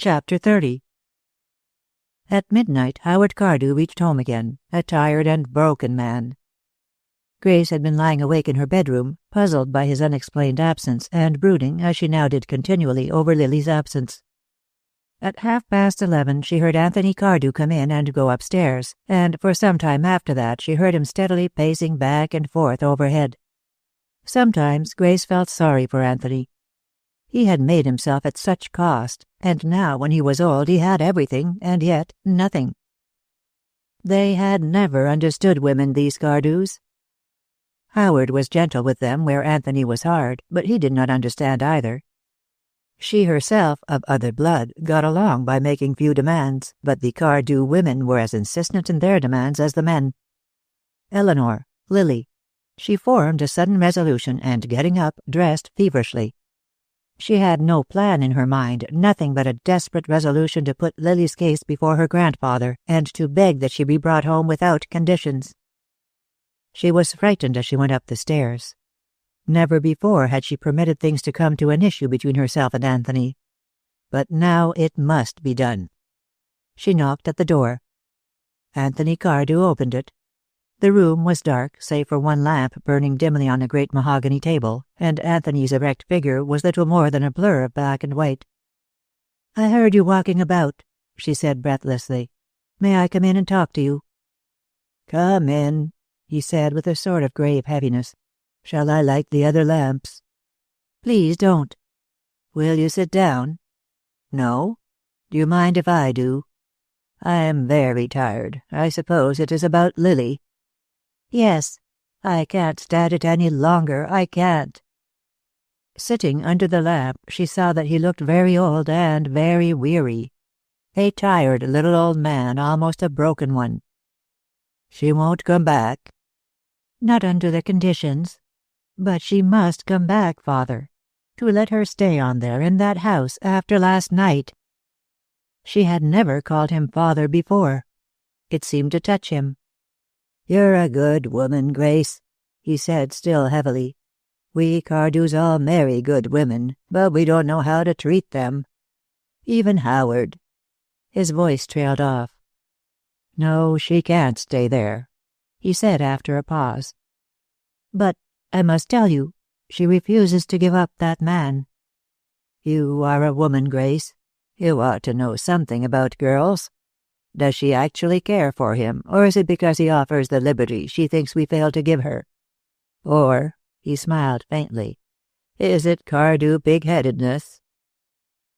Chapter 30. At midnight, Howard Cardew reached home again, a tired and broken man. Grace had been lying awake in her bedroom, puzzled by his unexplained absence, and brooding, as she now did continually, over Lily's absence. At 11:30, she heard Anthony Cardew come in and go upstairs, and for some time after that she heard him steadily pacing back and forth overhead. Sometimes Grace felt sorry for Anthony. He had made himself at such cost, and now when he was old he had everything, and yet nothing. They had never understood women, these Cardews. Howard was gentle with them where Anthony was hard, but he did not understand either. She herself, of other blood, got along by making few demands, but the Cardew women were as insistent in their demands as the men. Eleanor, Lily. She formed a sudden resolution and, getting up, dressed feverishly. She had no plan in her mind, nothing but a desperate resolution to put Lily's case before her grandfather, and to beg that she be brought home without conditions. She was frightened as she went up the stairs. Never before had she permitted things to come to an issue between herself and Anthony. But now it must be done. She knocked at the door. Anthony Cardew opened it. The room was dark, save for one lamp burning dimly on a great mahogany table, and Anthony's erect figure was little more than a blur of black and white. "I heard you walking about," she said breathlessly. "May I come in and talk to you?" "Come in," he said with a sort of grave heaviness. "Shall I light the other lamps?" "Please don't." "Will you sit down?" "No? Do you mind if I do? I am very tired. I suppose it is about Lily." "Yes. I can't stand it any longer. I can't." Sitting under the lamp, she saw that he looked very old and very weary. A tired little old man, almost a broken one. "She won't come back?" "Not under the conditions. But she must come back, Father. To let her stay on there in that house after last night." She had never called him father before. It seemed to touch him. "You're a good woman, Grace," he said still heavily. "We Cardews all marry good women, but we don't know how to treat them. Even Howard." His voice trailed off. "No, she can't stay there," he said after a pause. "But I must tell you, she refuses to give up that man." "You are a woman, Grace. You ought to know something about girls. Does she actually care for him, or is it because he offers the liberty she thinks we fail to give her? Or," he smiled faintly, "is it Cardew pig-headedness?"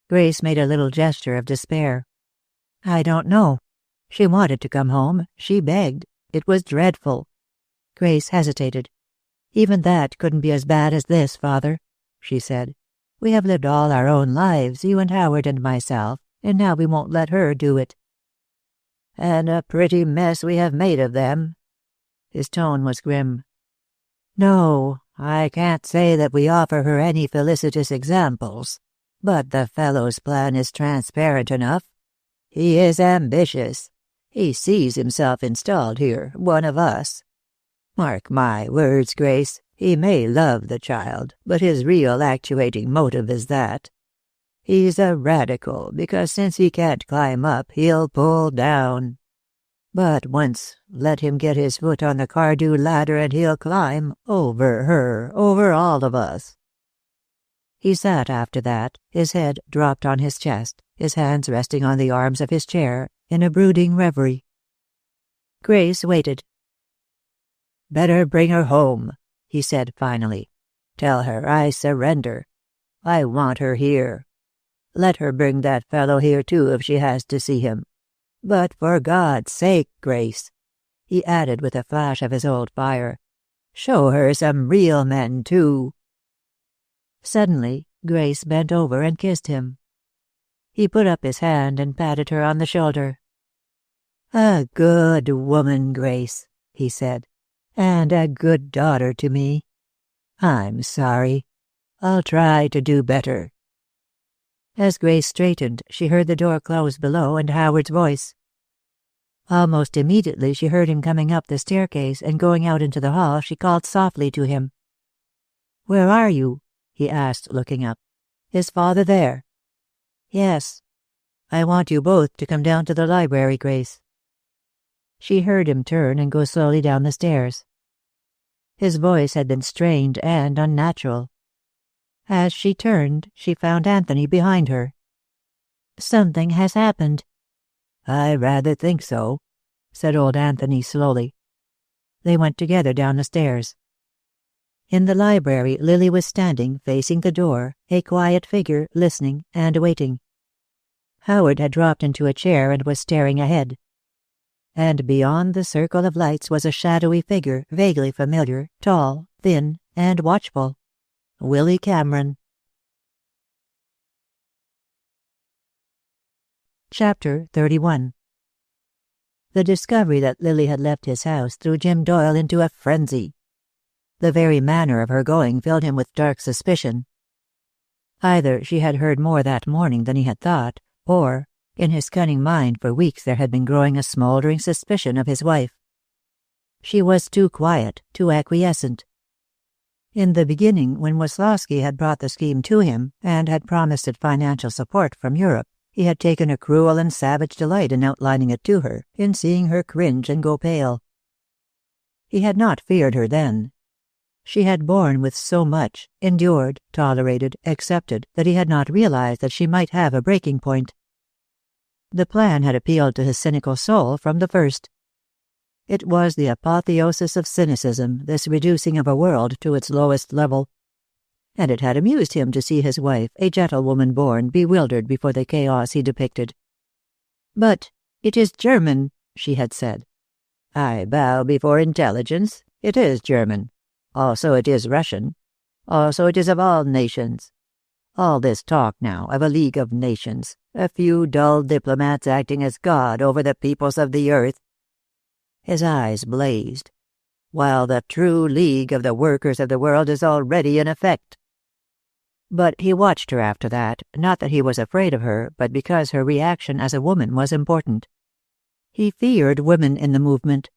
Grace made a little gesture of despair. "I don't know. She wanted to come home. She begged. It was dreadful." Grace hesitated. "Even that couldn't be as bad as this, Father," she said. "We have lived all our own lives, you and Howard and myself, and now we won't let her do it." "And a pretty mess we have made of them." His tone was grim. "No, I can't say that we offer her any felicitous examples, but the fellow's plan is transparent enough. He is ambitious. He sees himself installed here, one of us. Mark my words, Grace, he may love the child, but his real actuating motive is that. He's a radical, because since he can't climb up, he'll pull down. But once let him get his foot on the Cardew ladder and he'll climb, over her, over all of us." He sat after that, his head dropped on his chest, his hands resting on the arms of his chair, in a brooding reverie. Grace waited. "Better bring her home," he said finally. "Tell her I surrender. I want her here. Let her bring that fellow here too if she has to see him. But for God's sake, Grace," he added with a flash of his old fire, "show her some real men too." Suddenly, Grace bent over and kissed him. He put up his hand and patted her on the shoulder. "A good woman, Grace," he said, "and a good daughter to me. I'm sorry. I'll try to do better." As Grace straightened, she heard the door close below and Howard's voice. Almost immediately she heard him coming up the staircase, and going out into the hall she called softly to him. "Where are you?" he asked, looking up. "Is Father there?" "Yes." I want you both to come down to the library, Grace." She heard him turn and go slowly down the stairs. His voice had been strained and unnatural. As she turned, she found Anthony behind her. "Something has happened." "I rather think so," said old Anthony slowly. They went together down the stairs. In the library, Lily was standing, facing the door, a quiet figure, listening and waiting. Howard had dropped into a chair and was staring ahead. And beyond the circle of lights was a shadowy figure, vaguely familiar, tall, thin, and watchful. Willy Cameron. Chapter 31. The discovery that Lily had left his house threw Jim Doyle into a frenzy. The very manner of her going filled him with dark suspicion. Either she had heard more that morning than he had thought, or, in his cunning mind for weeks there had been growing a smoldering suspicion of his wife. She was too quiet, too acquiescent. In the beginning, when Weslowski had brought the scheme to him, and had promised it financial support from Europe, he had taken a cruel and savage delight in outlining it to her, in seeing her cringe and go pale. He had not feared her then. She had borne with so much, endured, tolerated, accepted, that he had not realized that she might have a breaking point. The plan had appealed to his cynical soul from the first. It was the apotheosis of cynicism, this reducing of a world to its lowest level. And it had amused him to see his wife, a gentlewoman born, bewildered before the chaos he depicted. "But it is German," she had said. "I bow before intelligence. It is German. Also it is Russian. Also it is of all nations. All this talk now of a League of Nations, a few dull diplomats acting as God over the peoples of the earth." His eyes blazed. "While the true League of the workers of the world is already in effect." But he watched her after that, not that he was afraid of her, but because her reaction as a woman was important. He feared women in the movement.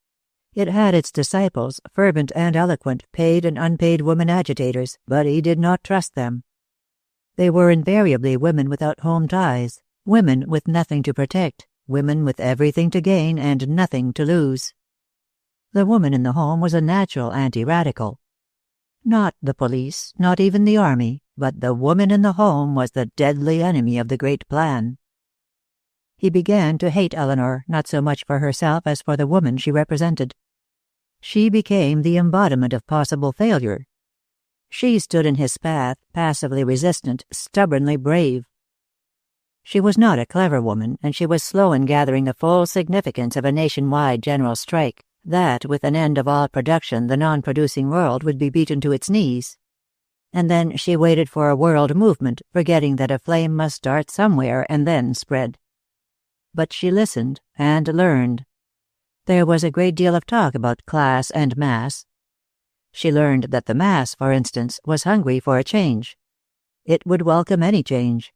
It had its disciples, fervent and eloquent, paid and unpaid women agitators, but he did not trust them. They were invariably women without home ties, women with nothing to protect, women with everything to gain and nothing to lose. The woman in the home was a natural anti-radical. Not the police, not even the army, but the woman in the home was the deadly enemy of the great plan. He began to hate Eleanor, not so much for herself as for the woman she represented. She became the embodiment of possible failure. She stood in his path, passively resistant, stubbornly brave. She was not a clever woman, and she was slow in gathering the full significance of a nationwide general strike, that with an end of all production the non-producing world would be beaten to its knees. And then she waited for a world movement, forgetting that a flame must start somewhere and then spread. But she listened and learned. There was a great deal of talk about class and mass. She learned that the mass, for instance, was hungry for a change. It would welcome any change.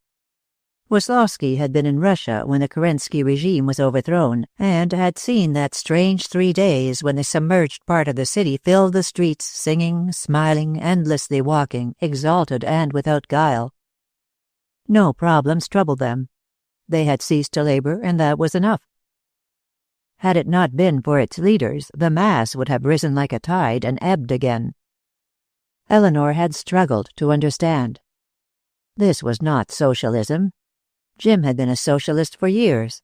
Weslowski had been in Russia when the Kerensky regime was overthrown, and had seen that strange 3 days when the submerged part of the city filled the streets, singing, smiling, endlessly walking, exalted and without guile. No problems troubled them. They had ceased to labor, and that was enough. Had it not been for its leaders, the mass would have risen like a tide and ebbed again. Eleanor had struggled to understand. This was not socialism. Jim had been a socialist for years.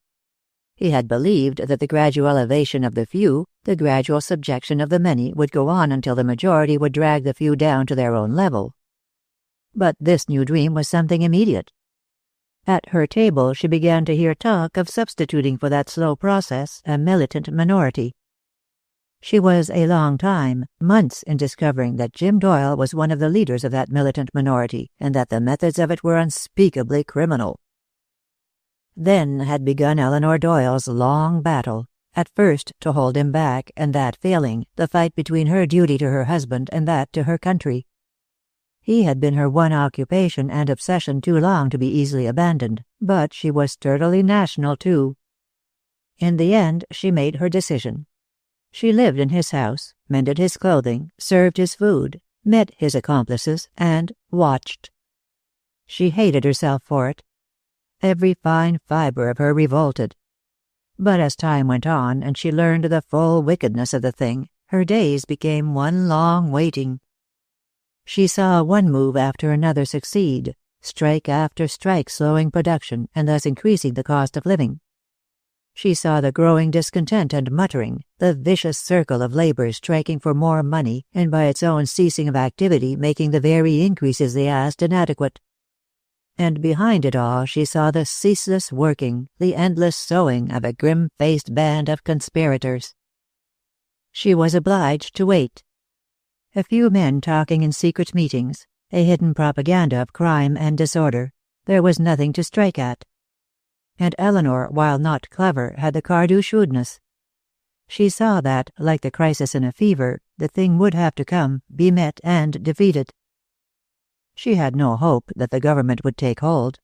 He had believed that the gradual elevation of the few, the gradual subjection of the many, would go on until the majority would drag the few down to their own level. But this new dream was something immediate. At her table she began to hear talk of substituting for that slow process a militant minority. She was a long time, months, in discovering that Jim Doyle was one of the leaders of that militant minority, and that the methods of it were unspeakably criminal. Then had begun Eleanor Doyle's long battle, at first to hold him back, and that failing, the fight between her duty to her husband and that to her country. He had been her one occupation and obsession too long to be easily abandoned, but she was sturdily national too. In the end she made her decision. She lived in his house, mended his clothing, served his food, met his accomplices, and watched. She hated herself for it. Every fine fiber of her revolted. But as time went on and she learned the full wickedness of the thing, her days became one long waiting. She saw one move after another succeed, strike after strike slowing production and thus increasing the cost of living. She saw the growing discontent and muttering, the vicious circle of labor striking for more money and by its own ceasing of activity making the very increases they asked inadequate. And behind it all she saw the ceaseless working, the endless sowing of a grim-faced band of conspirators. She was obliged to wait. A few men talking in secret meetings, a hidden propaganda of crime and disorder, there was nothing to strike at. And Eleanor, while not clever, had the Cardew shrewdness. She saw that, like the crisis in a fever, the thing would have to come, be met and defeated. She had no hope that the government would take hold.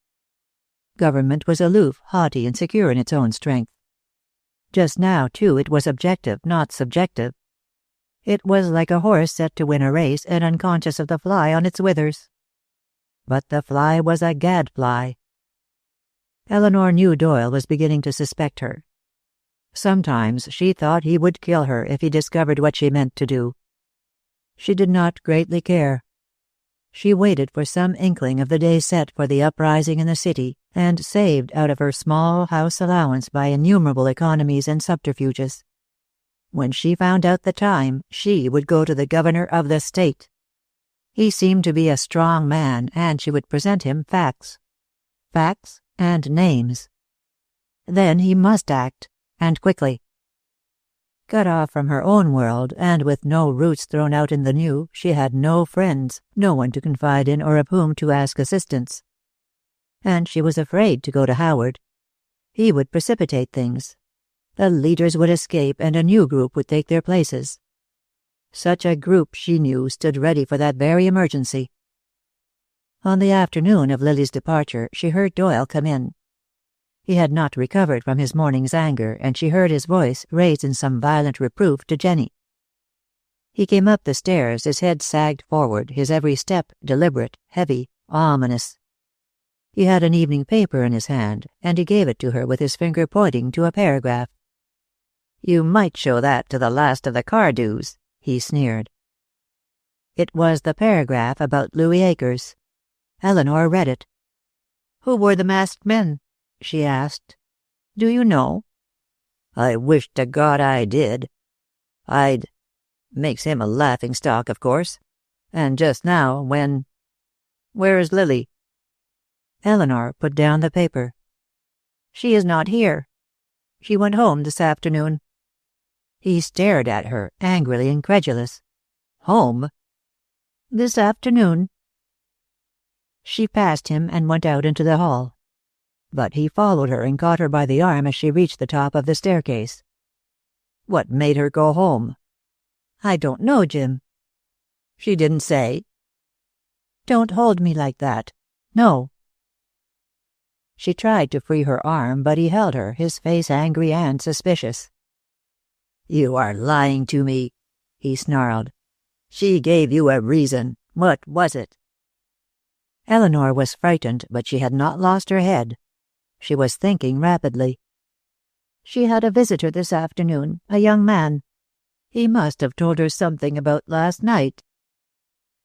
Government was aloof, haughty, and secure in its own strength. Just now, too, it was objective, not subjective. It was like a horse set to win a race and unconscious of the fly on its withers. But the fly was a gadfly. Eleanor knew Doyle was beginning to suspect her. Sometimes she thought he would kill her if he discovered what she meant to do. She did not greatly care. She waited for some inkling of the day set for the uprising in the city, and saved out of her small house allowance by innumerable economies and subterfuges. When she found out the time, she would go to the governor of the state. He seemed to be a strong man, and she would present him facts. Facts and names. Then he must act, and quickly. Cut off from her own world, and with no roots thrown out in the new, she had no friends, no one to confide in or of whom to ask assistance. And she was afraid to go to Howard. He would precipitate things. The leaders would escape, and a new group would take their places. Such a group, she knew, stood ready for that very emergency. On the afternoon of Lily's departure, she heard Doyle come in. He had not recovered from his morning's anger, and she heard his voice raised in some violent reproof to Jenny. He came up the stairs, his head sagged forward, his every step deliberate, heavy, ominous. He had an evening paper in his hand, and he gave it to her with his finger pointing to a paragraph. "You might show that to the last of the Cardews," he sneered. It was the paragraph about Louis Akers. Eleanor read it. "Who were the masked men?" she asked. "Do you know?" "I wish to God I did. Makes him a laughing-stock, of course. And just now, when... Where is Lily?" Eleanor put down the paper. "She is not here. She went home this afternoon." He stared at her, angrily incredulous. "Home?" "This afternoon." She passed him and went out into the hall. But he followed her and caught her by the arm as she reached the top of the staircase. "What made her go home?" "I don't know, Jim." "She didn't say?" "Don't hold me like that. No." She tried to free her arm, but he held her, his face angry and suspicious. "You are lying to me," he snarled. "She gave you a reason. What was it?" Eleanor was frightened, but she had not lost her head. She was thinking rapidly. "She had a visitor this afternoon, a young man. He must have told her something about last night.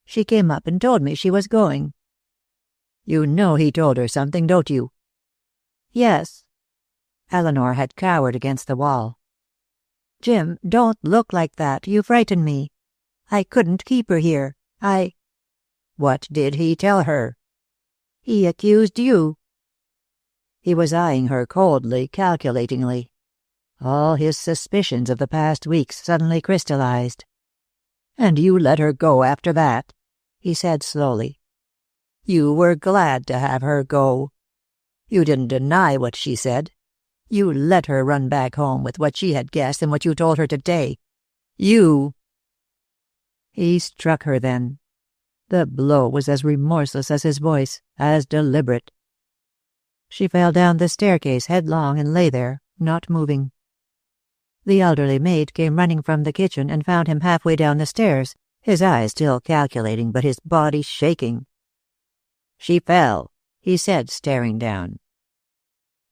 She came up and told me she was going." "You know he told her something, don't you?" "Yes." Eleanor had cowered against the wall. "Jim, don't look like that. You frighten me. I couldn't keep her here. "What did he tell her?" "He accused you." He was eyeing her coldly, calculatingly. All his suspicions of the past weeks suddenly crystallized. "And you let her go after that?" he said slowly. "You were glad to have her go. You didn't deny what she said. You let her run back home with what she had guessed and what you told her today. You—" He struck her then. The blow was as remorseless as his voice, as deliberate. She fell down the staircase headlong and lay there, not moving. The elderly maid came running from the kitchen and found him halfway down the stairs, his eyes still calculating but his body shaking. "She fell," he said, staring down.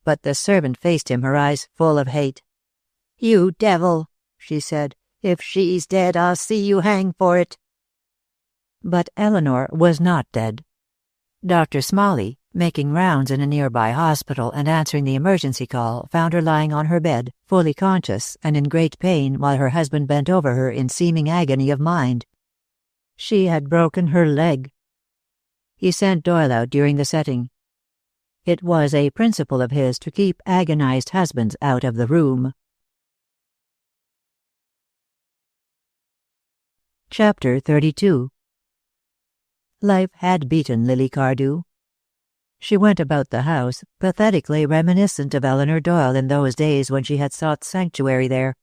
but the servant faced him, her eyes full of hate. "You devil," she said. "If she's dead, I'll see you hang for it." But Eleanor was not dead. Dr. Smalley, making rounds in a nearby hospital and answering the emergency call, found her lying on her bed, fully conscious and in great pain, while her husband bent over her in seeming agony of mind. She had broken her leg. He sent Doyle out during the setting. It was a principle of his to keep agonized husbands out of the room. Chapter 32. Life had beaten Lily Cardew. She went about the house, pathetically reminiscent of Eleanor Doyle in those days when she had sought sanctuary there.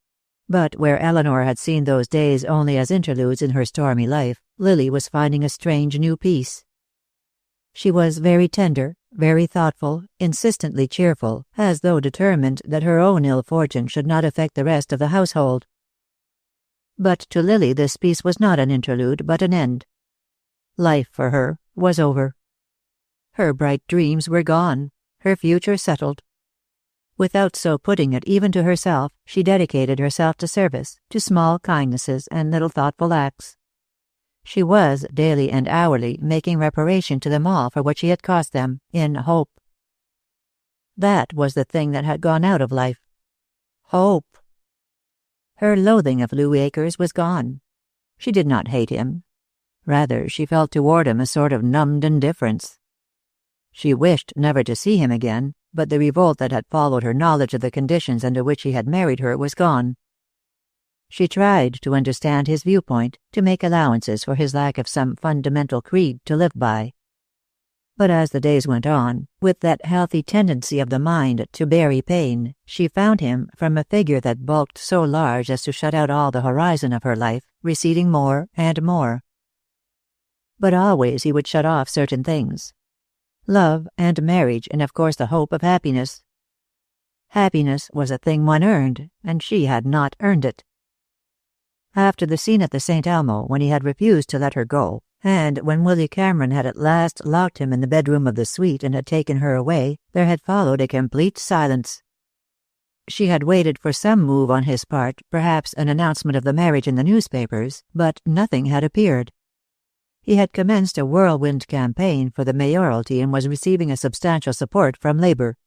But where Eleanor had seen those days only as interludes in her stormy life, Lily was finding a strange new peace. She was very tender, very thoughtful, insistently cheerful, as though determined that her own ill fortune should not affect the rest of the household. But to Lily this peace was not an interlude, but an end. Life, for her, was over. Her bright dreams were gone, her future settled. Without so putting it even to herself, she dedicated herself to service, to small kindnesses and little thoughtful acts. She was, daily and hourly, making reparation to them all for what she had cost them, in hope. That was the thing that had gone out of life. Hope. Her loathing of Louis Akers was gone. She did not hate him. Rather, she felt toward him a sort of numbed indifference. She wished never to see him again, but the revolt that had followed her knowledge of the conditions under which he had married her was gone. She tried to understand his viewpoint, to make allowances for his lack of some fundamental creed to live by. But as the days went on, with that healthy tendency of the mind to bury pain, she found him, from a figure that bulked so large as to shut out all the horizon of her life, receding more and more. But always he would shut off certain things. Love and marriage, and of course the hope of happiness. Happiness was a thing one earned, and she had not earned it. After the scene at the St. Elmo, when he had refused to let her go, and when Willy Cameron had at last locked him in the bedroom of the suite and had taken her away, there had followed a complete silence. She had waited for some move on his part, perhaps an announcement of the marriage in the newspapers, but nothing had appeared. He had commenced a whirlwind campaign for the mayoralty and was receiving a substantial support from Labour.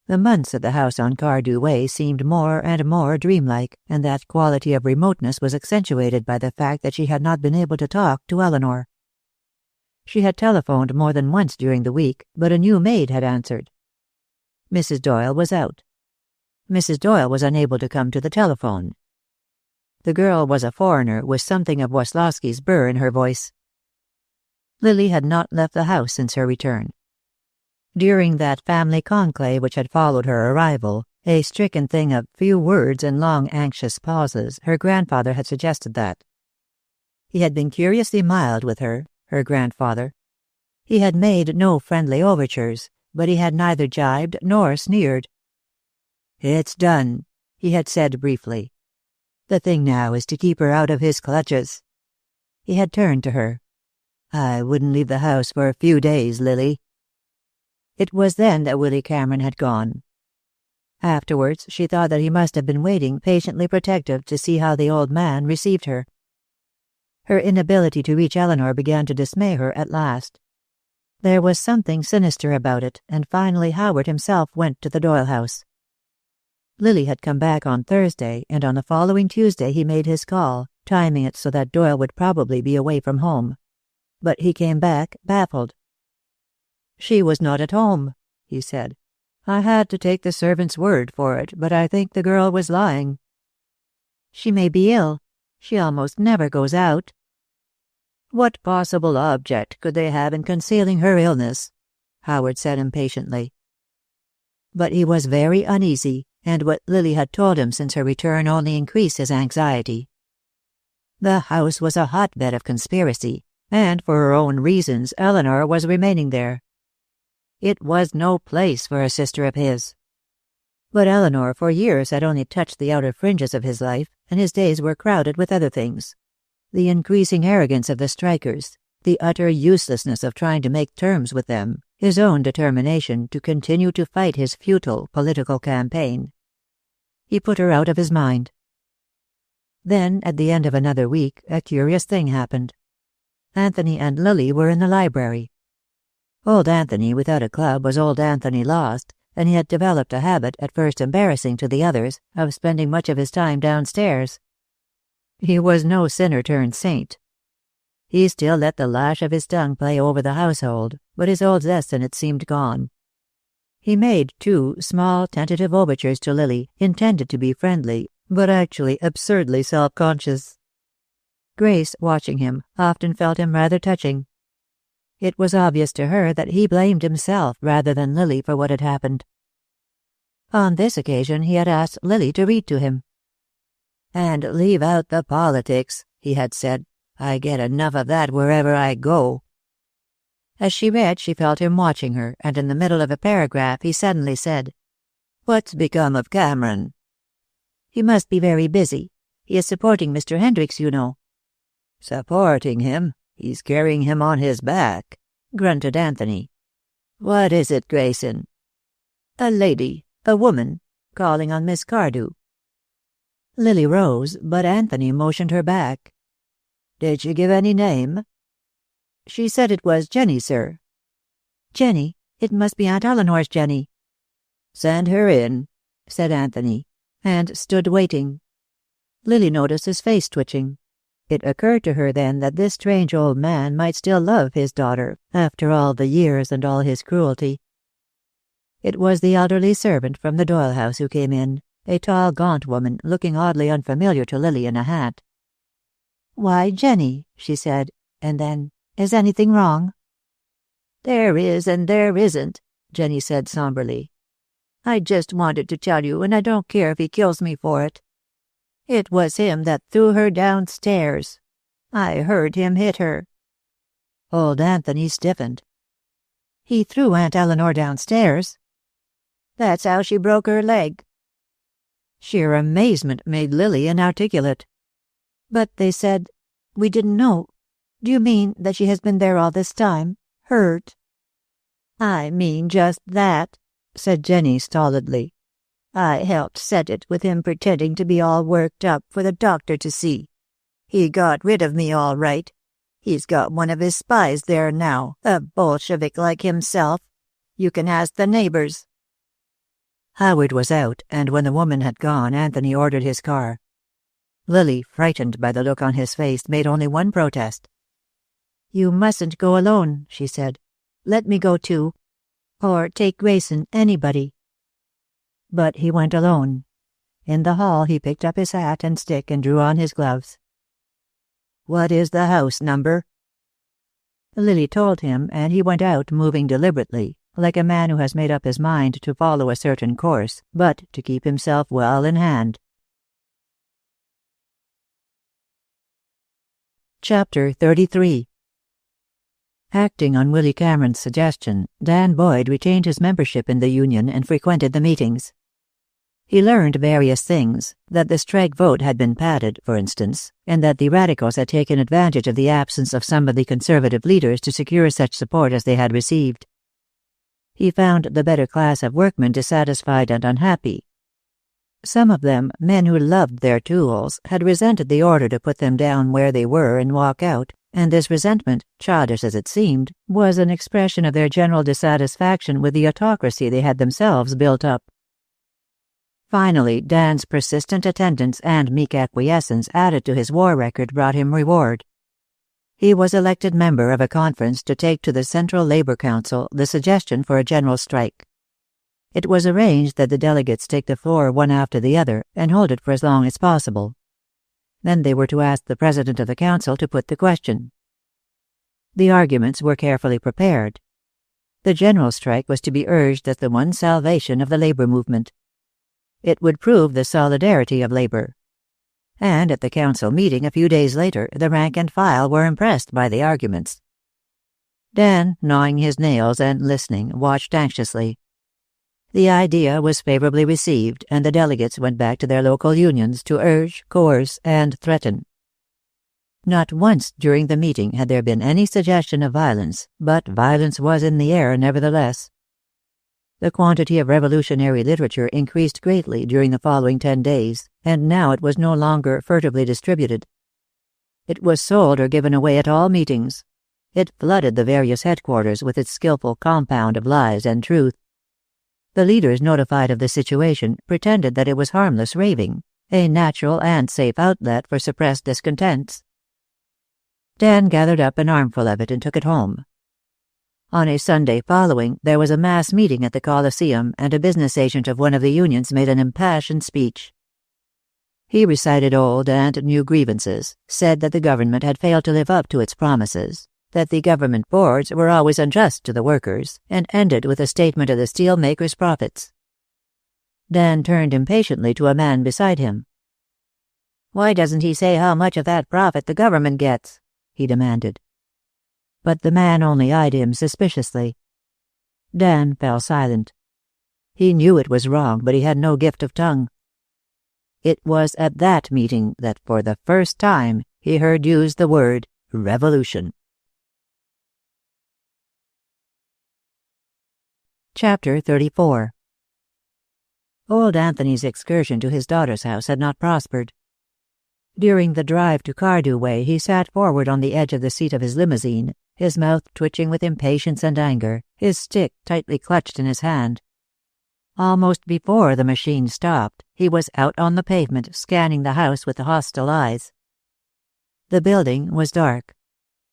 The months at the house on Cardew Way seemed more and more dreamlike, and that quality of remoteness was accentuated by the fact that she had not been able to talk to Eleanor. She had telephoned more than once during the week, but a new maid had answered. Mrs. Doyle was out. Mrs. Doyle was unable to come to the telephone. The girl was a foreigner, with something of Woslowski's burr in her voice. Lily had not left the house since her return. During that family conclave which had followed her arrival, a stricken thing of few words and long anxious pauses, her grandfather had suggested that. He had been curiously mild with her, her grandfather. He had made no friendly overtures, but he had neither jibed nor sneered. "It's done," he had said briefly. "The thing now is to keep her out of his clutches." He had turned to her. "I wouldn't leave the house for a few days, Lily." It was then that Willy Cameron had gone. Afterwards, she thought that he must have been waiting, patiently protective, to see how the old man received her. Her inability to reach Eleanor began to dismay her at last. There was something sinister about it, and finally Howard himself went to the Doyle house. Lily had come back on Thursday, and on the following Tuesday he made his call, timing it so that Doyle would probably be away from home. But he came back baffled. "She was not at home," he said. "I had to take the servant's word for it, but I think the girl was lying." "She may be ill. She almost never goes out." "What possible object could they have in concealing her illness?" Howard said impatiently. But he was very uneasy, and what Lily had told him since her return only increased his anxiety. The house was a hotbed of conspiracy, and for her own reasons Eleanor was remaining there. It was no place for a sister of his. But Eleanor for years had only touched the outer fringes of his life, and his days were crowded with other things. The increasing arrogance of the strikers, the utter uselessness of trying to make terms with them, his own determination to continue to fight his futile political campaign. He put her out of his mind. Then, at the end of another week, a curious thing happened. Anthony and Lily were in the library. Old Anthony without a club was old Anthony lost, and he had developed a habit, at first embarrassing to the others, of spending much of his time downstairs. He was no sinner turned saint. He still let the lash of his tongue play over the household, but his old zest in it seemed gone. He made, too, small, tentative overtures to Lily, intended to be friendly, but actually absurdly self-conscious. Grace, watching him, often felt him rather touching. It was obvious to her that he blamed himself rather than Lily for what had happened. On this occasion he had asked Lily to read to him. "And leave out the politics," he had said. "I get enough of that wherever I go." As she read, she felt him watching her, and in the middle of a paragraph he suddenly said, "What's become of Cameron?" "He must be very busy. He is supporting Mr. Hendricks, you know." "Supporting him? He's carrying him on his back," grunted Anthony. "What is it, Grayson?" "A lady, a woman, calling on Miss Cardew." Lily rose, but Anthony motioned her back. "Did she give any name?" "She said it was Jenny, sir." "Jenny? It must be Aunt Eleanor's Jenny." "Send her in," said Anthony, and stood waiting. Lily noticed his face twitching. It occurred to her then that this strange old man might still love his daughter, after all the years and all his cruelty. It was the elderly servant from the Doyle house who came in, a tall, gaunt woman, looking oddly unfamiliar to Lily in a hat. "Why, Jenny," she said, and then, "Is anything wrong?" "There is and there isn't," Jenny said somberly. "I just wanted to tell you, and I don't care if he kills me for it. It was him that threw her downstairs. I heard him hit her." Old Anthony stiffened. "He threw Aunt Eleanor downstairs?" "That's how she broke her leg." Sheer amazement made Lily inarticulate. "But they said, we didn't know. Do you mean that she has been there all this time, hurt?" "I mean just that," said Jenny stolidly. "I helped set it with him pretending to be all worked up for the doctor to see. He got rid of me all right. He's got one of his spies there now, a Bolshevik like himself. You can ask the neighbors." Howard was out, and when the woman had gone, Anthony ordered his car. Lily, frightened by the look on his face, made only one protest. "You mustn't go alone," she said. "Let me go too. Or take Grayson, anybody." But he went alone. In the hall he picked up his hat and stick and drew on his gloves. "What is the house number?" Lily told him, and he went out, moving deliberately, like a man who has made up his mind to follow a certain course, but to keep himself well in hand. Chapter 33. Acting on Willy Cameron's suggestion, Dan Boyd retained his membership in the union and frequented the meetings. He learned various things, that the strike vote had been padded, for instance, and that the radicals had taken advantage of the absence of some of the conservative leaders to secure such support as they had received. He found the better class of workmen dissatisfied and unhappy. Some of them, men who loved their tools, had resented the order to put them down where they were and walk out, and this resentment, childish as it seemed, was an expression of their general dissatisfaction with the autocracy they had themselves built up. Finally, Dan's persistent attendance and meek acquiescence added to his war record brought him reward. He was elected member of a conference to take to the Central Labor Council the suggestion for a general strike. It was arranged that the delegates take the floor one after the other and hold it for as long as possible. Then they were to ask the president of the council to put the question. The arguments were carefully prepared. The general strike was to be urged as the one salvation of the labor movement. It would prove the solidarity of labor. And at the council meeting a few days later, the rank and file were impressed by the arguments. Dan, gnawing his nails and listening, watched anxiously. The idea was favorably received, and the delegates went back to their local unions to urge, coerce, and threaten. Not once during the meeting had there been any suggestion of violence, but violence was in the air nevertheless. The quantity of revolutionary literature increased greatly during the following 10 days, and now it was no longer furtively distributed. It was sold or given away at all meetings. It flooded the various headquarters with its skillful compound of lies and truth. The leaders, notified of the situation, pretended that it was harmless raving, a natural and safe outlet for suppressed discontents. Dan gathered up an armful of it and took it home. On a Sunday following, there was a mass meeting at the Coliseum, and a business agent of one of the unions made an impassioned speech. He recited old and new grievances, said that the government had failed to live up to its promises, that the government boards were always unjust to the workers, and ended with a statement of the steel makers' profits. Dan turned impatiently to a man beside him. "Why doesn't he say how much of that profit the government gets?" he demanded. But the man only eyed him suspiciously. Dan fell silent. He knew it was wrong, but he had no gift of tongue. It was at that meeting that for the first time he heard used the word revolution. Chapter 34. Old Anthony's excursion to his daughter's house had not prospered. During the drive to Cardew Way, he sat forward on the edge of the seat of his limousine, his mouth twitching with impatience and anger, his stick tightly clutched in his hand. Almost before the machine stopped, he was out on the pavement, scanning the house with hostile eyes. The building was dark.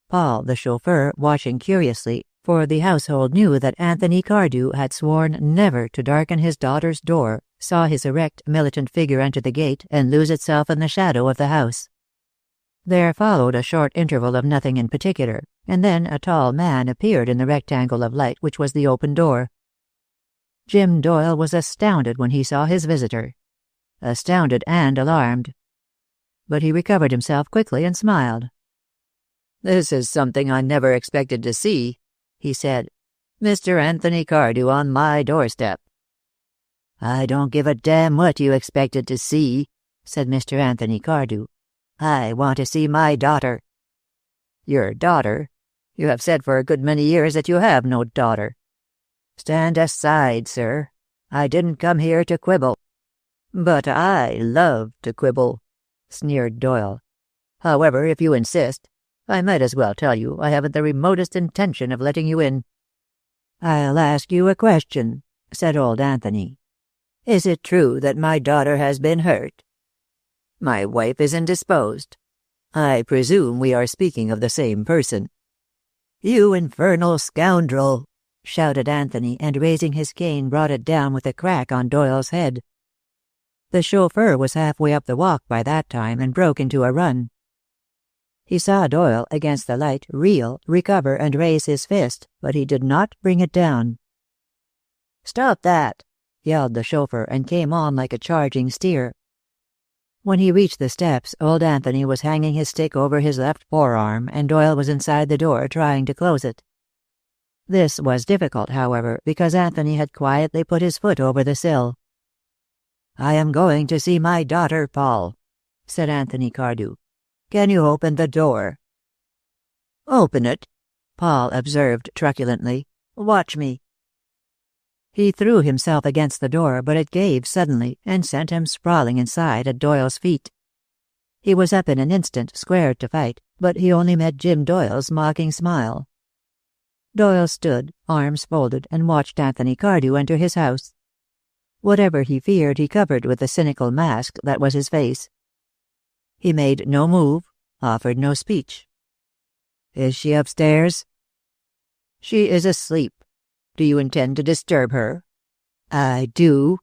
Paul, the chauffeur, watching curiously, for the household knew that Anthony Cardew had sworn never to darken his daughter's door, saw his erect, militant figure enter the gate and lose itself in the shadow of the house. There followed a short interval of nothing in particular, and then a tall man appeared in the rectangle of light which was the open door. Jim Doyle was astounded when he saw his visitor. Astounded and alarmed. But he recovered himself quickly and smiled. "This is something I never expected to see," he said. "Mr. Anthony Cardew on my doorstep." "I don't give a damn what you expected to see," said Mr. Anthony Cardew. "I want to see my daughter." "Your daughter? You have said for a good many years that you have no daughter." "Stand aside, sir. I didn't come here to quibble." "But I love to quibble," sneered Doyle. "However, if you insist, I might as well tell you I haven't the remotest intention of letting you in." "I'll ask you a question," said old Anthony. "Is it true that my daughter has been hurt?" "My wife is indisposed. I presume we are speaking of the same person." "You infernal scoundrel!" shouted Anthony, and raising his cane brought it down with a crack on Doyle's head. The chauffeur was halfway up the walk by that time and broke into a run. He saw Doyle, against the light, reel, recover, and raise his fist, but he did not bring it down. "Stop that!" yelled the chauffeur, and came on like a charging steer. When he reached the steps, old Anthony was hanging his stick over his left forearm, and Doyle was inside the door trying to close it. This was difficult, however, because Anthony had quietly put his foot over the sill. "I am going to see my daughter, Paul," said Anthony Cardew. "Can you open the door?" "Open it?" Paul observed truculently. "Watch me." He threw himself against the door, but it gave suddenly, and sent him sprawling inside at Doyle's feet. He was up in an instant, squared to fight, but he only met Jim Doyle's mocking smile. Doyle stood, arms folded, and watched Anthony Cardew enter his house. Whatever he feared he covered with the cynical mask that was his face. He made no move, offered no speech. "Is she upstairs?" "She is asleep. Do you intend to disturb her?" "I do,"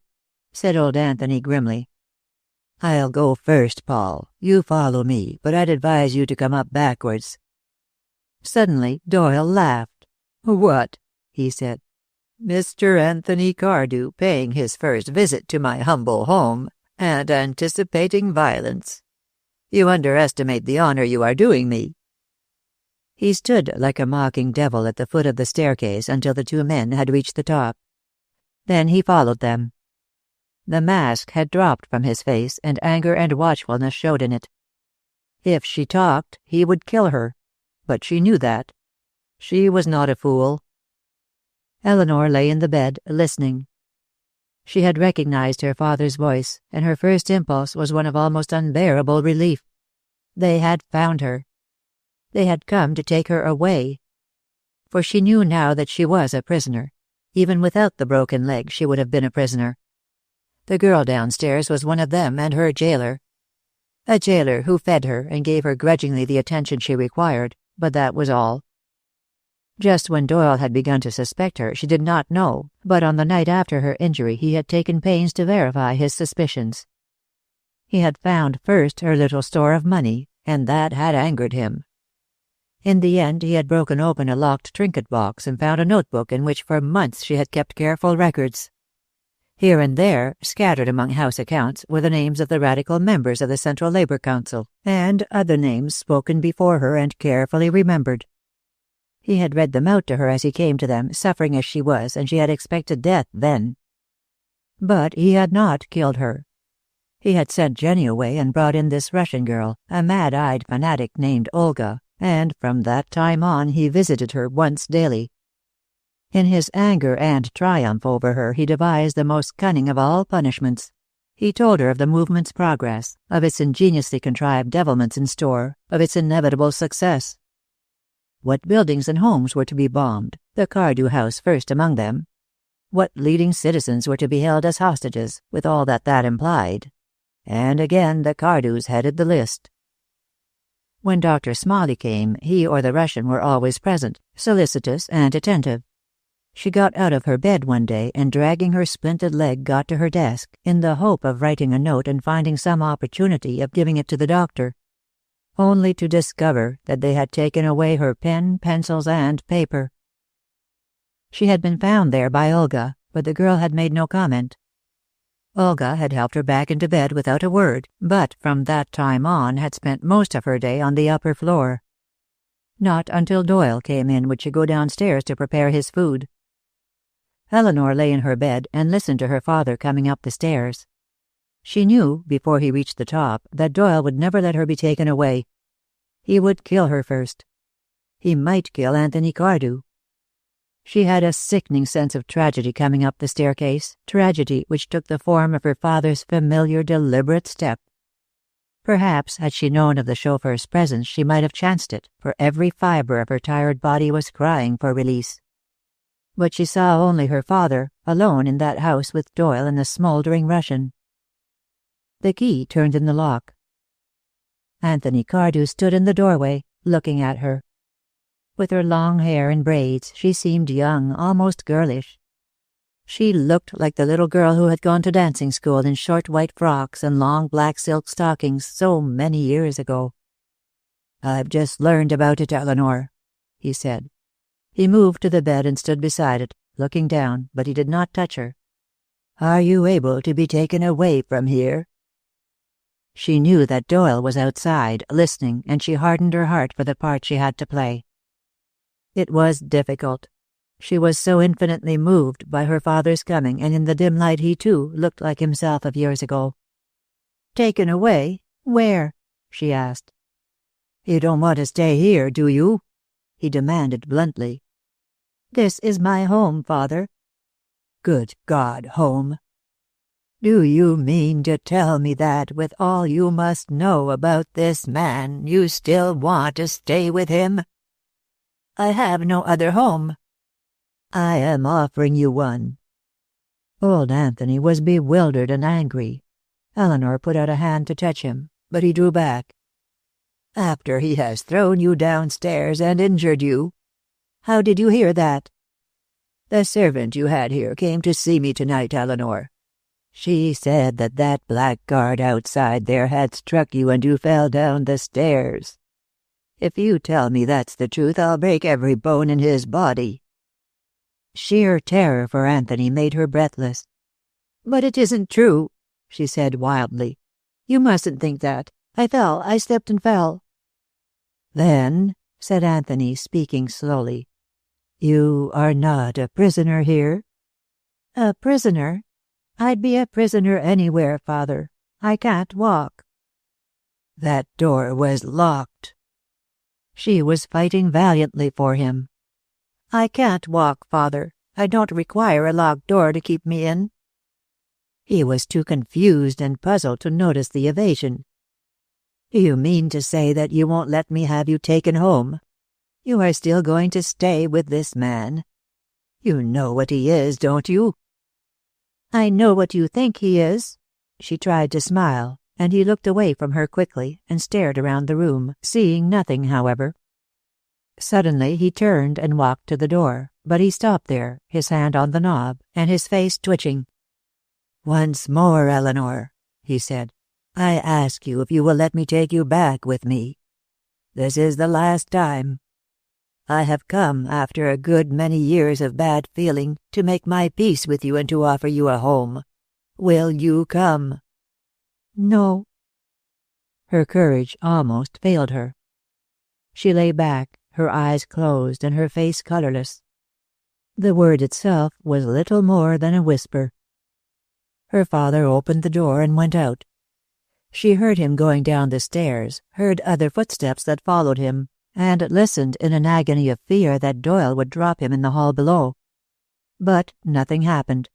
said old Anthony grimly. "I'll go first, Paul. You follow me, but I'd advise you to come up backwards." Suddenly Doyle laughed. "What?" he said. "Mr. Anthony Cardew paying his first visit to my humble home, and anticipating violence. You underestimate the honor you are doing me." He stood like a mocking devil at the foot of the staircase until the two men had reached the top. Then he followed them. The mask had dropped from his face, and anger and watchfulness showed in it. If she talked, he would kill her. But she knew that. She was not a fool. Eleanor lay in the bed, listening. She had recognized her father's voice, and her first impulse was one of almost unbearable relief. They had found her. They had come to take her away. For she knew now that she was a prisoner. Even without the broken leg, she would have been a prisoner. The girl downstairs was one of them and her jailer. A jailer who fed her and gave her grudgingly the attention she required, but that was all. Just when Doyle had begun to suspect her, she did not know, but on the night after her injury he had taken pains to verify his suspicions. He had found first her little store of money, and that had angered him. In the end he had broken open a locked trinket box and found a notebook in which for months she had kept careful records. Here and there, scattered among house accounts, were the names of the radical members of the Central Labor Council, and other names spoken before her and carefully remembered. He had read them out to her as he came to them, suffering as she was, and she had expected death then. But he had not killed her. He had sent Jenny away and brought in this Russian girl, a mad-eyed fanatic named Olga, and from that time on he visited her once daily. In his anger and triumph over her he devised the most cunning of all punishments. He told her of the movement's progress, of its ingeniously contrived devilments in store, of its inevitable success. What buildings and homes were to be bombed, the Cardew house first among them. What leading citizens were to be held as hostages, with all that implied. And again the Cardews headed the list. When Dr. Smalley came, he or the Russian were always present, solicitous and attentive. She got out of her bed one day and, dragging her splinted leg, got to her desk, in the hope of writing a note and finding some opportunity of giving it to the doctor. Only to discover that they had taken away her pen, pencils, and paper. She had been found there by Olga, but the girl had made no comment. Olga had helped her back into bed without a word, but from that time on had spent most of her day on the upper floor. Not until Doyle came in would she go downstairs to prepare his food. Eleanor lay in her bed and listened to her father coming up the stairs. She knew, before he reached the top, that Doyle would never let her be taken away. He would kill her first. He might kill Anthony Cardew. She had a sickening sense of tragedy coming up the staircase, tragedy which took the form of her father's familiar, deliberate step. Perhaps, had she known of the chauffeur's presence, she might have chanced it, for every fiber of her tired body was crying for release. But she saw only her father, alone in that house with Doyle and the smoldering Russian. The key turned in the lock. Anthony Cardew stood in the doorway, looking at her. With her long hair in braids, she seemed young, almost girlish. She looked like the little girl who had gone to dancing school in short white frocks and long black silk stockings so many years ago. "I've just learned about it, Eleanor," he said. He moved to the bed and stood beside it, looking down, but he did not touch her. "Are you able to be taken away from here?" She knew that Doyle was outside, listening, and she hardened her heart for the part she had to play. It was difficult. She was so infinitely moved by her father's coming, and in the dim light he, too, looked like himself of years ago. "Taken away? Where?" she asked. "You don't want to stay here, do you?" he demanded bluntly. "This is my home, Father." "Good God, home. Do you mean to tell me that, with all you must know about this man, you still want to stay with him?" "I have no other home." "I am offering you one." Old Anthony was bewildered and angry. Eleanor put out a hand to touch him, but he drew back. "After he has thrown you downstairs and injured you." "How did you hear that?" "The servant you had here came to see me tonight, Eleanor. She said that blackguard outside there had struck you and you fell down the stairs. If you tell me that's the truth, I'll break every bone in his body." Sheer terror for Anthony made her breathless. "But it isn't true," she said wildly. "You mustn't think that. I slipped and fell." "Then," said Anthony, speaking slowly, "you are not a prisoner here?" "A prisoner? I'd be a prisoner anywhere, Father. I can't walk." That door was locked. She was fighting valiantly for him. "I can't walk, Father. I don't require a locked door to keep me in." He was too confused and puzzled to notice the evasion. "Do you mean to say that you won't let me have you taken home? You are still going to stay with this man? You know what he is, don't you?" "I know what you think he is." She tried to smile, and he looked away from her quickly and stared around the room, seeing nothing, however. Suddenly he turned and walked to the door, but he stopped there, his hand on the knob, and his face twitching. "Once more, Eleanor," he said, "I ask you if you will let me take you back with me. This is the last time. I have come, after a good many years of bad feeling, to make my peace with you and to offer you a home. Will you come?" "No." Her courage almost failed her. She lay back, her eyes closed and her face colorless. The word itself was little more than a whisper. Her father opened the door and went out. She heard him going down the stairs, heard other footsteps that followed him, and listened in an agony of fear that Doyle would drop him in the hall below. But nothing happened.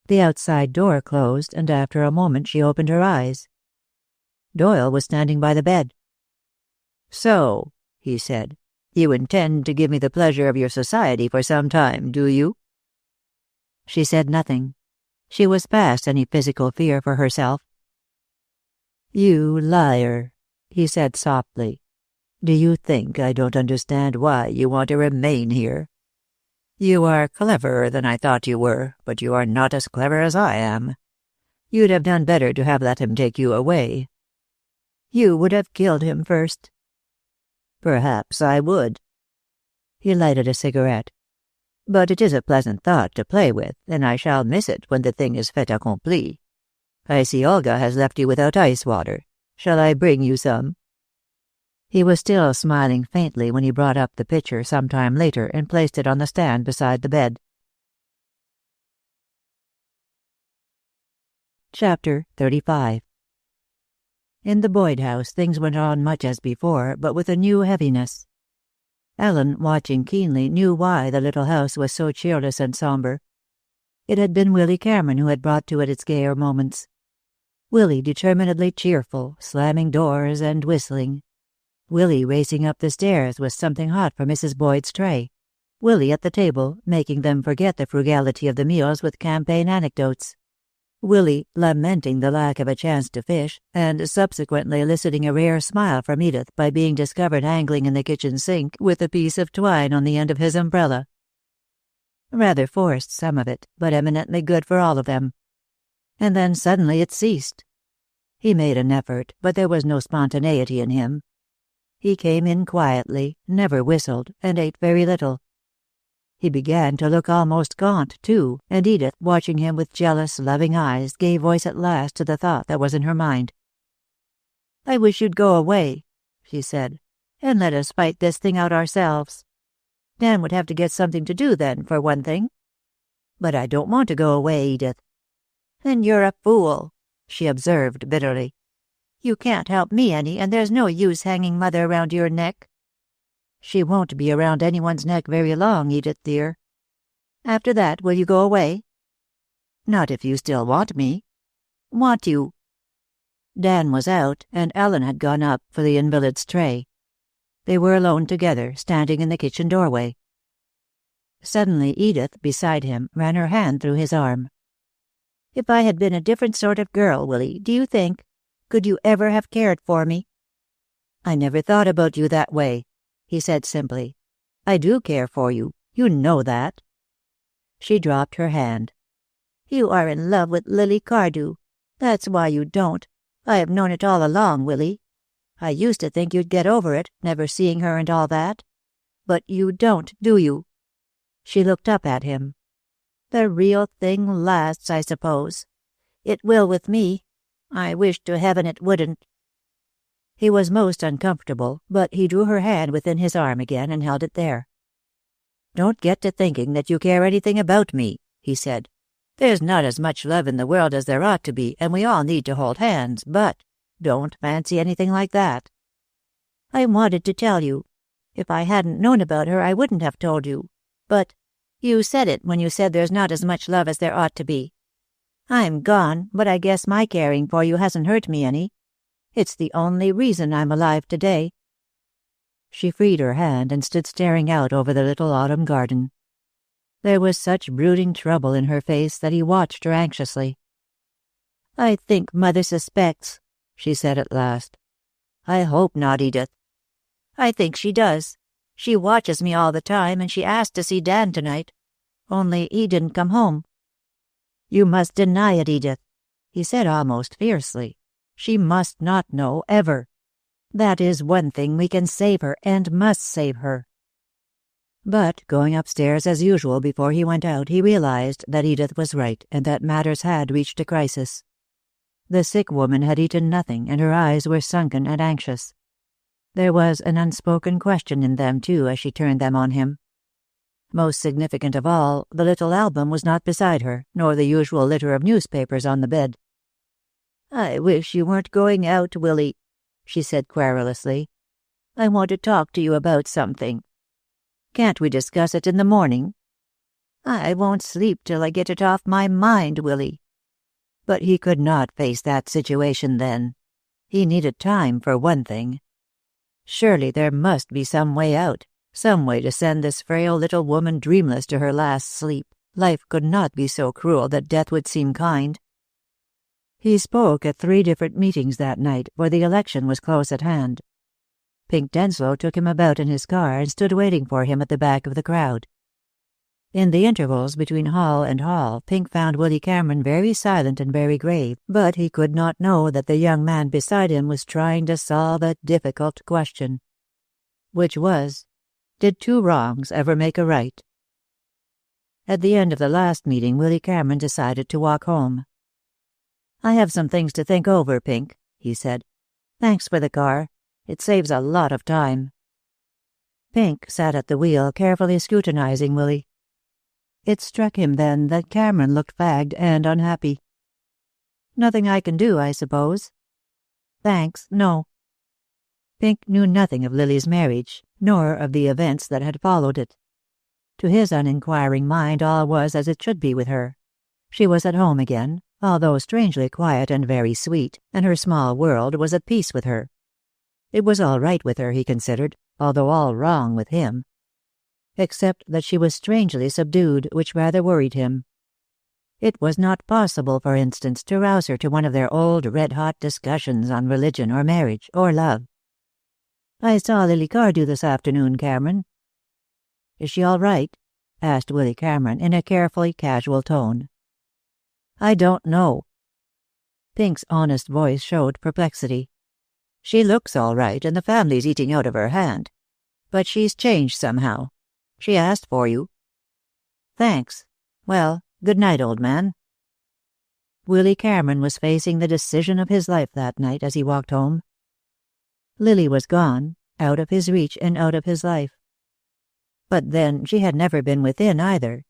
The outside door closed, and after a moment she opened her eyes. Doyle was standing by the bed. "So," he said, "you intend to give me the pleasure of your society for some time, do you?" She said nothing. She was past any physical fear for herself. "You liar," he said softly. "Do you think I don't understand why you want to remain here? You are cleverer than I thought you were, but you are not as clever as I am. You'd have done better to have let him take you away." "You would have killed him first." "Perhaps I would." He lighted a cigarette. "But it is a pleasant thought to play with, and I shall miss it when the thing is fait accompli. I see Olga has left you without ice water. Shall I bring you some?" He was still smiling faintly when he brought up the pitcher some time later and placed it on the stand beside the bed. Chapter 35. In the Boyd house things went on much as before, but with a new heaviness. Ellen, watching keenly, knew why the little house was so cheerless and somber. It had been Willy Cameron who had brought to it its gayer moments. Willy determinedly cheerful, slamming doors and whistling. Willy racing up the stairs with something hot for Mrs. Boyd's tray. Willy at the table, making them forget the frugality of the meals with campaign anecdotes. Willy lamenting the lack of a chance to fish, and subsequently eliciting a rare smile from Edith by being discovered angling in the kitchen sink with a piece of twine on the end of his umbrella. Rather forced, some of it, but eminently good for all of them. And then suddenly it ceased. He made an effort, but there was no spontaneity in him. He came in quietly, never whistled, and ate very little. He began to look almost gaunt, too, and Edith, watching him with jealous, loving eyes, gave voice at last to the thought that was in her mind. "I wish you'd go away," she said, "and let us fight this thing out ourselves. Dan would have to get something to do then, for one thing." "But I don't want to go away, Edith." "Then you're a fool," she observed bitterly. "You can't help me any, and there's no use hanging Mother around your neck." "She won't be around anyone's neck very long, Edith dear." "After that, will you go away?" "Not if you still want me." "Want you?" Dan was out, and Ellen had gone up for the invalid's tray. They were alone together, standing in the kitchen doorway. Suddenly Edith, beside him, ran her hand through his arm. "If I had been a different sort of girl, Willy, do you think, could you ever have cared for me?" "I never thought about you that way," he said simply. "I do care for you. You know that." She dropped her hand. "You are in love with Lily Cardew. That's why you don't. I have known it all along, Willy. I used to think you'd get over it, never seeing her and all that. But you don't, do you?" She looked up at him. "The real thing lasts, I suppose. It will with me. I wish to heaven it wouldn't." He was most uncomfortable, but he drew her hand within his arm again and held it there. "Don't get to thinking that you care anything about me," he said. "There's not as much love in the world as there ought to be, and we all need to hold hands, but Don't fancy anything like that." "I wanted to tell you. If I hadn't known about her, I wouldn't have told you. But you said it when you said there's not as much love as there ought to be. I'm gone, but I guess my caring for you hasn't hurt me any. It's the only reason I'm alive today." She freed her hand and stood staring out over the little autumn garden. There was such brooding trouble in her face that he watched her anxiously. "I think Mother suspects," she said at last. "I hope not, Edith." "I think she does. She watches me all the time, and she asked to see Dan tonight. Only he didn't come home." "You must deny it, Edith," he said almost fiercely. "She must not know, ever. That is one thing we can save her, and must save her." But going upstairs as usual before he went out, he realized that Edith was right, and that matters had reached a crisis. The sick woman had eaten nothing, and her eyes were sunken and anxious. There was an unspoken question in them, too, as she turned them on him. Most significant of all, the little album was not beside her, nor the usual litter of newspapers on the bed. "I wish you weren't going out, Willy," she said querulously. "I want to talk to you about something." "Can't we discuss it in the morning?" "I won't sleep till I get it off my mind, Willy." But he could not face that situation then. He needed time, for one thing. Surely there must be some way out, some way to send this frail little woman dreamless to her last sleep. Life could not be so cruel that death would seem kind. He spoke at 3 different meetings that night, for the election was close at hand. Pink Denslow took him about in his car and stood waiting for him at the back of the crowd. In the intervals between hall and hall, Pink found Willy Cameron very silent and very grave, but he could not know that the young man beside him was trying to solve a difficult question. Which was, did 2 wrongs ever make a right? At the end of the last meeting, Willy Cameron decided to walk home. "I have some things to think over, Pink," he said. "Thanks for the car. It saves a lot of time." Pink sat at the wheel, carefully scrutinizing Willy. It struck him then that Cameron looked fagged and unhappy. "Nothing I can do, I suppose?" "Thanks, no." Pink knew nothing of Lily's marriage, nor of the events that had followed it. To his uninquiring mind all was as it should be with her. She was at home again, although strangely quiet and very sweet, and her small world was at peace with her. It was all right with her, he considered, although all wrong with him. Except that she was strangely subdued, which rather worried him. It was not possible, for instance, to rouse her to one of their old red-hot discussions on religion or marriage or love. "I saw Lily Cardew this afternoon, Cameron." "Is she all right?" asked Willy Cameron in a carefully casual tone. "I don't know." Pink's honest voice showed perplexity. "She looks all right, and the family's eating out of her hand. But she's changed somehow. She asked for you." "Thanks. Well, good night, old man." Willy Cameron was facing the decision of his life that night as he walked home. Lily was gone, out of his reach and out of his life. But then she had never been within either.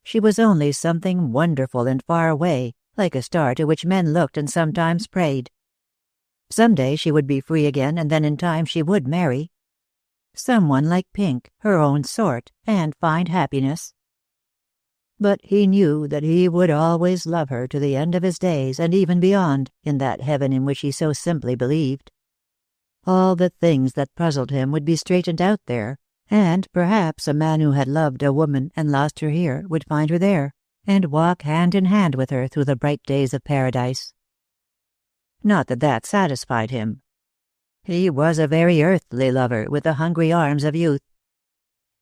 She was only something wonderful and far away, like a star to which men looked and sometimes prayed. Some day she would be free again, and then in time she would marry. Someone like Pink, her own sort, and find happiness. But he knew that he would always love her to the end of his days, and even beyond, in that heaven in which he so simply believed. All the things that puzzled him would be straightened out there, and perhaps a man who had loved a woman and lost her here would find her there, and walk hand in hand with her through the bright days of paradise. Not that that satisfied him. He was a very earthly lover with the hungry arms of youth.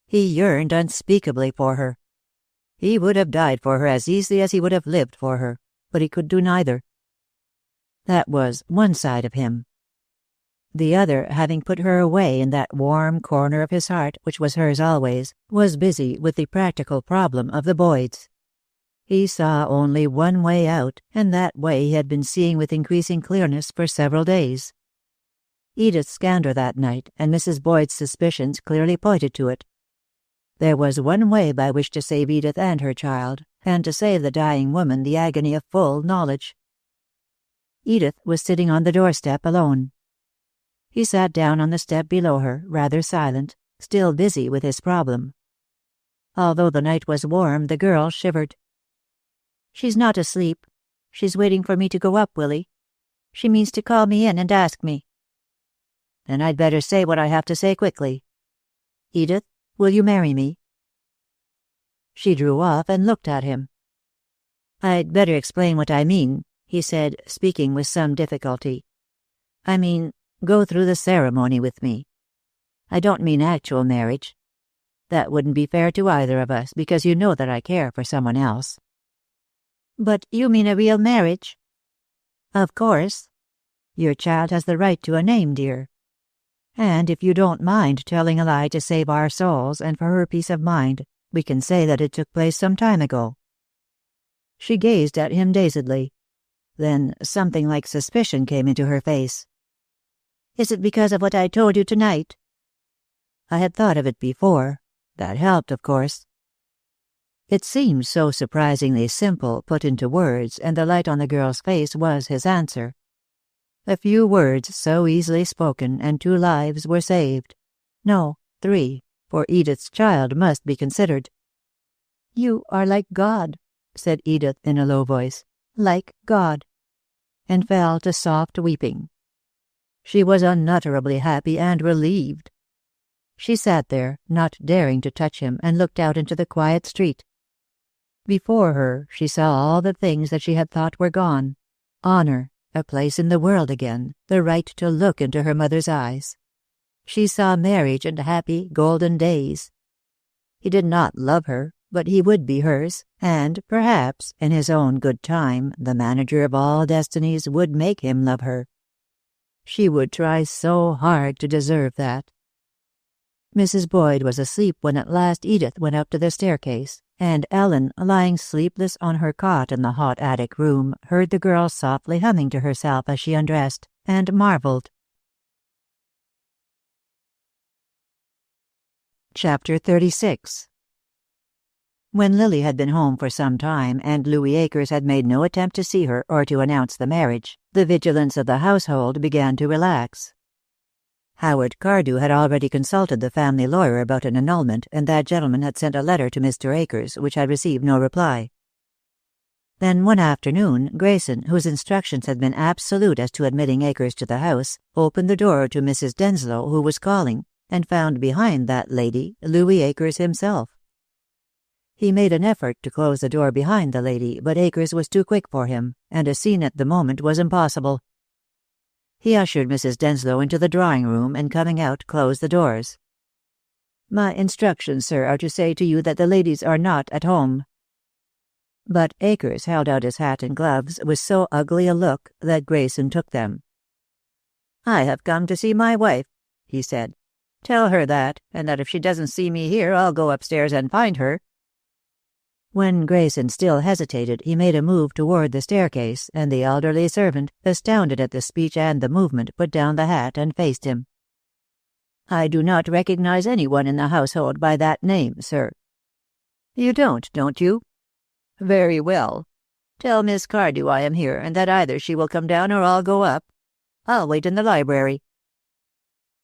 He yearned unspeakably for her. He would have died for her as easily as he would have lived for her, but he could do neither. That was one side of him. The other, having put her away in that warm corner of his heart, which was hers always, was busy with the practical problem of the Boyds. He saw only one way out, and that way he had been seeing with increasing clearness for several days. Edith's scandal that night, and Mrs. Boyd's suspicions clearly pointed to it. There was one way by which to save Edith and her child, and to save the dying woman the agony of full knowledge. Edith was sitting on the doorstep alone. He sat down on the step below her, rather silent, still busy with his problem. Although the night was warm, the girl shivered. "She's not asleep. She's waiting for me to go up, Willy. She means to call me in and ask me." "Then I'd better say what I have to say quickly. Edith, will you marry me?" She drew off and looked at him. "I'd better explain what I mean," he said, speaking with some difficulty. "I mean, go through the ceremony with me. I don't mean actual marriage. That wouldn't be fair to either of us, because you know that I care for someone else." "But you mean a real marriage?" "Of course. Your child has the right to a name, dear. And if you don't mind telling a lie to save our souls and for her peace of mind, we can say that it took place some time ago." She gazed at him dazedly. Then something like suspicion came into her face. "Is it because of what I told you tonight?" "I had thought of it before. That helped, of course." It seemed so surprisingly simple, put into words, and the light on the girl's face was his answer. A few words so easily spoken, and 2 lives were saved. No, 3, for Edith's child must be considered. "You are like God," said Edith in a low voice. "Like God," and fell to soft weeping. She was unutterably happy and relieved. She sat there, not daring to touch him, and looked out into the quiet street. Before her she saw all the things that she had thought were gone. Honor, a place in the world again, the right to look into her mother's eyes. She saw marriage and happy, golden days. He did not love her, but he would be hers, and perhaps, in his own good time, the manager of all destinies would make him love her. She would try so hard to deserve that. Mrs. Boyd was asleep when at last Edith went up to the staircase, and Ellen, lying sleepless on her cot in the hot attic room, heard the girl softly humming to herself as she undressed, and marveled. Chapter 36. When Lily had been home for some time, and Louis Akers had made no attempt to see her or to announce the marriage, the vigilance of the household began to relax. Howard Cardew had already consulted the family lawyer about an annulment, and that gentleman had sent a letter to Mr. Akers, which had received no reply. Then one afternoon, Grayson, whose instructions had been absolute as to admitting Akers to the house, opened the door to Mrs. Denslow, who was calling, and found behind that lady Louis Akers himself. He made an effort to close the door behind the lady, but Akers was too quick for him, and a scene at the moment was impossible. He ushered Mrs. Denslow into the drawing-room, and coming out, closed the doors. "My instructions, sir, are to say to you that the ladies are not at home." But Akers held out his hat and gloves with so ugly a look that Grayson took them. "I have come to see my wife," he said. "Tell her that, and that if she doesn't see me here, I'll go upstairs and find her." When Grayson still hesitated, he made a move toward the staircase, and the elderly servant, astounded at the speech and the movement, put down the hat and faced him. "I do not recognize anyone in the household by that name, sir." "You don't you? Very well. Tell Miss Cardew I am here, and that either she will come down or I'll go up. I'll wait in the library."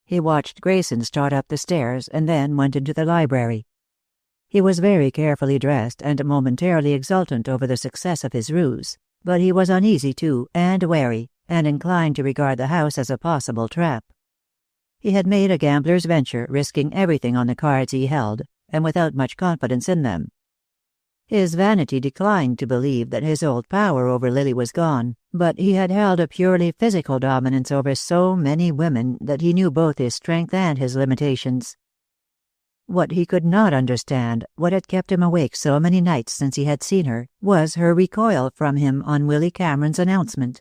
He watched Grayson start up the stairs, and then went into the library. He was very carefully dressed and momentarily exultant over the success of his ruse, but he was uneasy too, and wary, and inclined to regard the house as a possible trap. He had made a gambler's venture, risking everything on the cards he held, and without much confidence in them. His vanity declined to believe that his old power over Lily was gone, but he had held a purely physical dominance over so many women that he knew both his strength and his limitations. What he could not understand, what had kept him awake so many nights since he had seen her, was her recoil from him on Willy Cameron's announcement.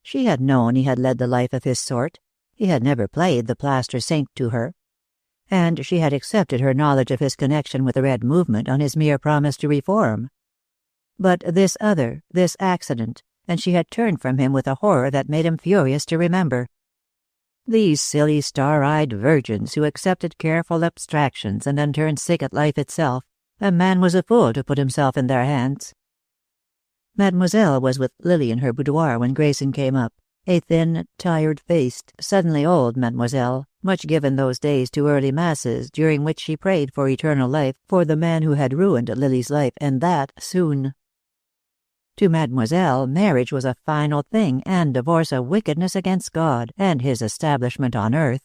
She had known he had led the life of his sort. He had never played the plaster saint to her. And she had accepted her knowledge of his connection with the Red Movement on his mere promise to reform. But this accident, and she had turned from him with a horror that made him furious to remember. These silly star-eyed virgins who accepted careful abstractions and then turned sick at life itself, a man was a fool to put himself in their hands. Mademoiselle was with Lily in her boudoir when Grayson came up, a thin, tired-faced, suddenly old Mademoiselle, much given those days to early masses during which she prayed for eternal life for the man who had ruined Lily's life, and that soon. To Mademoiselle, marriage was a final thing, and divorce a wickedness against God and his establishment on earth.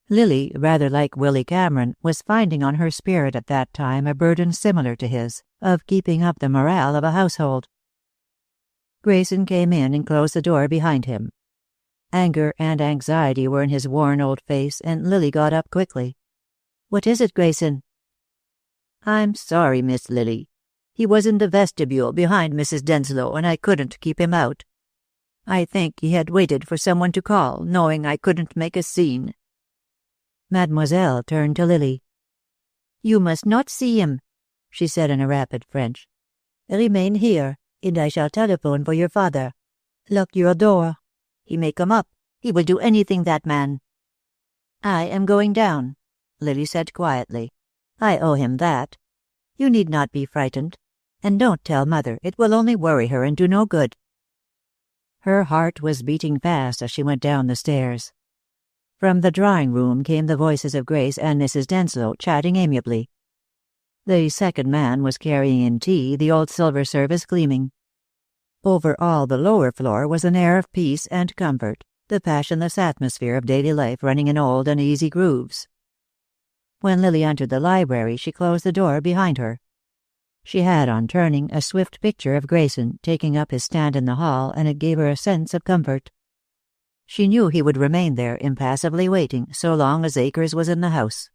Lily, rather like Willy Cameron, was finding on her spirit at that time a burden similar to his, of keeping up the morale of a household. Grayson came in and closed the door behind him. Anger and anxiety were in his worn old face, and Lily got up quickly. "What is it, Grayson?" "I'm sorry, Miss Lily. He was in the vestibule behind Mrs. Denslow, and I couldn't keep him out. I think he had waited for someone to call, knowing I couldn't make a scene." Mademoiselle turned to Lily. "You must not see him," she said in a rapid French. "Remain here, and I shall telephone for your father. Lock your door. He may come up. He will do anything, that man." "I am going down," Lily said quietly. "I owe him that. You need not be frightened. And don't tell Mother. It will only worry her and do no good." Her heart was beating fast as she went down the stairs. From the drawing-room came the voices of Grace and Mrs. Denslow, chatting amiably. The second man was carrying in tea, the old silver service gleaming. Over all the lower floor was an air of peace and comfort, the passionless atmosphere of daily life running in old and easy grooves. When Lily entered the library, she closed the door behind her. She had, on turning, a swift picture of Grayson taking up his stand in the hall, and it gave her a sense of comfort. She knew he would remain there, impassively waiting, so long as Akers was in the house.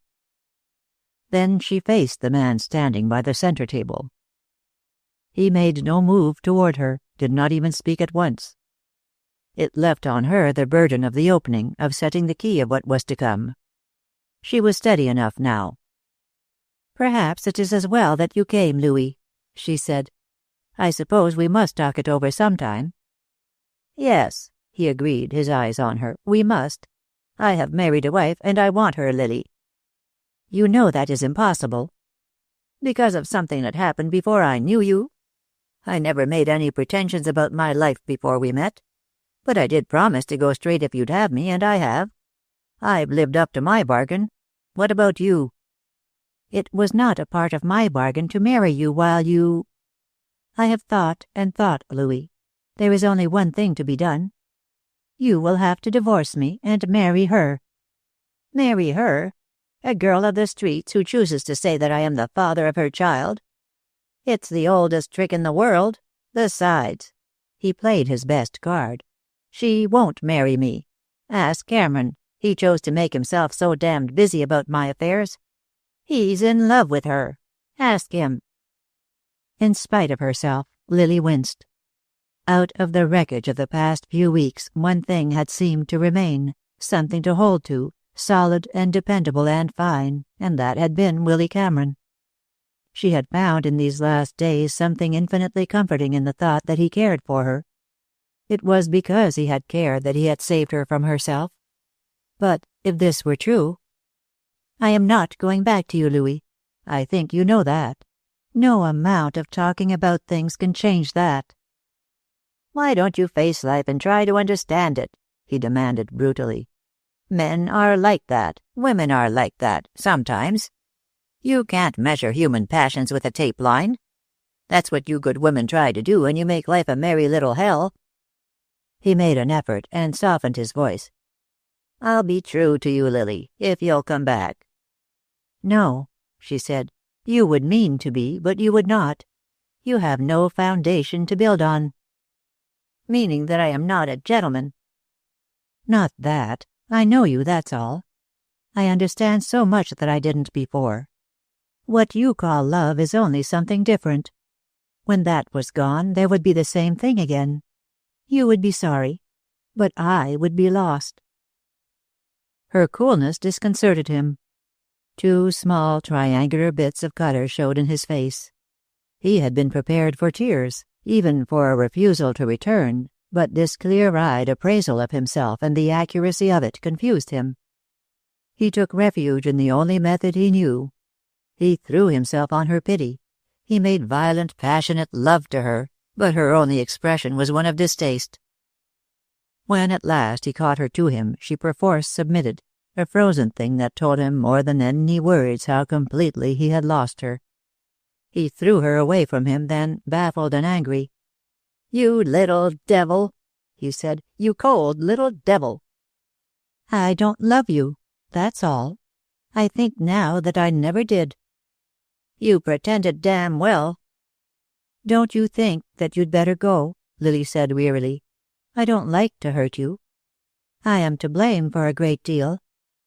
Then she faced the man standing by the center table. He made no move toward her, did not even speak at once. It left on her the burden of the opening, of setting the key of what was to come. She was steady enough now. "Perhaps it is as well that you came, Louis," she said. "I suppose we must talk it over sometime." "Yes," he agreed, his eyes on her. "We must. I have married a wife, and I want her, Lily." "You know that is impossible." "Because of something that happened before I knew you. I never made any pretensions about my life before we met. But I did promise to go straight if you'd have me, and I have. I've lived up to my bargain. What about you?" "It was not a part of my bargain to marry you while you—" "I have thought and thought, Louis. There is only one thing to be done. You will have to divorce me and marry her." "Marry her? A girl of the streets who chooses to say that I am the father of her child? It's the oldest trick in the world. Besides," he played his best card, "she won't marry me. Ask Cameron. He chose to make himself so damned busy about my affairs. He's in love with her. Ask him." In spite of herself, Lily winced. Out of the wreckage of the past few weeks, one thing had seemed to remain, something to hold to, solid and dependable and fine, and that had been Willy Cameron. She had found in these last days something infinitely comforting in the thought that he cared for her. It was because he had cared that he had saved her from herself. But if this were true— "I am not going back to you, Louis. I think you know that. No amount of talking about things can change that." "Why don't you face life and try to understand it?" he demanded brutally. "Men are like that. Women are like that, sometimes. You can't measure human passions with a tape line. That's what you good women try to do, and you make life a merry little hell." He made an effort and softened his voice. "I'll be true to you, Lily, if you'll come back." "No," she said. "You would mean to be, but you would not. You have no foundation to build on." "Meaning that I am not a gentleman?" "Not that. I know you, that's all. I understand so much that I didn't before. What you call love is only something different. When that was gone, there would be the same thing again. You would be sorry, but I would be lost." Her coolness disconcerted him. Two small triangular bits of color showed in his face. He had been prepared for tears, even for a refusal to return, but this clear-eyed appraisal of himself and the accuracy of it confused him. He took refuge in the only method he knew. He threw himself on her pity. He made violent, passionate love to her, but her only expression was one of distaste. When at last he caught her to him, she perforce submitted, a frozen thing that told him more than any words how completely he had lost her. He threw her away from him then, baffled and angry. "You little devil," he said. "You cold little devil." "I don't love you, that's all. I think now that I never did." "You pretended damn well." "Don't you think that you'd better go?" Lily said wearily. "I don't like to hurt you. I am to blame for a great deal,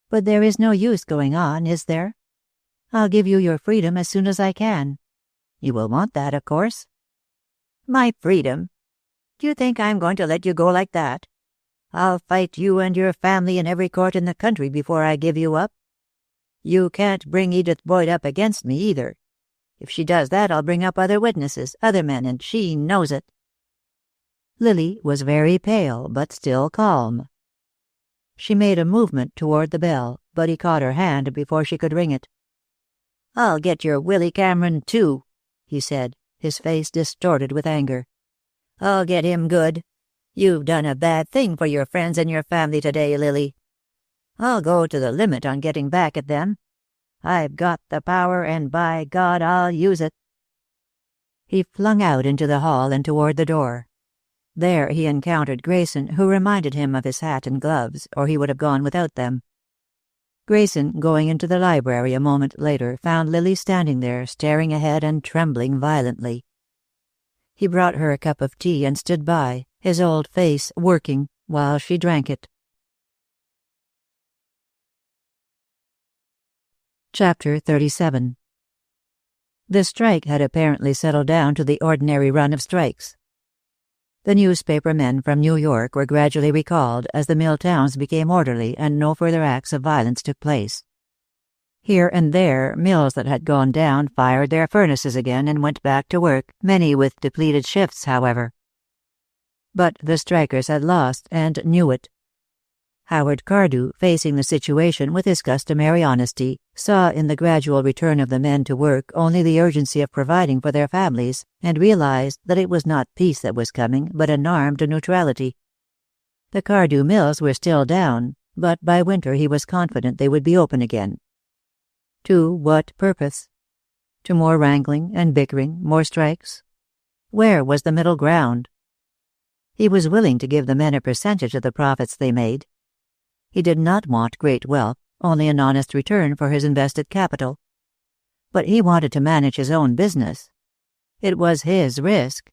but there is no use going on, is there? I'll give you your freedom as soon as I can. You will want that, of course." "My freedom? Do you think I'm going to let you go like that? I'll fight you and your family in every court in the country before I give you up. You can't bring Edith Boyd up against me, either. If she does that, I'll bring up other witnesses, other men, and she knows it." Lily was very pale, but still calm. She made a movement toward the bell, but he caught her hand before she could ring it. "I'll get your Willy Cameron, too," he said, his face distorted with anger. "I'll get him good. You've done a bad thing for your friends and your family today, Lily. I'll go to the limit on getting back at them. I've got the power, and by God, I'll use it." He flung out into the hall and toward the door. There he encountered Grayson, who reminded him of his hat and gloves, or he would have gone without them. Grayson, going into the library a moment later, found Lily standing there, staring ahead and trembling violently. He brought her a cup of tea and stood by, his old face working, while she drank it. Chapter 37. The strike had apparently settled down to the ordinary run of strikes. The newspaper men from New York were gradually recalled as the mill towns became orderly and no further acts of violence took place. Here and there, mills that had gone down fired their furnaces again and went back to work, many with depleted shifts, however. But the strikers had lost, and knew it. Howard Cardew, facing the situation with his customary honesty, saw in the gradual return of the men to work only the urgency of providing for their families, and realized that it was not peace that was coming, but an armed neutrality. The Cardew mills were still down, but by winter he was confident they would be open again. To what purpose? To more wrangling and bickering, more strikes? Where was the middle ground? He was willing to give the men a percentage of the profits they made. He did not want great wealth, only an honest return for his invested capital. But he wanted to manage his own business. It was his risk.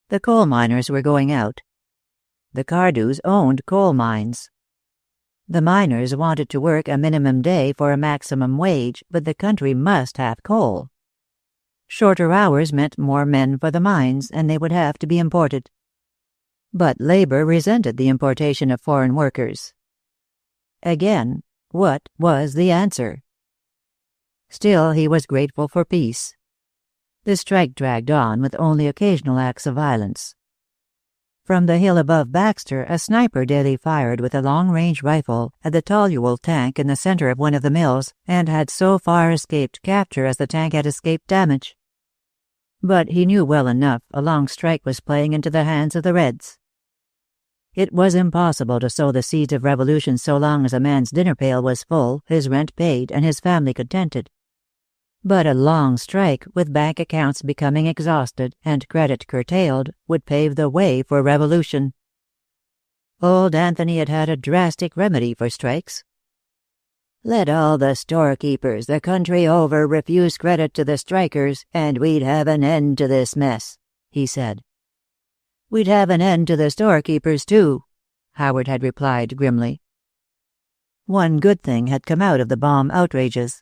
The coal miners were going out. The Cardews owned coal mines. The miners wanted to work a minimum day for a maximum wage, but the country must have coal. Shorter hours meant more men for the mines, and they would have to be imported. But labor resented the importation of foreign workers. Again, what was the answer? Still, he was grateful for peace. The strike dragged on with only occasional acts of violence. From the hill above Baxter, a sniper daily fired with a long-range rifle at the toluol tank in the center of one of the mills, and had so far escaped capture as the tank had escaped damage. But he knew well enough a long strike was playing into the hands of the Reds. It was impossible to sow the seeds of revolution so long as a man's dinner pail was full, his rent paid, and his family contented. But a long strike, with bank accounts becoming exhausted and credit curtailed, would pave the way for revolution. Old Anthony had had a drastic remedy for strikes. "Let all the storekeepers the country over refuse credit to the strikers, and we'd have an end to this mess," he said. "We'd have an end to the storekeepers, too," Howard had replied grimly. One good thing had come out of the bomb outrages.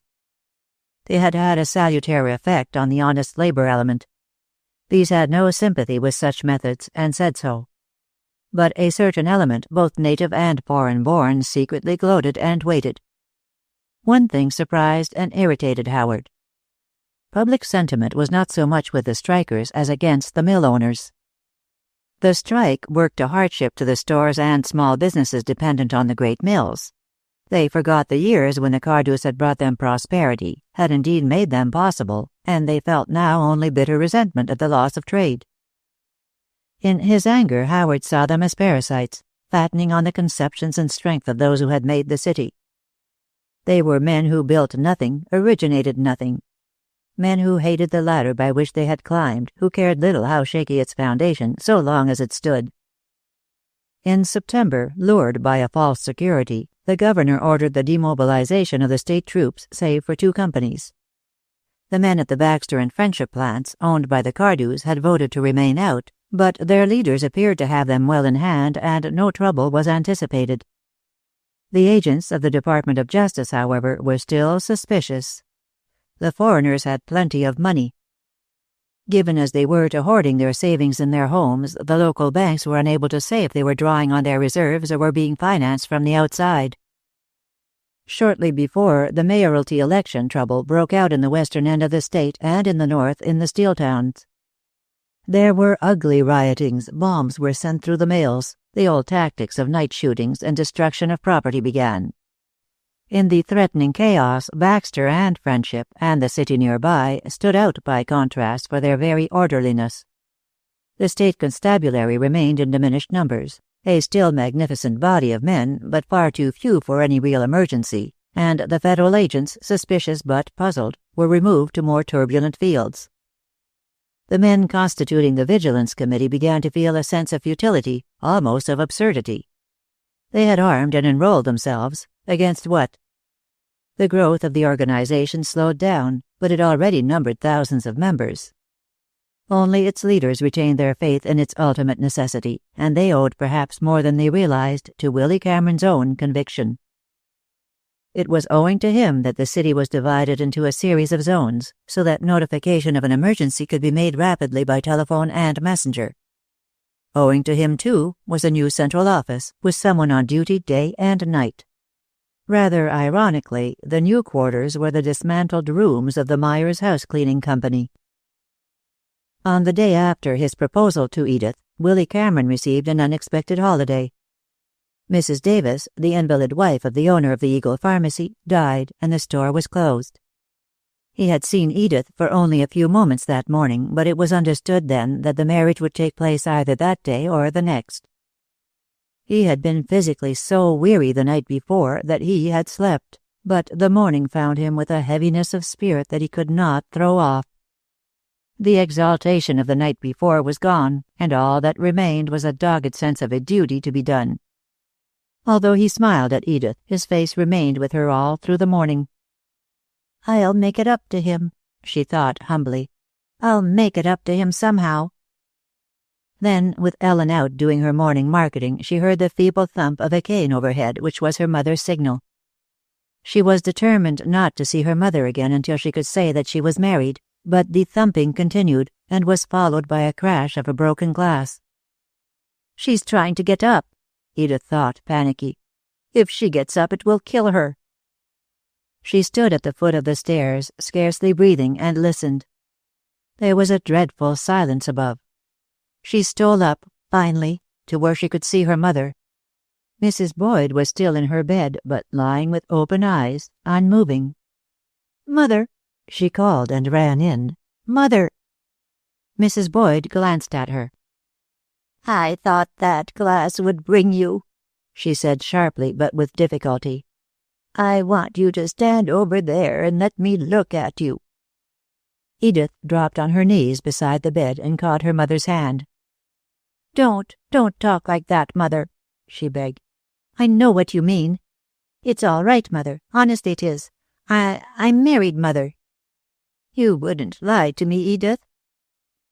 They had had a salutary effect on the honest labor element. These had no sympathy with such methods, and said so. But a certain element, both native and foreign-born, secretly gloated and waited. One thing surprised and irritated Howard. Public sentiment was not so much with the strikers as against the mill owners. The strike worked a hardship to the stores and small businesses dependent on the great mills. They forgot the years when the Cardews had brought them prosperity, had indeed made them possible, and they felt now only bitter resentment at the loss of trade. In his anger, Howard saw them as parasites, fattening on the conceptions and strength of those who had made the city. They were men who built nothing, originated nothing. Men who hated the ladder by which they had climbed, who cared little how shaky its foundation, so long as it stood. In September, lured by a false security, the governor ordered the demobilization of the state troops, save for 2 companies. The men at the Baxter and Friendship plants, owned by the Cardews, had voted to remain out, but their leaders appeared to have them well in hand, and no trouble was anticipated. The agents of the Department of Justice, however, were still suspicious. The foreigners had plenty of money. Given as they were to hoarding their savings in their homes, the local banks were unable to say if they were drawing on their reserves or were being financed from the outside. Shortly before, the mayoralty election trouble broke out in the western end of the state and in the north in the steel towns. There were ugly riotings, bombs were sent through the mails, the old tactics of night shootings and destruction of property began. In the threatening chaos, Baxter and Friendship, and the city nearby, stood out by contrast for their very orderliness. The state constabulary remained in diminished numbers, a still magnificent body of men, but far too few for any real emergency, and the federal agents, suspicious but puzzled, were removed to more turbulent fields. The men constituting the Vigilance Committee began to feel a sense of futility, almost of absurdity. They had armed and enrolled themselves. Against what? The growth of the organization slowed down, but it already numbered thousands of members. Only its leaders retained their faith in its ultimate necessity, and they owed perhaps more than they realized to Willy Cameron's own conviction. It was owing to him that the city was divided into a series of zones, so that notification of an emergency could be made rapidly by telephone and messenger. Owing to him, too, was a new central office, with someone on duty day and night. Rather ironically, the new quarters were the dismantled rooms of the Myers House Cleaning Company. On the day after his proposal to Edith, Willy Cameron received an unexpected holiday. Mrs. Davis, the invalid wife of the owner of the Eagle Pharmacy, died, and the store was closed. He had seen Edith for only a few moments that morning, but it was understood then that the marriage would take place either that day or the next. He had been physically so weary the night before that he had slept, but the morning found him with a heaviness of spirit that he could not throw off. The exaltation of the night before was gone, and all that remained was a dogged sense of a duty to be done. Although he smiled at Edith, his face remained with her all through the morning. "I'll make it up to him," she thought humbly. "I'll make it up to him somehow." Then, with Ellen out doing her morning marketing, she heard the feeble thump of a cane overhead, which was her mother's signal. She was determined not to see her mother again until she could say that she was married, but the thumping continued, and was followed by a crash of a broken glass. "She's trying to get up," Edith thought, panicky. "If she gets up, it will kill her." She stood at the foot of the stairs, scarcely breathing, and listened. There was a dreadful silence above. She stole up, finally, to where she could see her mother. Mrs. Boyd was still in her bed, but lying with open eyes, unmoving. "Mother," she called and ran in. "Mother!" Mrs. Boyd glanced at her. "I thought that glass would bring you," she said sharply, but with difficulty. "I want you to stand over there and let me look at you." Edith dropped on her knees beside the bed and caught her mother's hand. Don't talk like that, Mother," she begged. "I know what you mean. It's all right, Mother. Honest it is. I'm married, Mother." "You wouldn't lie to me, Edith."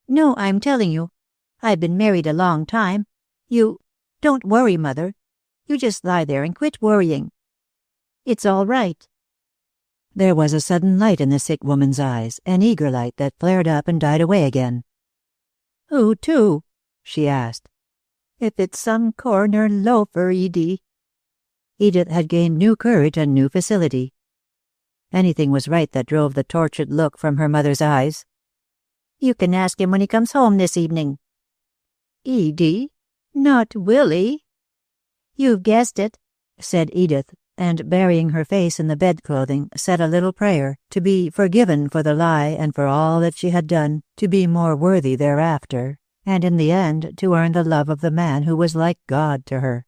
"No, I'm telling you. I've been married a long time. Don't worry, Mother. You just lie there and quit worrying. It's all right." There was a sudden light in the sick woman's eyes, an eager light that flared up and died away again. "Who to?" she asked. "If it's some corner loafer, Edie." Edith had gained new courage and new facility. Anything was right that drove the tortured look from her mother's eyes. "You can ask him when he comes home this evening." "Edie? Not Willy?" "You've guessed it," said Edith, and burying her face in the bedclothing, said a little prayer, to be forgiven for the lie and for all that she had done, to be more worthy thereafter, and in the end to earn the love of the man who was like God to her.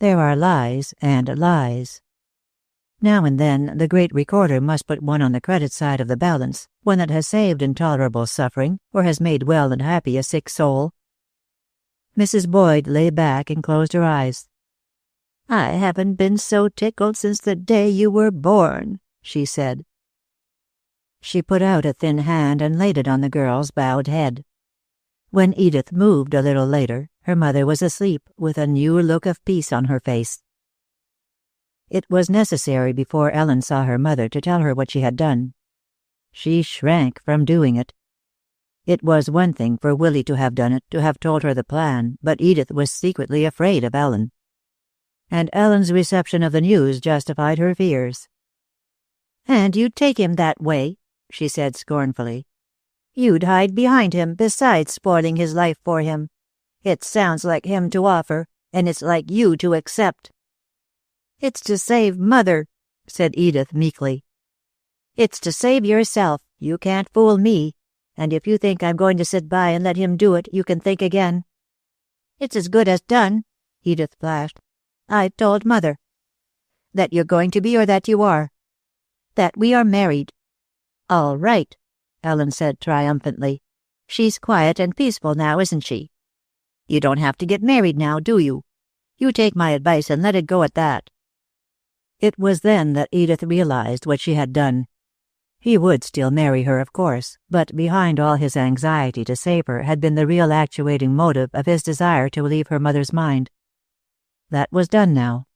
There are lies and lies. Now and then the great recorder must put one on the credit side of the balance, one that has saved intolerable suffering or has made well and happy a sick soul. Mrs. Boyd lay back and closed her eyes. "I haven't been so tickled since the day you were born," she said. She put out a thin hand and laid it on the girl's bowed head. When Edith moved a little later, her mother was asleep, with a new look of peace on her face. It was necessary before Ellen saw her mother to tell her what she had done. She shrank from doing it. It was one thing for Willy to have done it, to have told her the plan, but Edith was secretly afraid of Ellen. And Ellen's reception of the news justified her fears. "And you'd take him that way," she said scornfully. "You'd hide behind him, besides spoiling his life for him. It sounds like him to offer, and it's like you to accept." "It's to save Mother," said Edith meekly. "It's to save yourself. You can't fool me. And if you think I'm going to sit by and let him do it, you can think again." "It's as good as done," Edith flashed. "I've told Mother." "That you're going to be, or that you are?" "That we are married." "All right," Ellen said triumphantly. "She's quiet and peaceful now, isn't she? You don't have to get married now, do you? You take my advice and let it go at that." It was then that Edith realized what she had done. He would still marry her, of course, but behind all his anxiety to save her had been the real actuating motive of his desire to relieve her mother's mind. That was done now.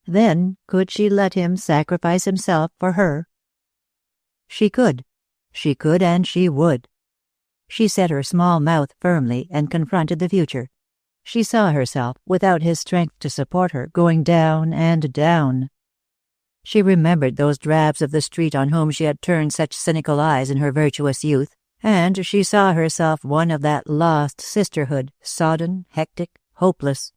Then, could she let him sacrifice himself for her? She could. She could and she would. She set her small mouth firmly and confronted the future. She saw herself, without his strength to support her, going down and down. She remembered those drabs of the street on whom she had turned such cynical eyes in her virtuous youth, and she saw herself one of that lost sisterhood, sodden, hectic, hopeless.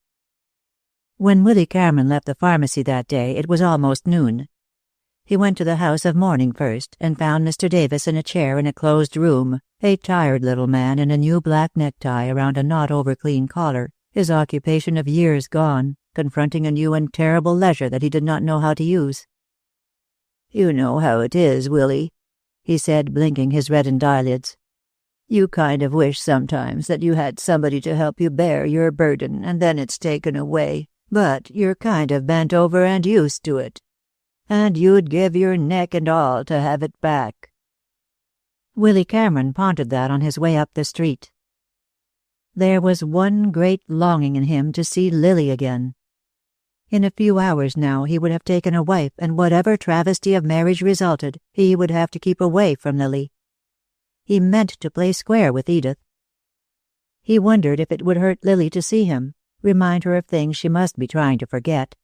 When Willy Cameron left the pharmacy that day, it was almost noon. He went to the house of mourning first, and found Mr. Davis in a chair in a closed room, a tired little man in a new black necktie around a not-over-clean collar, his occupation of years gone, confronting a new and terrible leisure that he did not know how to use. "You know how it is, Willy," he said, blinking his reddened eyelids. "You kind of wish sometimes that you had somebody to help you bear your burden, and then it's taken away, but you're kind of bent over and used to it. And you'd give your neck and all to have it back." Willy Cameron pondered that on his way up the street. There was one great longing in him to see Lily again. In a few hours now he would have taken a wife, and whatever travesty of marriage resulted, he would have to keep away from Lily. He meant to play square with Edith. He wondered if it would hurt Lily to see him, remind her of things she must be trying to forget.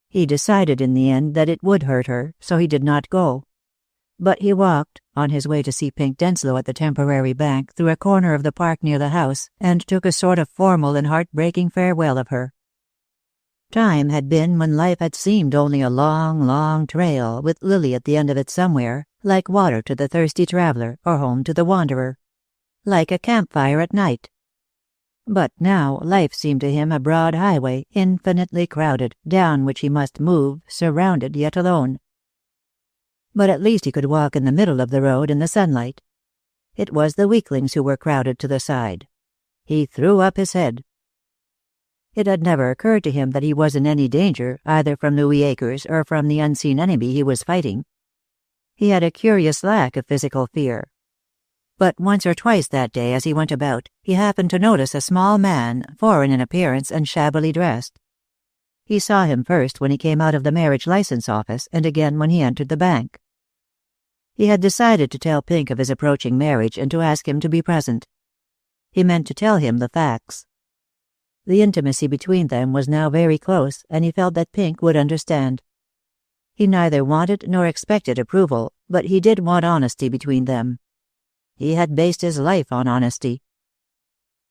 He decided in the end that it would hurt her, so he did not go. But he walked, on his way to see Pink Denslow at the temporary bank, through a corner of the park near the house, and took a sort of formal and heartbreaking farewell of her. Time had been when life had seemed only a long, long trail, with Lily at the end of it somewhere, like water to the thirsty traveler, or home to the wanderer. Like a campfire at night. But now life seemed to him a broad highway, infinitely crowded, down which he must move, surrounded yet alone. But at least he could walk in the middle of the road in the sunlight. It was the weaklings who were crowded to the side. He threw up his head. It had never occurred to him that he was in any danger, either from Louis Akers or from the unseen enemy he was fighting. He had a curious lack of physical fear. But once or twice that day as he went about, he happened to notice a small man, foreign in appearance and shabbily dressed. He saw him first when he came out of the marriage license office, and again when he entered the bank. He had decided to tell Pink of his approaching marriage and to ask him to be present. He meant to tell him the facts. The intimacy between them was now very close, and he felt that Pink would understand. He neither wanted nor expected approval, but he did want honesty between them. He had based his life on honesty.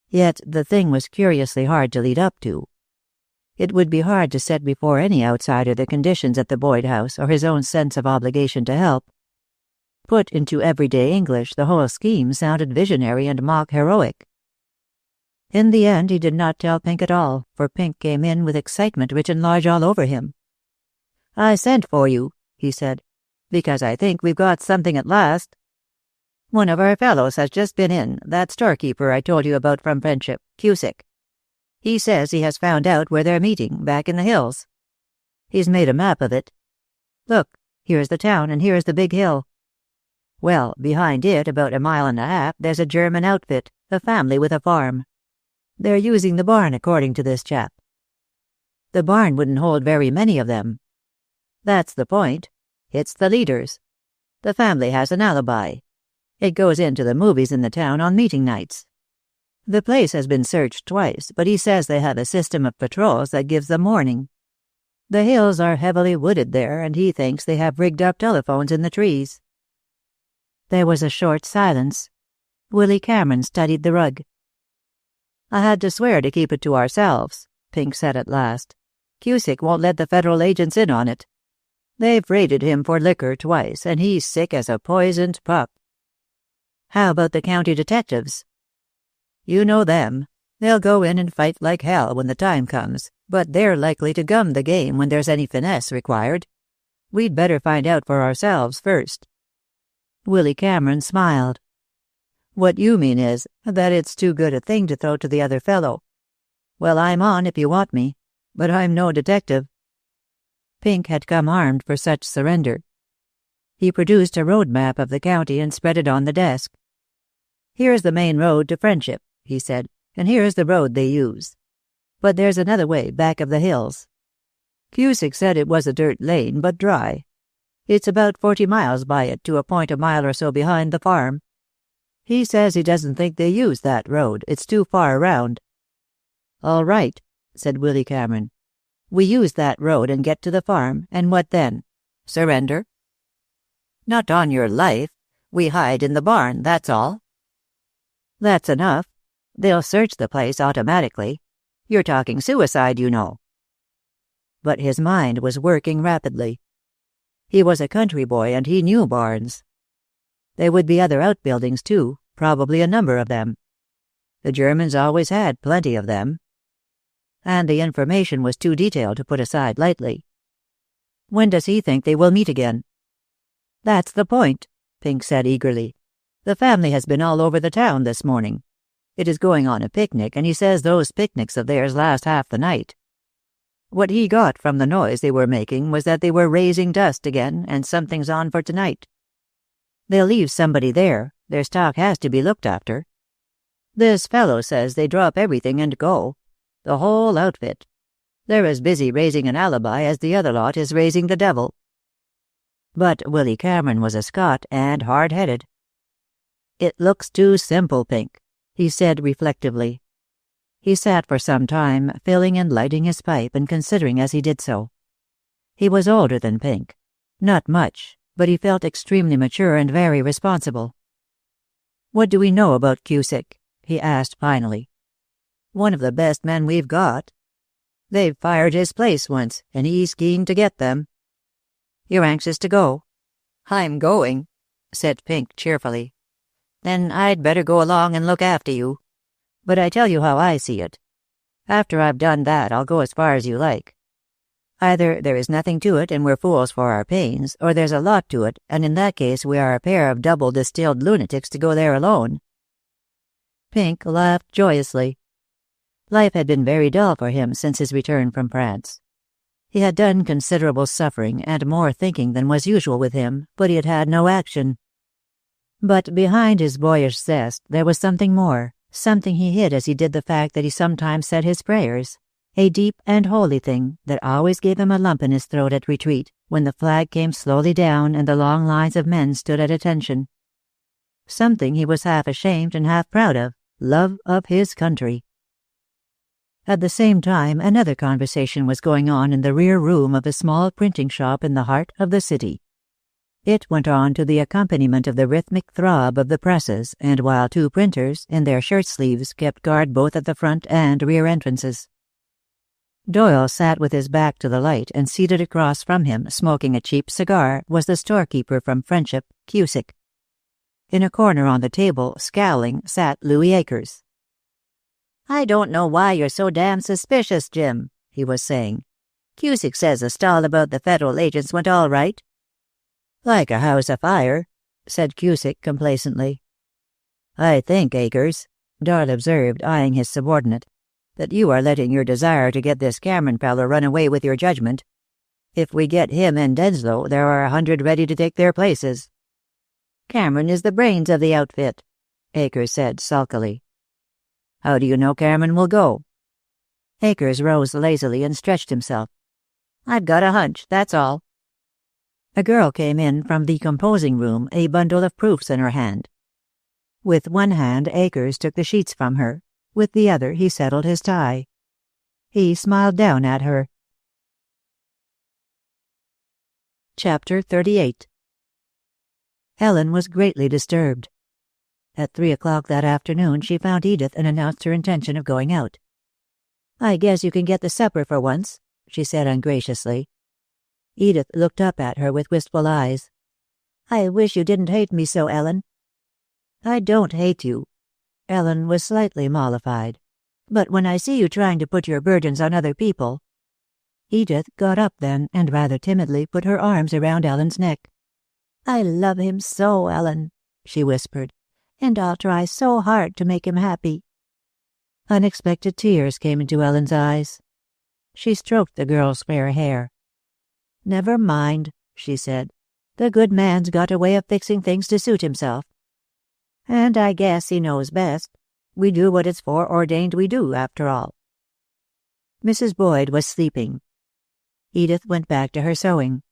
Yet the thing was curiously hard to lead up to. It would be hard to set before any outsider the conditions at the Boyd house or his own sense of obligation to help. Put into everyday English, the whole scheme sounded visionary and mock-heroic. In the end, he did not tell Pink at all, for Pink came in with excitement written large all over him. "I sent for you," he said, "because I think we've got something at last. One of our fellows has just been in, that storekeeper I told you about from Friendship, Cusick. He says he has found out where they're meeting, back in the hills. He's made a map of it. Look, here's the town, and here's the big hill. Well, behind it, about a mile and a half, there's a German outfit, a family with a farm. They're using the barn, according to this chap. The barn wouldn't hold very many of them. That's the point. It's the leaders. The family has an alibi. It goes into the movies in the town on meeting nights. The place has been searched twice, but he says they have a system of patrols that gives them warning. The hills are heavily wooded there, and he thinks they have rigged up telephones in the trees." There was a short silence. Willy Cameron studied the rug. "I had to swear to keep it to ourselves," Pink said at last. "Cusick won't let the federal agents in on it. They've raided him for liquor twice, and he's sick as a poisoned pup." "How about the county detectives?" "You know them. They'll go in and fight like hell when the time comes, but they're likely to gum the game when there's any finesse required. We'd better find out for ourselves first." Willy Cameron smiled. "What you mean is that it's too good a thing to throw to the other fellow. Well, I'm on if you want me, but I'm no detective." Pink had come armed for such surrender. He produced a road map of the county and spread it on the desk. "Here's the main road to Friendship," he said, "and here's the road they use. But there's another way, back of the hills. Cusick said it was a dirt lane, but dry. It's about 40 miles by it to a point a mile or so behind the farm. He says he doesn't think they use that road. It's too far around." "All right," said Willy Cameron. "We use that road and get to the farm, and what then? Surrender?" "Not on your life. We hide in the barn, that's all." "That's enough. They'll search the place automatically. You're talking suicide, you know." But his mind was working rapidly. He was a country boy, and he knew barns. There would be other outbuildings, too, probably a number of them. The Germans always had plenty of them. And the information was too detailed to put aside lightly. "When does he think they will meet again?" "That's the point," Pink said eagerly. "The family has been all over the town this morning. It is going on a picnic, and he says those picnics of theirs last half the night. What he got from the noise they were making was that they were raising dust again, and something's on for tonight. They'll leave somebody there. Their stock has to be looked after. This fellow says they drop everything and go. The whole outfit. They're as busy raising an alibi as the other lot is raising the devil." But Willy Cameron was a Scot and hard-headed. "It looks too simple, Pink," he said reflectively. He sat for some time, filling and lighting his pipe and considering as he did so. He was older than Pink. Not much, but he felt extremely mature and very responsible. "What do we know about Cusick?" he asked finally. "One of the best men we've got. They've fired his place once, and he's keen to get them." "You're anxious to go?" "I'm going," said Pink cheerfully. "Then I'd better go along and look after you. But I tell you how I see it. After I've done that, I'll go as far as you like. Either there is nothing to it and we're fools for our pains, or there's a lot to it, and in that case we are a pair of double-distilled lunatics to go there alone." Pink laughed joyously. Life had been very dull for him since his return from France. He had done considerable suffering and more thinking than was usual with him, but he had had no action. But behind his boyish zest there was something more, something he hid as he did the fact that he sometimes said his prayers, a deep and holy thing that always gave him a lump in his throat at retreat, when the flag came slowly down and the long lines of men stood at attention. Something he was half ashamed and half proud of, love of his country. At the same time, another conversation was going on in the rear room of a small printing shop in the heart of the city. It went on to the accompaniment of the rhythmic throb of the presses, and while two printers, in their shirt sleeves, kept guard both at the front and rear entrances. Doyle sat with his back to the light, and seated across from him, smoking a cheap cigar, was the storekeeper from Friendship, Cusick. In a corner on the table, scowling, sat Louis Akers. "I don't know why you're so damn suspicious, Jim," he was saying. "Cusick says the stall about the federal agents went all right." "Like a house afire," said Cusick complacently. "I think, Akers," Doyle observed, eyeing his subordinate, "that you are letting your desire to get this Cameron fellow run away with your judgment. If we get him and Denslow, there are 100 ready to take their places." "Cameron is the brains of the outfit," Akers said sulkily. "How do you know Cameron will go?" Akers rose lazily and stretched himself. "I've got a hunch, that's all." A girl came in from the composing room, a bundle of proofs in her hand. With one hand, Akers took the sheets from her. With the other, he settled his tie. He smiled down at her. Chapter 38. Ellen was greatly disturbed. At 3:00 that afternoon, she found Edith and announced her intention of going out. "I guess you can get the supper for once," she said ungraciously. Edith looked up at her with wistful eyes. "I wish you didn't hate me so, Ellen." "I don't hate you." Ellen was slightly mollified. "But when I see you trying to put your burdens on other people—" Edith got up then, and rather timidly put her arms around Ellen's neck. "I love him so, Ellen," she whispered, "and I'll try so hard to make him happy." Unexpected tears came into Ellen's eyes. She stroked the girl's fair hair. "Never mind," she said. "The good man's got a way of fixing things to suit himself. And I guess he knows best. We do what it's foreordained we do, after all." Mrs. Boyd was sleeping. Edith went back to her sewing.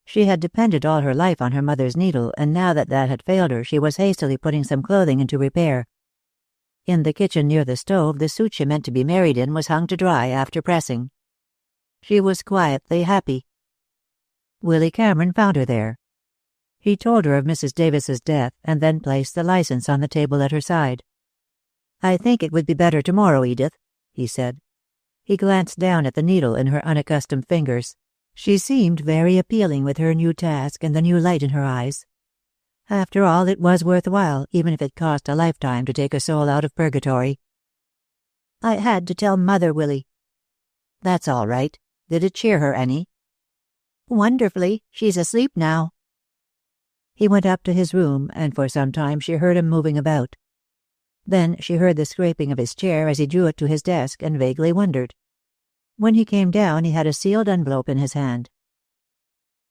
She had depended all her life on her mother's needle, and now that had failed her, she was hastily putting some clothing into repair. In the kitchen near the stove, the suit she meant to be married in was hung to dry after pressing. She was quietly happy. Willy Cameron found her there. He told her of Mrs. Davis's death, and then placed the license on the table at her side. "I think it would be better tomorrow, Edith," he said. He glanced down at the needle in her unaccustomed fingers. She seemed very appealing with her new task and the new light in her eyes. After all, it was worthwhile, even if it cost a lifetime to take a soul out of purgatory. "I had to tell Mother, Willy." "That's all right. Did it cheer her any?" "Wonderfully. She's asleep now." He went up to his room, and for some time she heard him moving about. Then she heard the scraping of his chair as he drew it to his desk, and vaguely wondered. When he came down, he had a sealed envelope in his hand.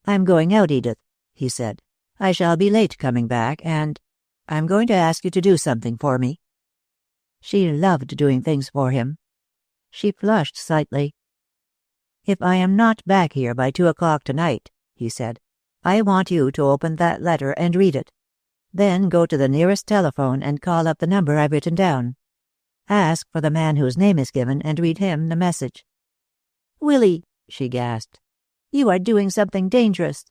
"I'm going out, Edith," he said. "I shall be late coming back, and I'm going to ask you to do something for me." She loved doing things for him. She flushed slightly. "If I am not back here by 2:00 tonight," he said, "I want you to open that letter and read it. Then go to the nearest telephone and call up the number I've written down. Ask for the man whose name is given and read him the message." "Willy," she gasped, "you are doing something dangerous."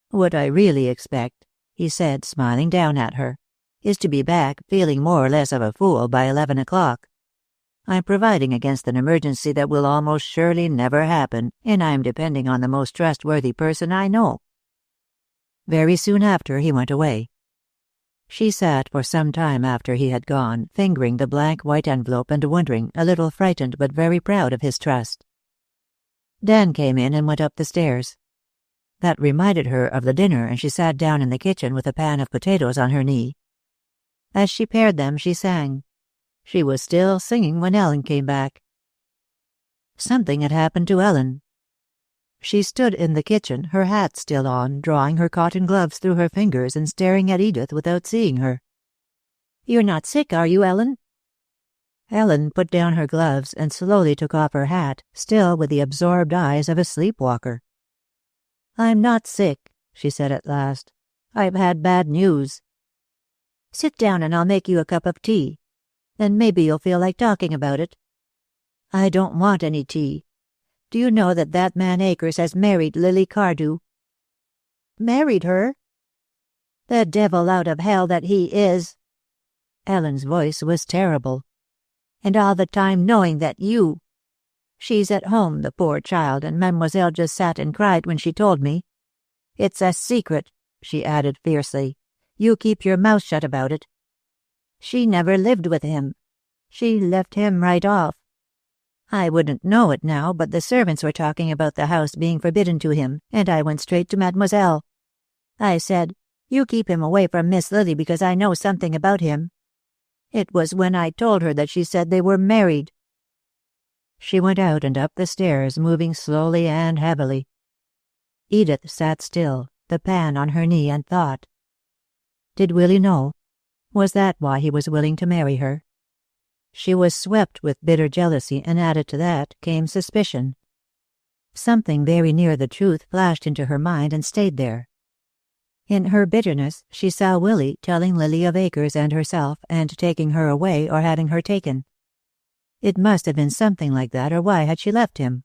"What I really expect," he said, smiling down at her, "is to be back, feeling more or less of a fool, by 11:00. I'm providing against an emergency that will almost surely never happen, and I'm depending on the most trustworthy person I know." Very soon after, he went away. She sat for some time after he had gone, fingering the blank white envelope and wondering, a little frightened but very proud of his trust. Dan came in and went up the stairs. That reminded her of the dinner, and she sat down in the kitchen with a pan of potatoes on her knee. As she pared them, she sang. She was still singing when Ellen came back. Something had happened to Ellen. She stood in the kitchen, her hat still on, drawing her cotton gloves through her fingers and staring at Edith without seeing her. "You're not sick, are you, Ellen?" Ellen put down her gloves and slowly took off her hat, still with the absorbed eyes of a sleepwalker. "I'm not sick," she said at last. "I've had bad news." "Sit down and I'll make you a cup of tea. Then maybe you'll feel like talking about it." "I don't want any tea. Do you know that man Akers has married Lily Cardew?" "Married her?" "The devil out of hell that he is." Ellen's voice was terrible. "And all the time knowing that you—" She's at home, the poor child, and Mademoiselle just sat and cried when she told me. It's a secret," she added fiercely. "You keep your mouth shut about it. She never lived with him. She left him right off. I wouldn't know it now, but the servants were talking about the house being forbidden to him, and I went straight to Mademoiselle. I said, 'You keep him away from Miss Lily because I know something about him.' It was when I told her that she said they were married." She went out and up the stairs, moving slowly and heavily. Edith sat still, the pan on her knee, and thought. Did Willy know? Was that why he was willing to marry her? She was swept with bitter jealousy, and added to that came suspicion. Something very near the truth flashed into her mind and stayed there. In her bitterness, she saw Willy telling Lily of Akers and herself, and taking her away or having her taken. It must have been something like that, or why had she left him?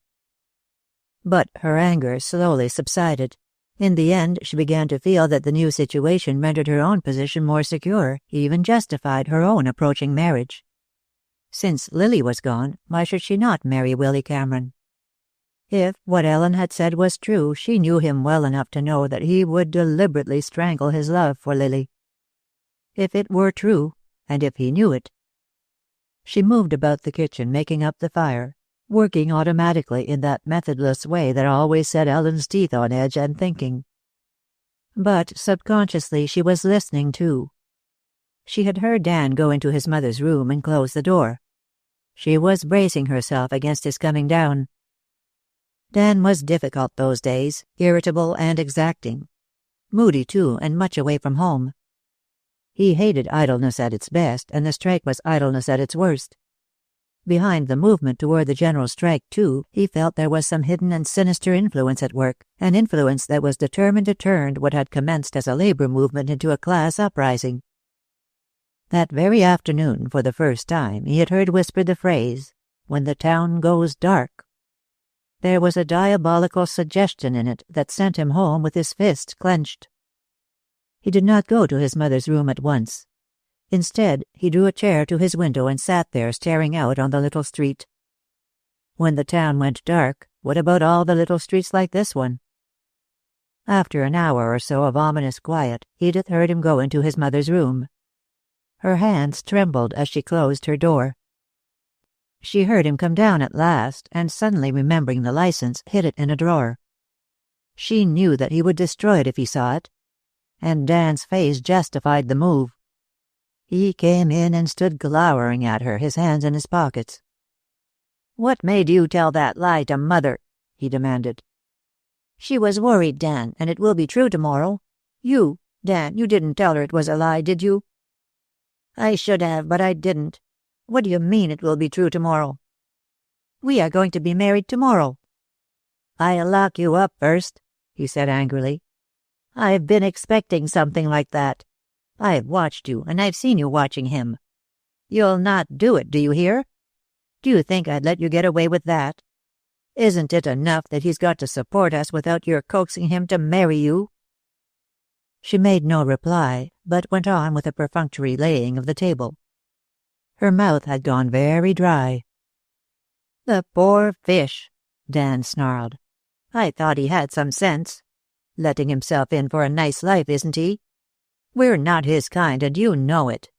But her anger slowly subsided. In the end, she began to feel that the new situation rendered her own position more secure, even justified her own approaching marriage. Since Lily was gone, why should she not marry Willy Cameron? If what Ellen had said was true, she knew him well enough to know that he would deliberately strangle his love for Lily. If it were true, and if he knew it. She moved about the kitchen, making up the fire, working automatically in that methodless way that always set Ellen's teeth on edge and thinking. But subconsciously she was listening too. She had heard Dan go into his mother's room and close the door. She was bracing herself against his coming down. Dan was difficult those days, irritable and exacting. Moody, too, and much away from home. He hated idleness at its best, and the strike was idleness at its worst. Behind the movement toward the general strike, too, he felt there was some hidden and sinister influence at work, an influence that was determined to turn what had commenced as a labor movement into a class uprising. That very afternoon, for the first time, he had heard whispered the phrase, "When the town goes dark." There was a diabolical suggestion in it that sent him home with his fist clenched. He did not go to his mother's room at once. Instead, he drew a chair to his window and sat there staring out on the little street. When the town went dark, what about all the little streets like this one? After an hour or so of ominous quiet, Edith heard him go into his mother's room. Her hands trembled as she closed her door. She heard him come down at last, and suddenly remembering the license, hid it in a drawer. She knew that he would destroy it if he saw it, and Dan's face justified the move. He came in and stood glowering at her, his hands in his pockets. "What made you tell that lie to Mother?" he demanded. "She was worried, Dan, and it will be true tomorrow. Dan, you didn't tell her it was a lie, did you?" "I should have, but I didn't. What do you mean it will be true tomorrow?" "We are going to be married tomorrow." "I'll lock you up first," he said angrily. "I've been expecting something like that. I've watched you, and I've seen you watching him. You'll not do it, do you hear? Do you think I'd let you get away with that? Isn't it enough that he's got to support us without your coaxing him to marry you?" She made no reply, but went on with a perfunctory laying of the table. Her mouth had gone very dry. "The poor fish," Dan snarled. "I thought he had some sense. Letting himself in for a nice life, isn't he? We're not his kind, and you know it.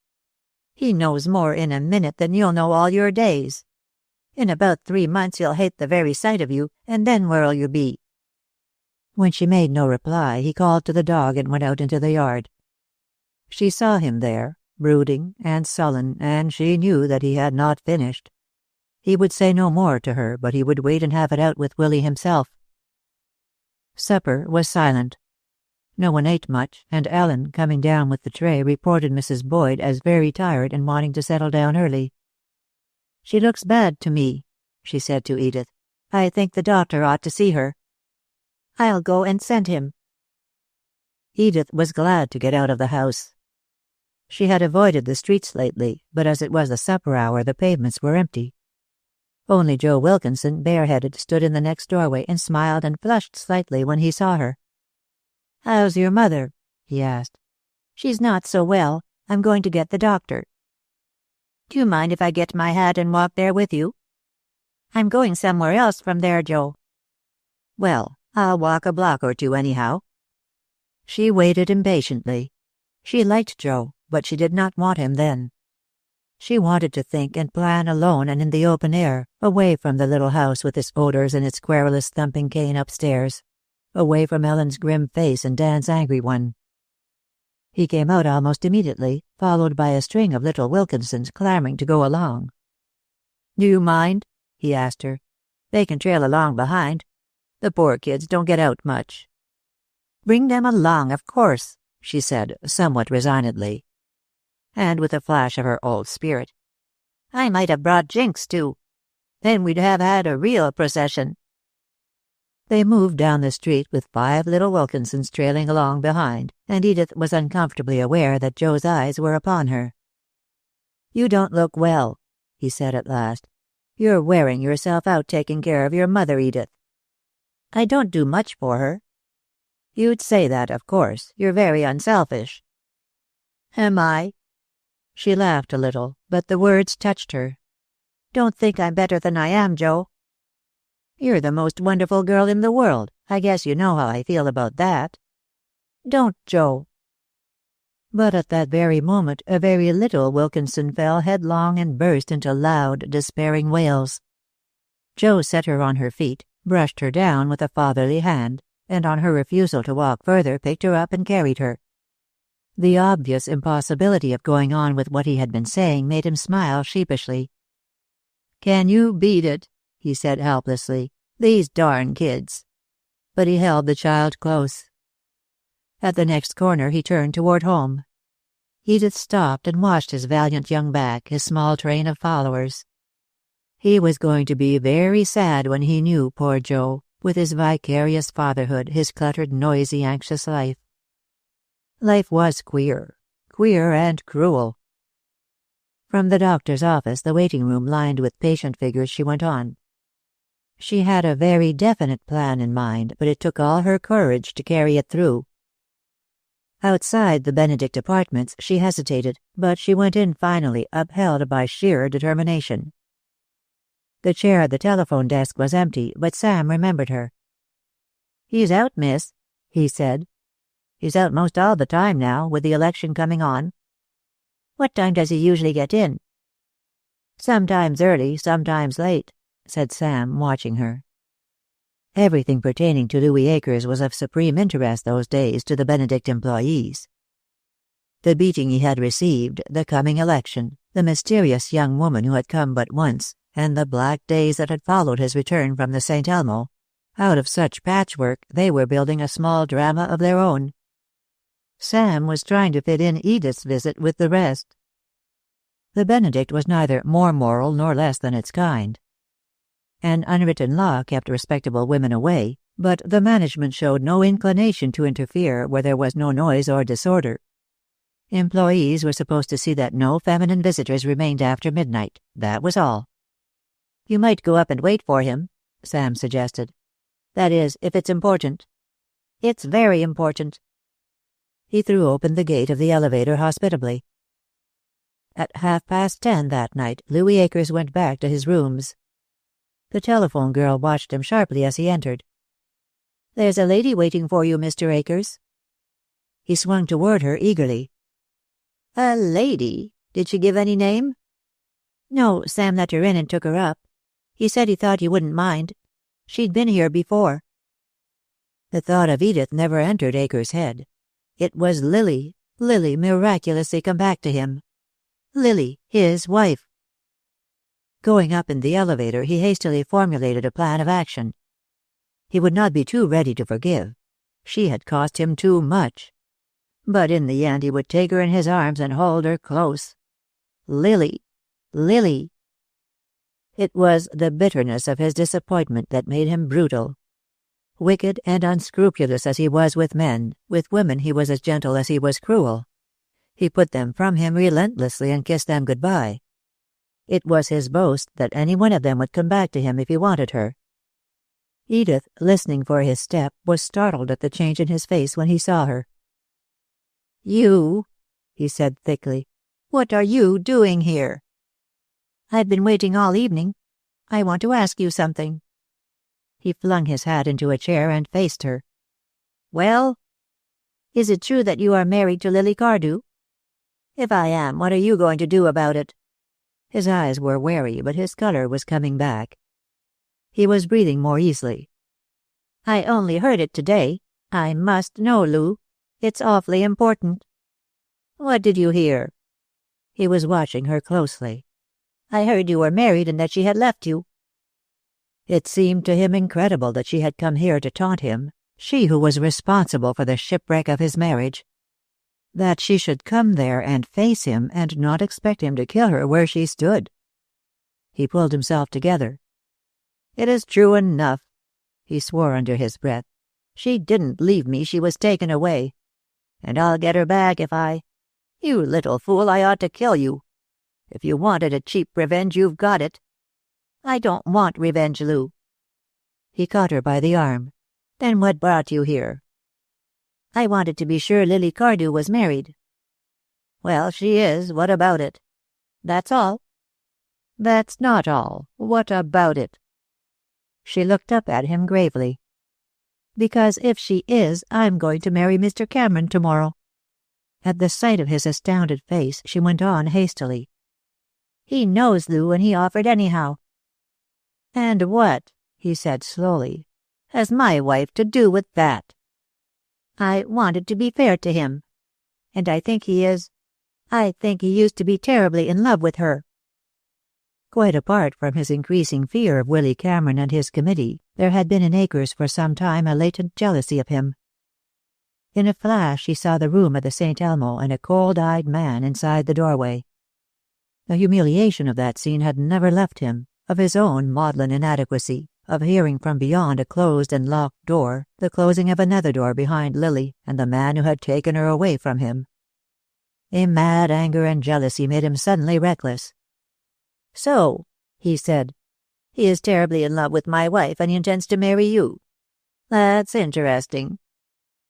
He knows more in a minute than you'll know all your days. In about 3 months he'll hate the very sight of you, and then where'll you be?" When she made no reply, he called to the dog and went out into the yard. She saw him there, brooding and sullen, and she knew that he had not finished. He would say no more to her, but he would wait and have it out with Willy himself. Supper was silent. No one ate much, and Ellen, coming down with the tray, reported Mrs. Boyd as very tired and wanting to settle down early. "She looks bad to me," she said to Edith. "I think the doctor ought to see her." "I'll go and send him." Edith was glad to get out of the house. She had avoided the streets lately, but as it was the supper hour, the pavements were empty. Only Joe Wilkinson, bareheaded, stood in the next doorway and smiled and flushed slightly when he saw her. "How's your mother?" he asked. "She's not so well. I'm going to get the doctor." "Do you mind if I get my hat and walk there with you?" I'm going somewhere else from there, Joe. Well, I'll walk a block or two anyhow. She waited impatiently. She liked Joe, but she did not want him then. She wanted to think and plan alone and in the open air, away from the little house with its odors and its querulous thumping cane upstairs, away from Ellen's grim face and Dan's angry one. He came out almost immediately, followed by a string of little Wilkinsons clamoring to go along. "Do you mind?" he asked her. "They can trail along behind. The poor kids don't get out much." "Bring them along, of course," she said, somewhat resignedly. And with a flash of her old spirit, "I might have brought Jinx, too. Then we'd have had a real procession." They moved down the street with 5 little Wilkinsons trailing along behind, and Edith was uncomfortably aware that Joe's eyes were upon her. "You don't look well," he said at last. "You're wearing yourself out taking care of your mother, Edith." "I don't do much for her." "You'd say that, of course. You're very unselfish." "Am I?" She laughed a little, but the words touched her. "Don't think I'm better than I am, Joe." "You're the most wonderful girl in the world. I guess you know how I feel about that." "Don't, Joe." But at that very moment a very little Wilkinson fell headlong and burst into loud, despairing wails. Joe set her on her feet, brushed her down with a fatherly hand, and on her refusal to walk further picked her up and carried her. The obvious impossibility of going on with what he had been saying made him smile sheepishly. "Can you beat it?" he said helplessly. "These darn kids." But he held the child close. At the next corner he turned toward home. Edith stopped and watched his valiant young back, his small train of followers. He was going to be very sad when he knew, poor Joe, with his vicarious fatherhood, his cluttered, noisy, anxious life. Life was queer and cruel. From the doctor's office, the waiting room lined with patient figures, she went on. She had a very definite plan in mind, but it took all her courage to carry it through. Outside the Benedict apartments, she hesitated, but she went in finally, upheld by sheer determination. The chair at the telephone desk was empty, but Sam remembered her. "He's out, miss," he said. "He's out most all the time now, with the election coming on." "What time does he usually get in?" "Sometimes early, sometimes late," said Sam, watching her. Everything pertaining to Louis Akers was of supreme interest those days to the Benedict employees. The beating he had received, the coming election, the mysterious young woman who had come but once, and the black days that had followed his return from the St. Elmo, out of such patchwork they were building a small drama of their own. Sam was trying to fit in Edith's visit with the rest. The Benedict was neither more moral nor less than its kind. An unwritten law kept respectable women away, but the management showed no inclination to interfere where there was no noise or disorder. Employees were supposed to see that no feminine visitors remained after midnight. That was all. "You might go up and wait for him," Sam suggested. "That is, if it's important." "It's very important." He threw open the gate of the elevator hospitably. At 10:30 that night, Louis Akers went back to his rooms. The telephone girl watched him sharply as he entered. "There's a lady waiting for you, Mr. Akers." He swung toward her eagerly. "A lady? Did she give any name?" "No, Sam let her in and took her up. He said he thought you wouldn't mind. She'd been here before." The thought of Edith never entered Akers' head. It was Lily miraculously come back to him. Lily, his wife. Going up in the elevator, he hastily formulated a plan of action. He would not be too ready to forgive. She had cost him too much. But in the end he would take her in his arms and hold her close. Lily. It was the bitterness of his disappointment that made him brutal. Wicked and unscrupulous as he was with men, with women he was as gentle as he was cruel. He put them from him relentlessly and kissed them goodbye. It was his boast that any one of them would come back to him if he wanted her. Edith, listening for his step, was startled at the change in his face when he saw her. "You," he said thickly, "what are you doing here?" "I've been waiting all evening. I want to ask you something." He flung his hat into a chair and faced her. "Well? Is it true that you are married to Lily Cardew? If I am, what are you going to do about it?" His eyes were wary, but his color was coming back. He was breathing more easily. "I only heard it today. I must know, Lou. It's awfully important." "What did you hear?" He was watching her closely. "I heard you were married and that she had left you." It seemed to him incredible that she had come here to taunt him, she who was responsible for the shipwreck of his marriage. That she should come there and face him and not expect him to kill her where she stood. He pulled himself together. "It is true enough," he swore under his breath. "She didn't leave me, she was taken away. And I'll get her back if I— You little fool, I ought to kill you. If you wanted a cheap revenge, you've got it." "I don't want revenge, Lou." He caught her by the arm. "Then what brought you here?" "I wanted to be sure Lily Cardew was married." "Well, she is. What about it?" "That's all." "That's not all. What about it?" She looked up at him gravely. "Because if she is, I'm going to marry Mr. Cameron tomorrow." At the sight of his astounded face, she went on hastily. "He knows, Lou, and he offered anyhow." "And what," he said slowly, "has my wife to do with that?" "I wanted to be fair to him. And I think he used to be terribly in love with her." Quite apart from his increasing fear of Willy Cameron and his committee, there had been in Acres for some time a latent jealousy of him. In a flash he saw the room at the St. Elmo and a cold-eyed man inside the doorway. The humiliation of that scene had never left him, of his own maudlin inadequacy, of hearing from beyond a closed and locked door the closing of another door behind Lily and the man who had taken her away from him. A mad anger and jealousy made him suddenly reckless. "So," he said, "he is terribly in love with my wife and he intends to marry you. That's interesting.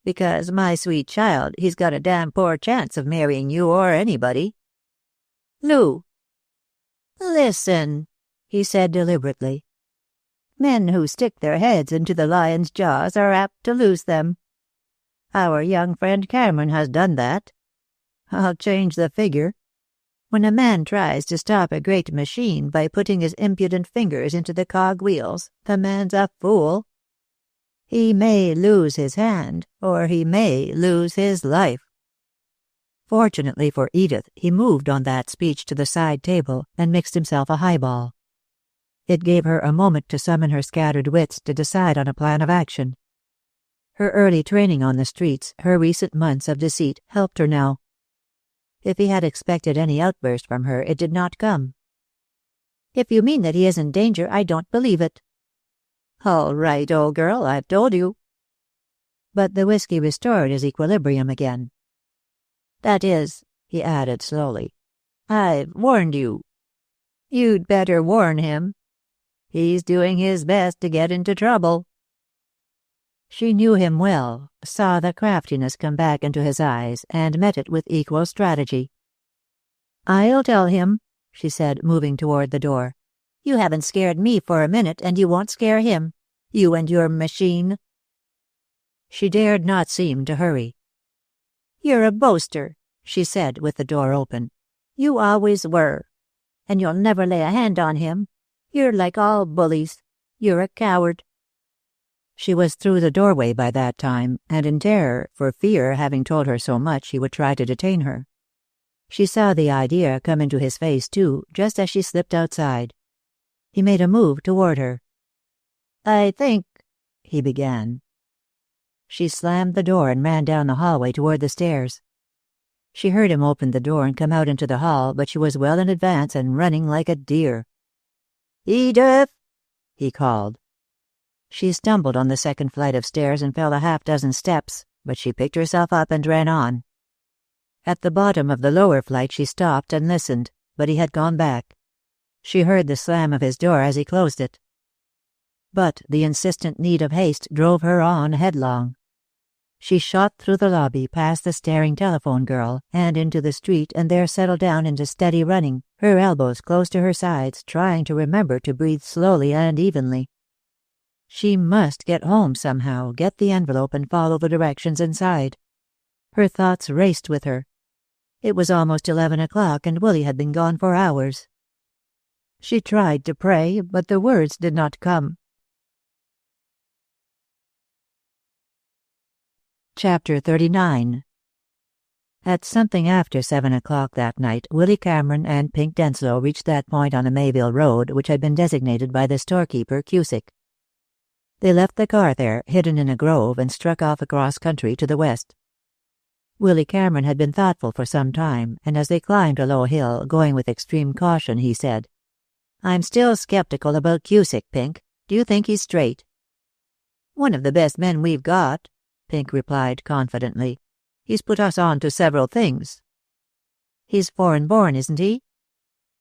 Because, my sweet child, he's got a damn poor chance of marrying you or anybody." "Lou." "Listen," he said deliberately. "Men who stick their heads into the lion's jaws are apt to lose them. Our young friend Cameron has done that. I'll change the figure. When a man tries to stop a great machine by putting his impudent fingers into the cog-wheels, the man's a fool. He may lose his hand, or he may lose his life." Fortunately for Edith, he moved on that speech to the side table and mixed himself a highball. It gave her a moment to summon her scattered wits to decide on a plan of action. Her early training on the streets, her recent months of deceit, helped her now. If he had expected any outburst from her, it did not come. "If you mean that he is in danger, I don't believe it." "All right, old girl, I've told you." But the whiskey restored his equilibrium again. "That is," he added slowly, "I've warned you. You'd better warn him. He's doing his best to get into trouble." She knew him well, saw the craftiness come back into his eyes, and met it with equal strategy. "I'll tell him," she said, moving toward the door. "You haven't scared me for a minute, and you won't scare him. You and your machine." She dared not seem to hurry. "You're a boaster," she said, with the door open. "You always were. And you'll never lay a hand on him. You're like all bullies. You're a coward." She was through the doorway by that time, and in terror, for fear, having told her so much, he would try to detain her. She saw the idea come into his face, too, just as she slipped outside. He made a move toward her. "I think—" he began. She slammed the door and ran down the hallway toward the stairs. She heard him open the door and come out into the hall, but she was well in advance and running like a deer. "Edith!" he called. She stumbled on the second flight of stairs and fell a half-dozen steps, but she picked herself up and ran on. At the bottom of the lower flight she stopped and listened, but he had gone back. She heard the slam of his door as he closed it. But the insistent need of haste drove her on headlong. She shot through the lobby, past the staring telephone girl, and into the street, and there settled down into steady running, her elbows close to her sides, trying to remember to breathe slowly and evenly. She must get home somehow, get the envelope and follow the directions inside. Her thoughts raced with her. It was almost 11 o'clock, and Willy had been gone for hours. She tried to pray, but the words did not come. Chapter 39. At something after 7 o'clock that night, Willy Cameron and Pink Denslow reached that point on the Mayville Road which had been designated by the storekeeper Cusick. They left the car there, hidden in a grove, and struck off across country to the west. Willy Cameron had been thoughtful for some time, and as they climbed a low hill, going with extreme caution, he said, "I'm still skeptical about Cusick, Pink. Do you think he's straight?" "One of the best men we've got," Pink replied confidently. "He's put us on to several things." "He's foreign-born, isn't he?"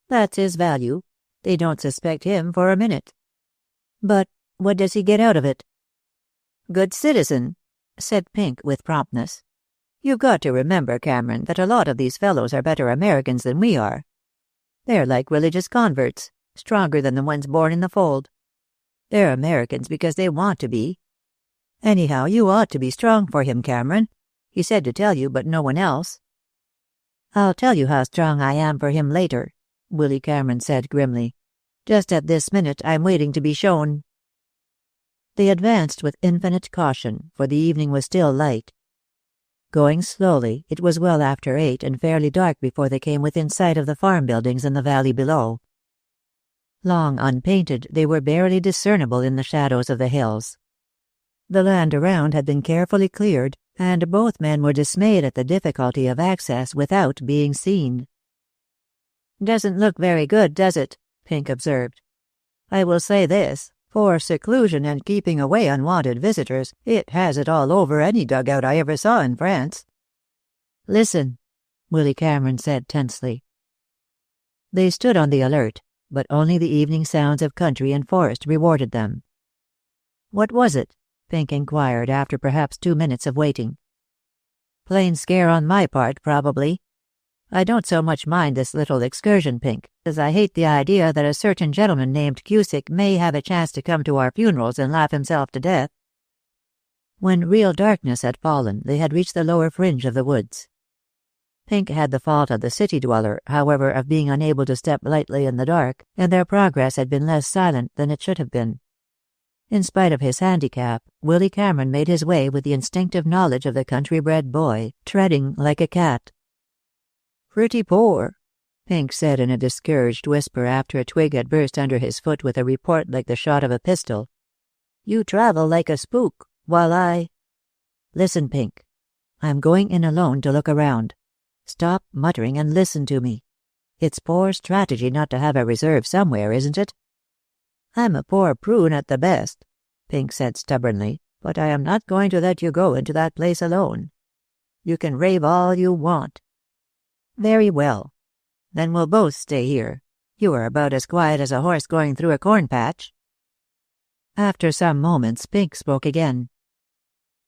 "That's his value. They don't suspect him for a minute." "But what does he get out of it?" "Good citizen," said Pink with promptness. "You've got to remember, Cameron, that a lot of these fellows are better Americans than we are. They're like religious converts, stronger than the ones born in the fold. They're Americans because they want to be. Anyhow, you ought to be strong for him, Cameron. He said to tell you, but no one else." "I'll tell you how strong I am for him later," Willy Cameron said grimly. "Just at this minute I'm waiting to be shown." They advanced with infinite caution, for the evening was still light. Going slowly, it was well after 8 and fairly dark before they came within sight of the farm buildings in the valley below. Long unpainted, they were barely discernible in the shadows of the hills. The land around had been carefully cleared, and both men were dismayed at the difficulty of access without being seen. "Doesn't look very good, does it?" Pink observed. "I will say this. For seclusion and keeping away unwanted visitors, it has it all over any dugout I ever saw in France." "Listen," Willy Cameron said tensely. They stood on the alert, but only the evening sounds of country and forest rewarded them. "What was it?" Pink inquired after perhaps 2 minutes of waiting. "Plain scare on my part, probably. I don't so much mind this little excursion, Pink, as I hate the idea that a certain gentleman named Cusick may have a chance to come to our funerals and laugh himself to death." When real darkness had fallen, they had reached the lower fringe of the woods. Pink had the fault of the city dweller, however, of being unable to step lightly in the dark, and their progress had been less silent than it should have been. In spite of his handicap, Willy Cameron made his way with the instinctive knowledge of the country-bred boy, treading like a cat. "Pretty poor," Pink said in a discouraged whisper after a twig had burst under his foot with a report like the shot of a pistol. "You travel like a spook, while I—" "Listen, Pink. I'm going in alone to look around. Stop muttering and listen to me. It's poor strategy not to have a reserve somewhere, isn't it?" "I'm a poor prune at the best," Pink said stubbornly, "but I am not going to let you go into that place alone. You can rave all you want." "Very well. Then we'll both stay here. You are about as quiet as a horse going through a corn patch." After some moments, Pink spoke again.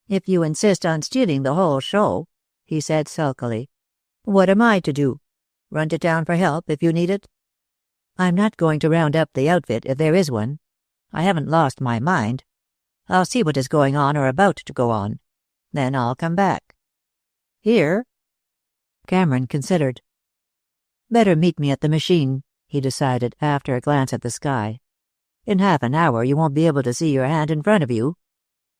"If you insist on stealing the whole show," he said sulkily, "what am I to do? Run to town for help if you need it?" "I'm not going to round up the outfit if there is one. I haven't lost my mind. I'll see what is going on or about to go on. Then I'll come back." "Here?" Cameron considered. "Better meet me at the machine," he decided, after a glance at the sky. "In half an hour you won't be able to see your hand in front of you.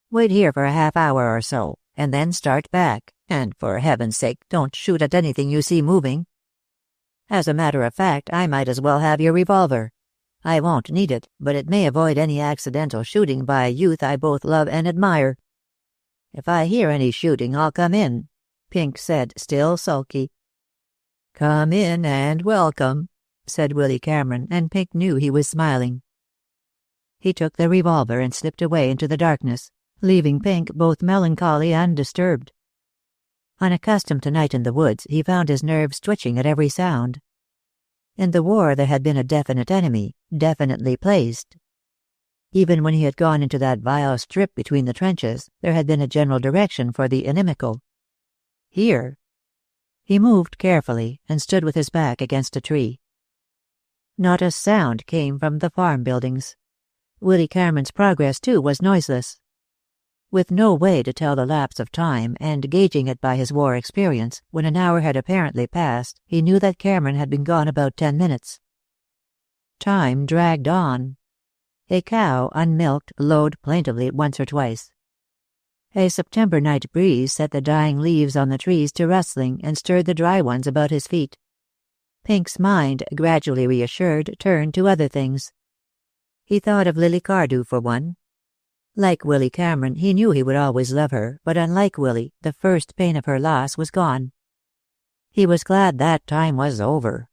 Wait here for a half-hour or so, and then start back, and for heaven's sake don't shoot at anything you see moving. As a matter of fact, I might as well have your revolver. I won't need it, but it may avoid any accidental shooting by a youth I both love and admire." "If I hear any shooting, I'll come in," Pink said, still sulky. "Come in and welcome," said Willy Cameron, and Pink knew he was smiling. He took the revolver and slipped away into the darkness, leaving Pink both melancholy and disturbed. Unaccustomed to night in the woods, he found his nerves twitching at every sound. In the war there had been a definite enemy, definitely placed. Even when he had gone into that vile strip between the trenches, there had been a general direction for the inimical. Here. He moved carefully and stood with his back against a tree. Not a sound came from the farm buildings. Willy Cameron's progress, too, was noiseless. With no way to tell the lapse of time, and gauging it by his war experience, when an hour had apparently passed, he knew that Cameron had been gone about 10 minutes. Time dragged on. A cow, unmilked, lowed plaintively once or twice. A September night breeze set the dying leaves on the trees to rustling and stirred the dry ones about his feet. Pink's mind, gradually reassured, turned to other things. He thought of Lily Cardew for one. Like Willy Cameron, he knew he would always love her, but unlike Willy, the first pain of her loss was gone. He was glad that time was over.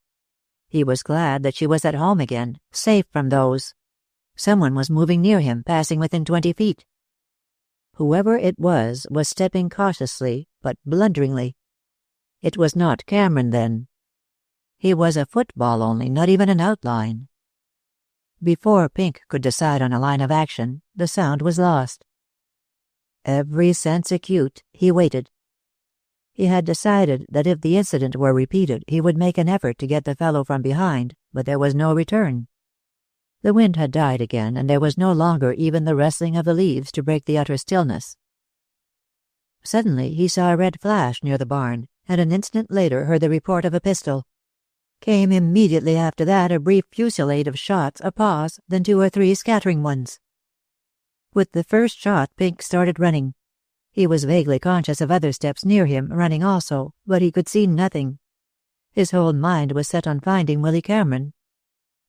He was glad that she was at home again, safe from those. Someone was moving near him, passing within 20 feet. Whoever it was stepping cautiously, but blunderingly. It was not Cameron, then. He was a football only, not even an outline. Before Pink could decide on a line of action, the sound was lost. Every sense acute, he waited. He had decided that if the incident were repeated, he would make an effort to get the fellow from behind, but there was no return. The wind had died again, and there was no longer even the rustling of the leaves to break the utter stillness. Suddenly he saw a red flash near the barn, and an instant later heard the report of a pistol. Came immediately after that a brief fusillade of shots, a pause, then 2 or 3 scattering ones. With the first shot, Pink started running. He was vaguely conscious of other steps near him, running also, but he could see nothing. His whole mind was set on finding Willy Cameron.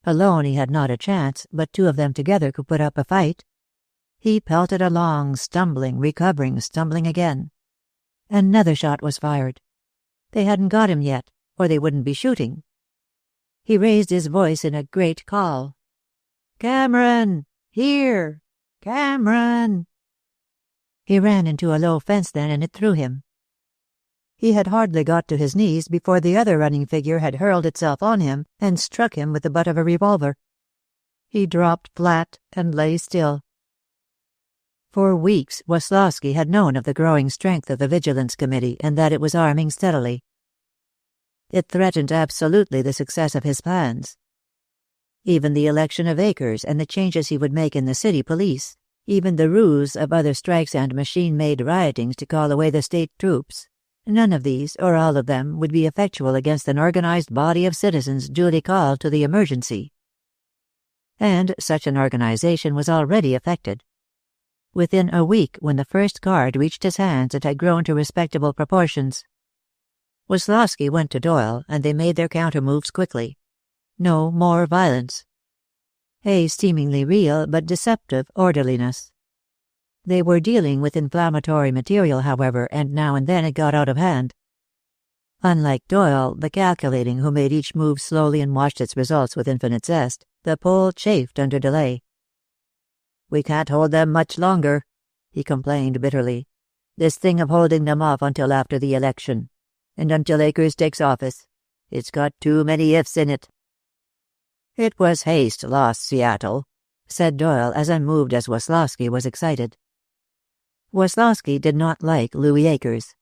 Alone he had not a chance, but 2 of them together could put up a fight. He pelted along, stumbling, recovering, stumbling again. Another shot was fired. They hadn't got him yet, or they wouldn't be shooting. He raised his voice in a great call. "Cameron! Here! Cameron!" He ran into a low fence then, and it threw him. He had hardly got to his knees before the other running figure had hurled itself on him and struck him with the butt of a revolver. He dropped flat and lay still. For weeks Weslowski had known of the growing strength of the Vigilance Committee and that it was arming steadily. It threatened absolutely the success of his plans. Even the election of Akers and the changes he would make in the city police, even the ruse of other strikes and machine-made riotings to call away the state troops, none of these, or all of them, would be effectual against an organized body of citizens duly called to the emergency. And such an organization was already effected. Within a week, when the first card reached his hands, it had grown to respectable proportions. Weslowski went to Doyle, and they made their counter-moves quickly. No more violence. A seemingly real but deceptive orderliness. They were dealing with inflammatory material, however, and now and then it got out of hand. Unlike Doyle, the calculating who made each move slowly and watched its results with infinite zest, the Pole chafed under delay. "We can't hold them much longer," he complained bitterly. "This thing of holding them off until after the election. And until Akers takes office. It's got too many ifs in it." "It was haste lost Seattle," said Doyle, as unmoved as Weslowski was excited. Weslowski did not like Louis Akers.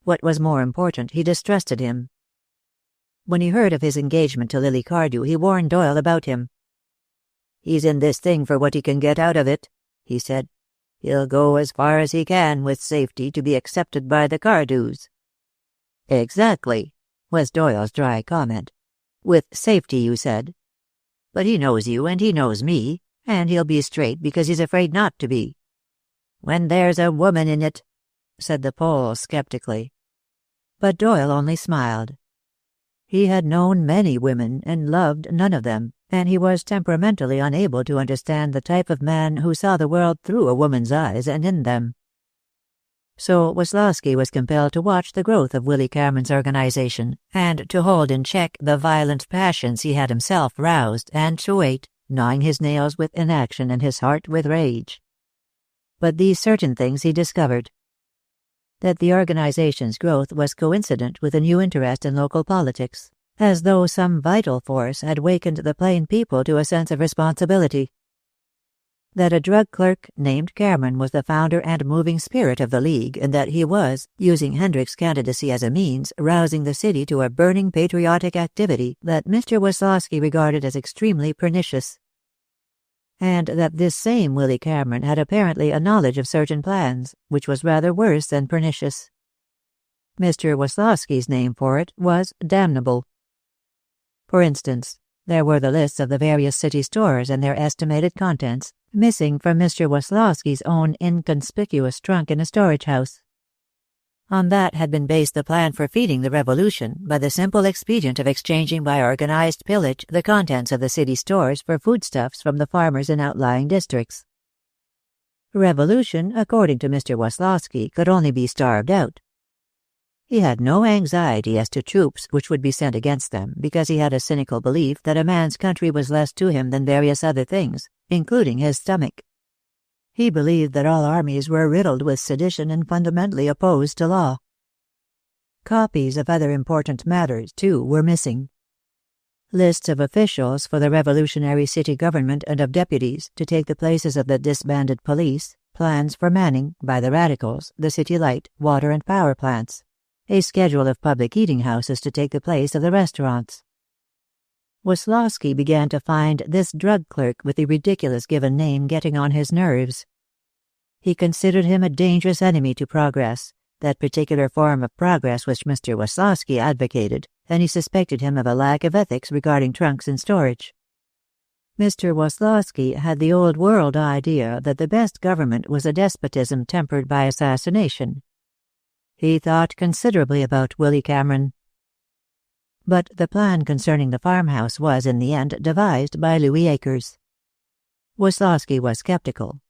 What was more important, he distrusted him. When he heard of his engagement to Lily Cardew, he warned Doyle about him. "He's in this thing for what he can get out of it," he said. "He'll go as far as he can with safety to be accepted by the Cardews." "Exactly," was Doyle's dry comment. "With safety, you said. But he knows you and he knows me, and he'll be straight because he's afraid not to be." "When there's a woman in it," said the Pole skeptically. But Doyle only smiled. He had known many women and loved none of them, and he was temperamentally unable to understand the type of man who saw the world through a woman's eyes and in them. So Weslowski was compelled to watch the growth of Willy Cameron's organization, and to hold in check the violent passions he had himself roused, and to wait, gnawing his nails with inaction and his heart with rage. But these certain things he discovered. That the organization's growth was coincident with a new interest in local politics, as though some vital force had wakened the plain people to a sense of responsibility. that a drug clerk named Cameron was the founder and moving spirit of the League, and that he was, using Hendrick's candidacy as a means, rousing the city to a burning patriotic activity that Mr. Weslowski regarded as extremely pernicious. And that this same Willy Cameron had apparently a knowledge of certain plans, which was rather worse than pernicious. Mr. Weslowski's name for it was damnable. For instance, there were the lists of the various city stores and their estimated contents, missing from Mr. Weslowski's own inconspicuous trunk in a storage house. On that had been based the plan for feeding the revolution, by the simple expedient of exchanging by organized pillage the contents of the city stores for foodstuffs from the farmers in outlying districts. Revolution, according to Mr. Weslowski, could only be starved out. He had no anxiety as to troops which would be sent against them, because he had a cynical belief that a man's country was less to him than various other things, including his stomach. He believed that all armies were riddled with sedition and fundamentally opposed to law. Copies of other important matters, too, were missing. Lists of officials for the revolutionary city government and of deputies to take the places of the disbanded police, plans for manning, by the radicals, the city light, water and power plants, a schedule of public eating houses to take the place of the restaurants. Weslowski began to find this drug clerk with the ridiculous given name getting on his nerves. He considered him a dangerous enemy to progress, that particular form of progress which Mr. Weslowski advocated, and he suspected him of a lack of ethics regarding trunks in storage. Mr. Weslowski had the old-world idea that the best government was a despotism tempered by assassination. He thought considerably about Willy Cameron. But the plan concerning the farmhouse was, in the end, devised by Louis Akers. Weslowski was skeptical.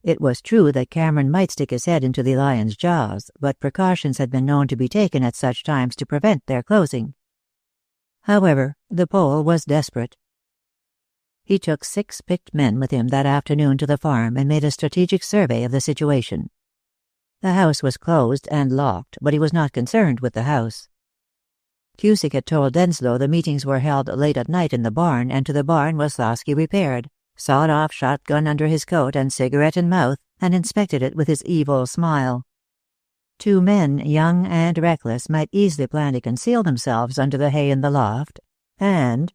It was true that Cameron might stick his head into the lion's jaws, but precautions had been known to be taken at such times to prevent their closing. However, the Pole was desperate. He took 6 picked men with him that afternoon to the farm and made a strategic survey of the situation. The house was closed and locked, but he was not concerned with the house. Cusick had told Denslow the meetings were held late at night in the barn, and to the barn Weslowski repaired, sawed-off shotgun under his coat and cigarette in mouth, and inspected it with his evil smile. 2 men, young and reckless, might easily plan to conceal themselves under the hay in the loft, and...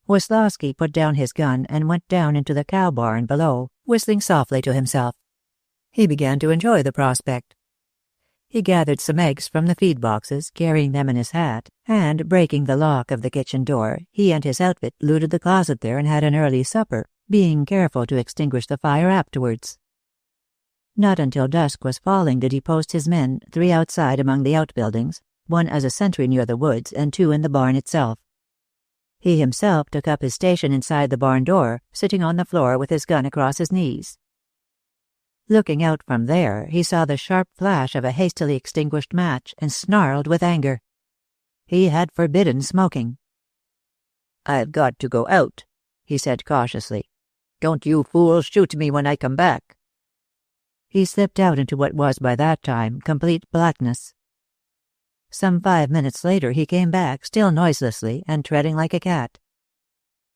Weslowski put down his gun and went down into the cow barn below, whistling softly to himself. He began to enjoy the prospect. He gathered some eggs from the feed boxes, carrying them in his hat, and, breaking the lock of the kitchen door, he and his outfit looted the closet there and had an early supper, being careful to extinguish the fire afterwards. Not until dusk was falling did he post his men, 3 outside among the outbuildings, 1 as a sentry near the woods, and 2 in the barn itself. He himself took up his station inside the barn door, sitting on the floor with his gun across his knees. Looking out from there, he saw the sharp flash of a hastily extinguished match, and snarled with anger. He had forbidden smoking. "I've got to go out," he said cautiously. "Don't you fools shoot me when I come back." He slipped out into what was by that time complete blackness. Some 5 minutes later he came back, still noiselessly, and treading like a cat.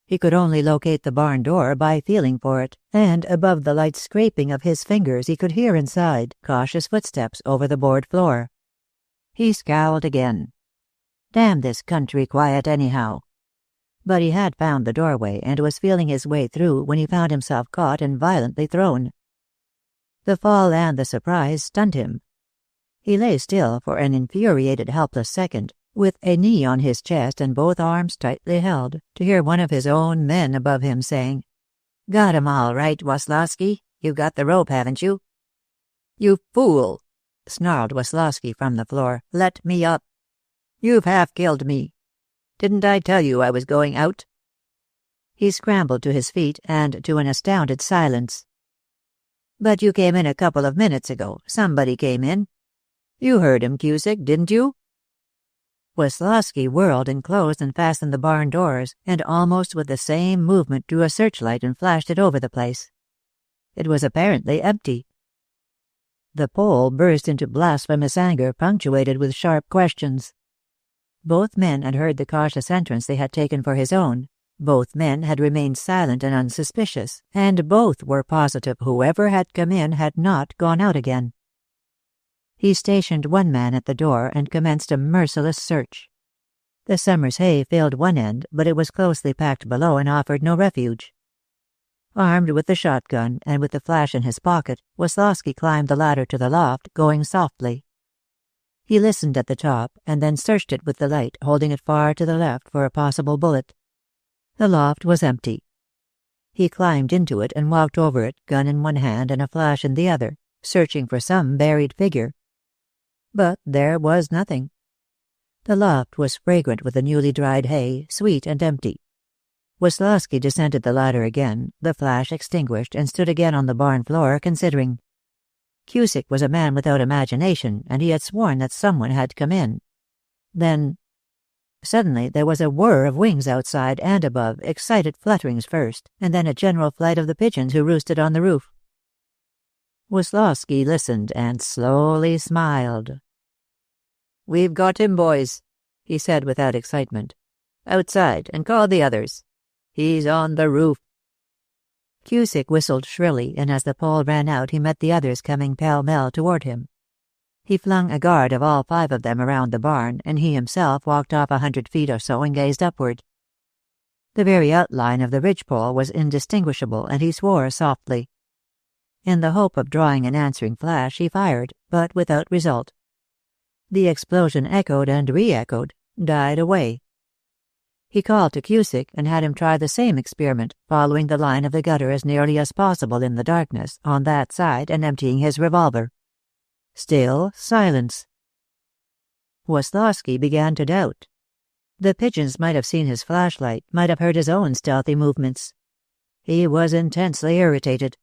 He could only locate the barn door by feeling for it, and above the light scraping of his fingers he could hear inside cautious footsteps over the board floor. He scowled again. Damn this country quiet anyhow. But he had found the doorway and was feeling his way through when he found himself caught and violently thrown. The fall and the surprise stunned him. He lay still for an infuriated, helpless second, with a knee on his chest and both arms tightly held, to hear one of his own men above him saying, "Got him all right, Weslowski. You've got the rope, haven't you?" "You fool!" snarled Weslowski from the floor. "Let me up. You've half killed me. Didn't I tell you I was going out?" He scrambled to his feet and to an astounded silence. "But you came in a couple of minutes ago. Somebody came in. You heard him, Cusick, didn't you?" Weslowski whirled and closed and fastened the barn doors, and almost with the same movement drew a searchlight and flashed it over the place. It was apparently empty. The Pole burst into blasphemous anger, punctuated with sharp questions. Both men had heard the cautious entrance they had taken for his own, Both men had remained silent and unsuspicious, and both were positive whoever had come in had not gone out again. He stationed one man at the door and commenced a merciless search. The summer's hay filled one end, but it was closely packed below and offered no refuge. Armed with the shotgun and with the flash in his pocket, Weslowski climbed the ladder to the loft, going softly. He listened at the top, and then searched it with the light, holding it far to the left for a possible bullet. The loft was empty. He climbed into it and walked over it, gun in one hand and a flash in the other, searching for some buried figure. But there was nothing. The loft was fragrant with the newly dried hay, sweet and empty. Weslowski descended the ladder again, the flash extinguished, and stood again on the barn floor, considering. Cusick was a man without imagination, and he had sworn that someone had come in. Then, suddenly there was a whir of wings outside and above, excited flutterings first, and then a general flight of the pigeons who roosted on the roof. Weslowski listened and slowly smiled. "We've got him, boys," he said without excitement. "Outside, and call the others. He's on the roof." Cusick whistled shrilly, and as the pole ran out he met the others coming pell-mell toward him. He flung a guard of all 5 of them around the barn, and he himself walked off 100 feet or so and gazed upward. The very outline of the ridgepole was indistinguishable, and he swore softly. In the hope of drawing an answering flash, he fired, but without result. The explosion echoed and re-echoed, died away. He called to Cusick and had him try the same experiment, following the line of the gutter as nearly as possible in the darkness, on that side, and emptying his revolver. Still silence. Weslowski began to doubt. The pigeons might have seen his flashlight, might have heard his own stealthy movements. He was intensely irritated.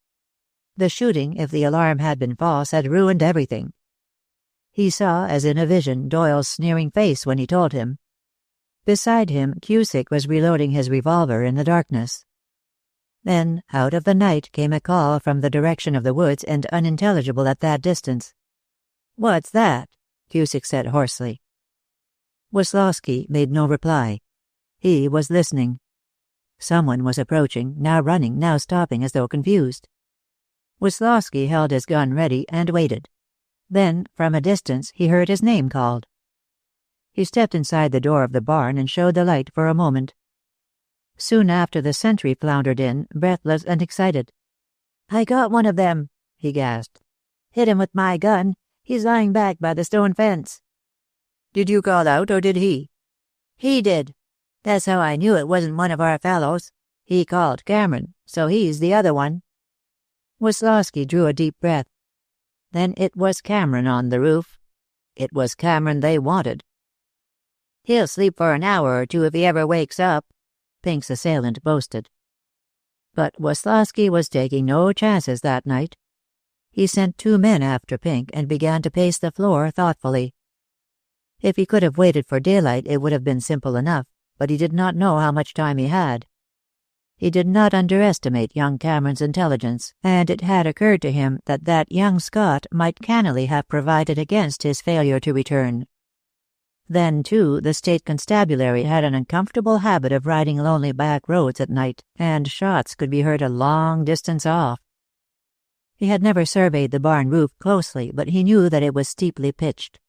The shooting, if the alarm had been false, had ruined everything. He saw, as in a vision, Doyle's sneering face when he told him. Beside him, Cusick was reloading his revolver in the darkness. Then, out of the night, came a call from the direction of the woods and unintelligible at that distance. "What's that?" Cusick said hoarsely. Weslowski made no reply. He was listening. Someone was approaching, now running, now stopping as though confused. Weslowski held his gun ready and waited. Then, from a distance, he heard his name called. He stepped inside the door of the barn and showed the light for a moment. Soon after the sentry floundered in, breathless and excited. "I got one of them," he gasped. "Hit him with my gun. He's lying back by the stone fence." "Did you call out, or did he?" "He did. That's how I knew it wasn't one of our fellows. He called Cameron, so he's the other one." Weslowski drew a deep breath. Then it was Cameron on the roof. It was Cameron they wanted. "He'll sleep for an hour or two if he ever wakes up," Pink's assailant boasted. But Weslowski was taking no chances that night. He sent 2 men after Pink and began to pace the floor thoughtfully. If he could have waited for daylight, it would have been simple enough, but he did not know how much time he had. He did not underestimate young Cameron's intelligence, and it had occurred to him that that young Scot might cannily have provided against his failure to return. Then, too, the state constabulary had an uncomfortable habit of riding lonely back roads at night, and shots could be heard a long distance off. He had never surveyed the barn roof closely, but he knew that it was steeply pitched.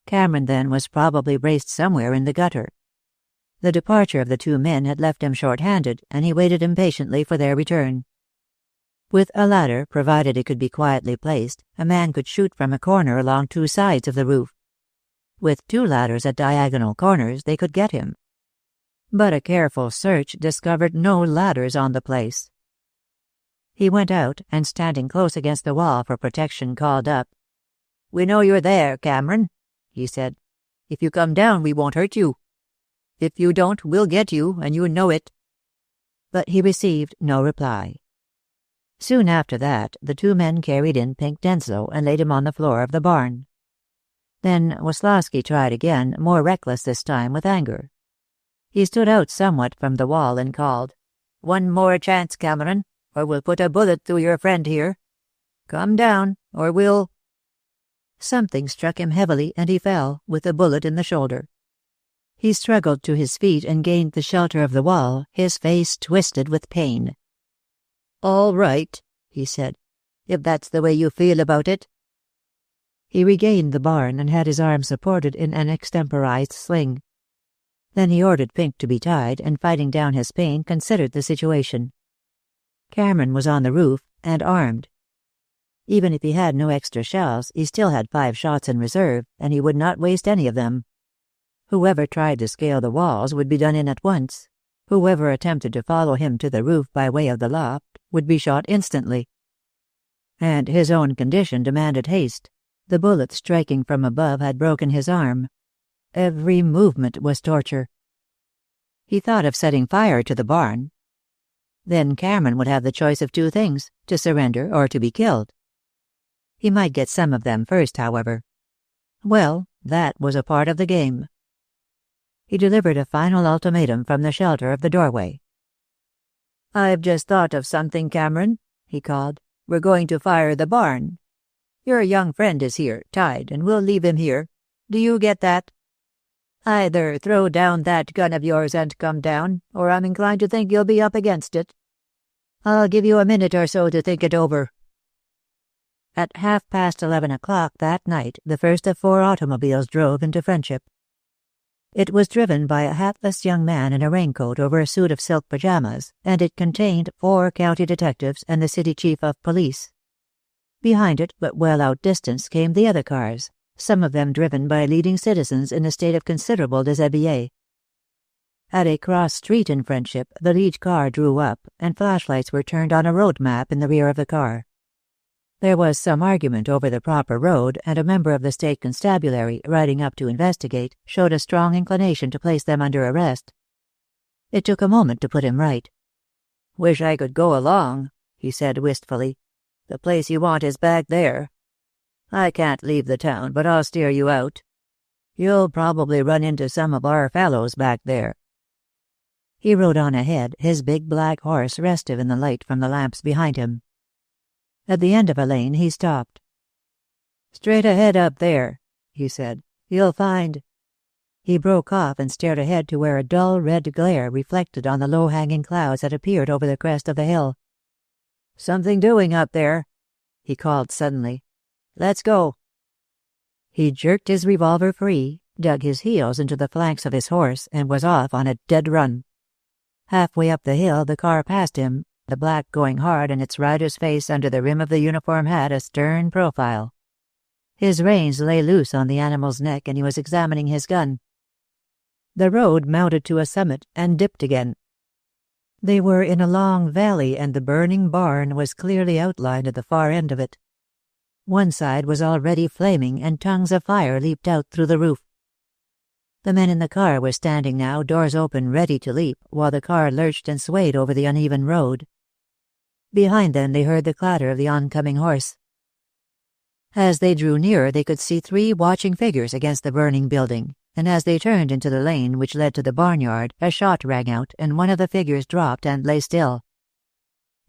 Cameron, then, was probably braced somewhere in the gutter. The departure of the 2 men had left him short-handed, and he waited impatiently for their return. With a ladder, provided it could be quietly placed, a man could shoot from a corner along 2 sides of the roof. With 2 ladders at diagonal corners, they could get him. But a careful search discovered no ladders on the place. He went out, and standing close against the wall for protection, called up. "We know you're there, Cameron," he said. "If you come down, we won't hurt you. If you don't, we'll get you, and you know it." But he received no reply. Soon after that, the 2 men carried in Pink Denslow and laid him on the floor of the barn. Then Weslowski tried again, more reckless this time with anger. He stood out somewhat from the wall and called, "One more chance, Cameron, or we'll put a bullet through your friend here. Come down, or we'll—" Something struck him heavily, and he fell, with a bullet in the shoulder. He struggled to his feet and gained the shelter of the wall, his face twisted with pain. "All right," he said, "if that's the way you feel about it." He regained the barn and had his arm supported in an extemporized sling. Then he ordered Pink to be tied, and fighting down his pain, considered the situation. Cameron was on the roof, and armed. Even if he had no extra shells, he still had 5 shots in reserve, and he would not waste any of them. Whoever tried to scale the walls would be done in at once. Whoever attempted to follow him to the roof by way of the loft would be shot instantly. And his own condition demanded haste. The bullet striking from above had broken his arm. Every movement was torture. He thought of setting fire to the barn. Then Cameron would have the choice of 2 things, to surrender or to be killed. He might get some of them first, however. Well, that was a part of the game. He delivered a final ultimatum from the shelter of the doorway. "I've just thought of something, Cameron," he called. "We're going to fire the barn. Your young friend is here, tied, and we'll leave him here. Do you get that? Either throw down that gun of yours and come down, or I'm inclined to think you'll be up against it. I'll give you a minute or so to think it over." At 11:30 that night, the first of 4 automobiles drove into Friendship. It was driven by a hatless young man in a raincoat over a suit of silk pajamas, and it contained 4 county detectives and the city chief of police. Behind it, but well outdistanced, came the other cars, some of them driven by leading citizens in a state of considerable déshabillé. At a cross street in Friendship, the lead car drew up, and flashlights were turned on a road map in the rear of the car. There was some argument over the proper road, and a member of the state constabulary, riding up to investigate, showed a strong inclination to place them under arrest. It took a moment to put him right. "Wish I could go along," he said wistfully. "The place you want is back there. I can't leave the town, but I'll steer you out. You'll probably run into some of our fellows back there." He rode on ahead, his big black horse restive in the light from the lamps behind him. At the end of a lane he stopped. "Straight ahead up there," he said. "You'll find—" He broke off and stared ahead to where a dull red glare reflected on the low-hanging clouds had appeared over the crest of the hill. "Something doing up there," he called suddenly. "Let's go." He jerked his revolver free, dug his heels into the flanks of his horse, and was off on a dead run. Halfway up the hill the car passed him, the black going hard and its rider's face under the rim of the uniform hat a stern profile. His reins lay loose on the animal's neck, and he was examining his gun. The road mounted to a summit and dipped again. They were in a long valley, and the burning barn was clearly outlined at the far end of it. One side was already flaming, and tongues of fire leaped out through the roof. The men in the car were standing now, doors open, ready to leap, while the car lurched and swayed over the uneven road. Behind them they heard the clatter of the oncoming horse. As they drew nearer they could see 3 watching figures against the burning building, and as they turned into the lane which led to the barnyard, a shot rang out, and one of the figures dropped and lay still.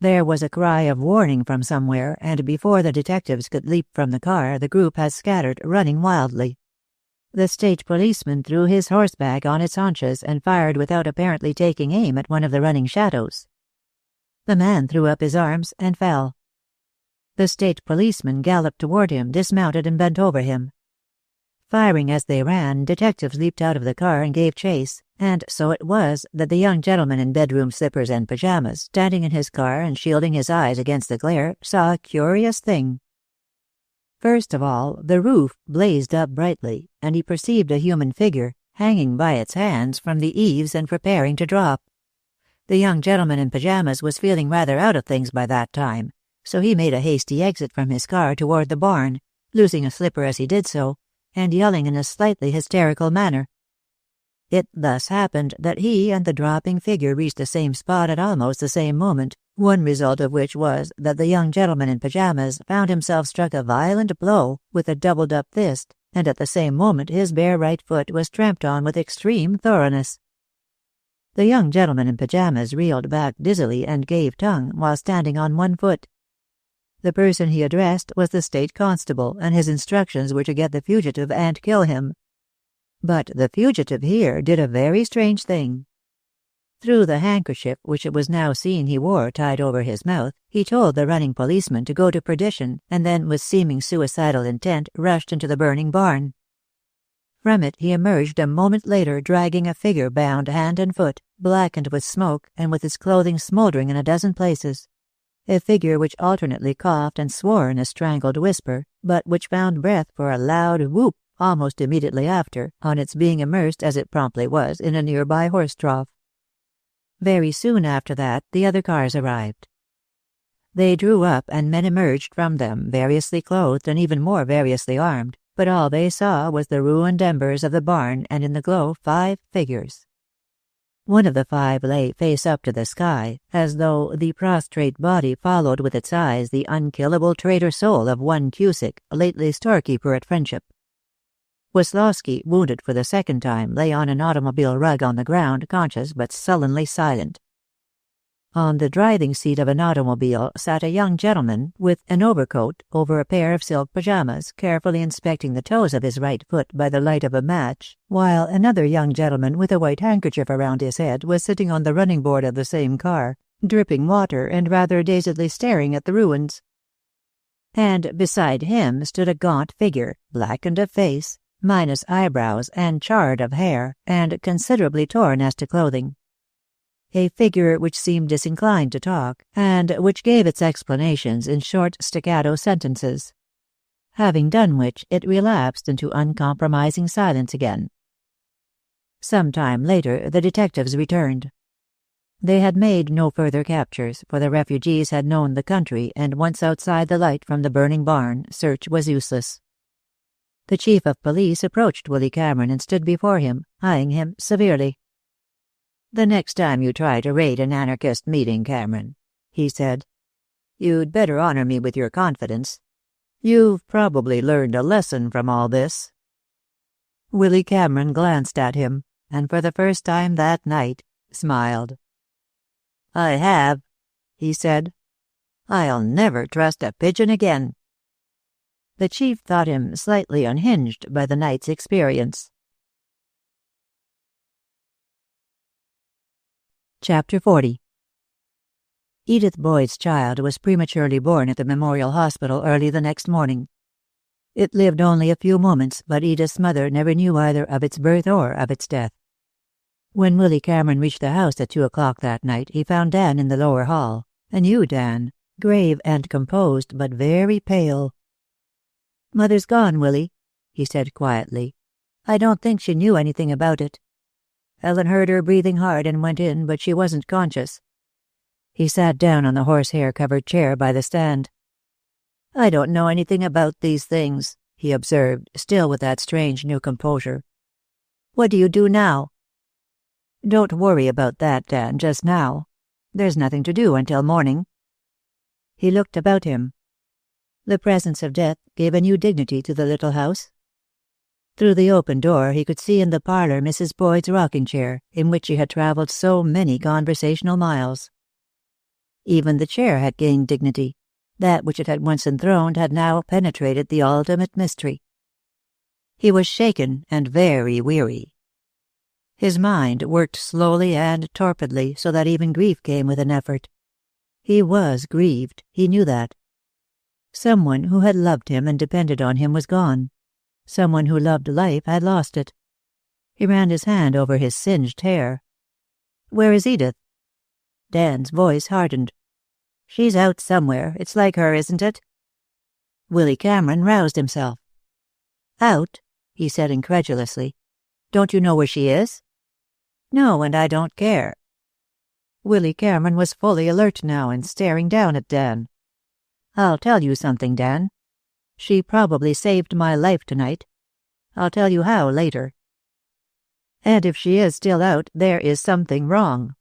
There was a cry of warning from somewhere, and before the detectives could leap from the car, the group had scattered, running wildly. The state policeman threw his horse back on its haunches and fired without apparently taking aim at one of the running shadows. The man threw up his arms and fell. The state policeman galloped toward him, dismounted, and bent over him. Firing as they ran, detectives leaped out of the car and gave chase, and so it was that the young gentleman in bedroom slippers and pajamas, standing in his car and shielding his eyes against the glare, saw a curious thing. First of all, the roof blazed up brightly, and he perceived a human figure, hanging by its hands from the eaves and preparing to drop. The young gentleman in pajamas was feeling rather out of things by that time, so he made a hasty exit from his car toward the barn, losing a slipper as he did so, and yelling in a slightly hysterical manner. It thus happened that he and the dropping figure reached the same spot at almost the same moment, one result of which was that the young gentleman in pajamas found himself struck a violent blow with a doubled-up fist, and at the same moment his bare right foot was tramped on with extreme thoroughness. The young gentleman in pajamas reeled back dizzily and gave tongue while standing on one foot. The person he addressed was the state constable, and his instructions were to get the fugitive and kill him. But the fugitive here did a very strange thing. Through the handkerchief which it was now seen he wore tied over his mouth, he told the running policeman to go to perdition, and then with seeming suicidal intent rushed into the burning barn. From it he emerged a moment later dragging a figure bound hand and foot, blackened with smoke and with his clothing smouldering in a dozen places. A figure which alternately coughed and swore in a strangled whisper, but which found breath for a loud whoop almost immediately after, on its being immersed as it promptly was in a nearby horse trough. Very soon after that the other cars arrived. They drew up and men emerged from them, variously clothed and even more variously armed, but all they saw was the ruined embers of the barn and in the glow 5 figures. One of the 5 lay face up to the sky, as though the prostrate body followed with its eyes the unkillable traitor soul of one Cusick, lately storekeeper at Friendship. Wisławski, wounded for the second time, lay on an automobile rug on the ground, conscious but sullenly silent. On the driving seat of an automobile sat a young gentleman with an overcoat over a pair of silk pajamas, carefully inspecting the toes of his right foot by the light of a match, while another young gentleman with a white handkerchief around his head was sitting on the running board of the same car, dripping water and rather dazedly staring at the ruins. And beside him stood a gaunt figure, blackened of face, minus eyebrows and charred of hair, and considerably torn as to clothing. A figure which seemed disinclined to talk, and which gave its explanations in short staccato sentences. Having done which, it relapsed into uncompromising silence again. Some time later the detectives returned. They had made no further captures, for the refugees had known the country, and once outside the light from the burning barn, search was useless. The chief of police approached Willy Cameron and stood before him, eyeing him severely. "The next time you try to raid an anarchist meeting, Cameron," he said, "you'd better honor me with your confidence. You've probably learned a lesson from all this." Willy Cameron glanced at him, and for the first time that night, smiled. "I have," he said. "I'll never trust a pigeon again." The chief thought him slightly unhinged by the night's experience. Chapter 40. Edith Boyd's child was prematurely born at the Memorial Hospital early the next morning. It lived only a few moments, but Edith's mother never knew either of its birth or of its death. When Willy Cameron reached the house at 2:00 that night, he found Dan in the lower hall, a new Dan, grave and composed, but very pale. "Mother's gone, Willy," he said quietly. "I don't think she knew anything about it. Ellen heard her breathing hard and went in, but she wasn't conscious." He sat down on the horsehair-covered chair by the stand. "I don't know anything about these things," he observed, still with that strange new composure. "What do you do now?" "Don't worry about that, Dan, just now. There's nothing to do until morning." He looked about him. The presence of death gave a new dignity to the little house. Through the open door he could see in the parlor Mrs. Boyd's rocking-chair, in which she had traveled so many conversational miles. Even the chair had gained dignity. That which it had once enthroned had now penetrated the ultimate mystery. He was shaken and very weary. His mind worked slowly and torpidly, so that even grief came with an effort. He was grieved, he knew that. Someone who had loved him and depended on him was gone. Someone who loved life had lost it. He ran his hand over his singed hair. "Where is Edith?" Dan's voice hardened. "She's out somewhere. It's like her, isn't it?" Willy Cameron roused himself. "Out?" he said incredulously. "Don't you know where she is?" "No, and I don't care." Willy Cameron was fully alert now and staring down at Dan. "I'll tell you something, Dan. She probably saved my life tonight. I'll tell you how later. And if she is still out, there is something wrong.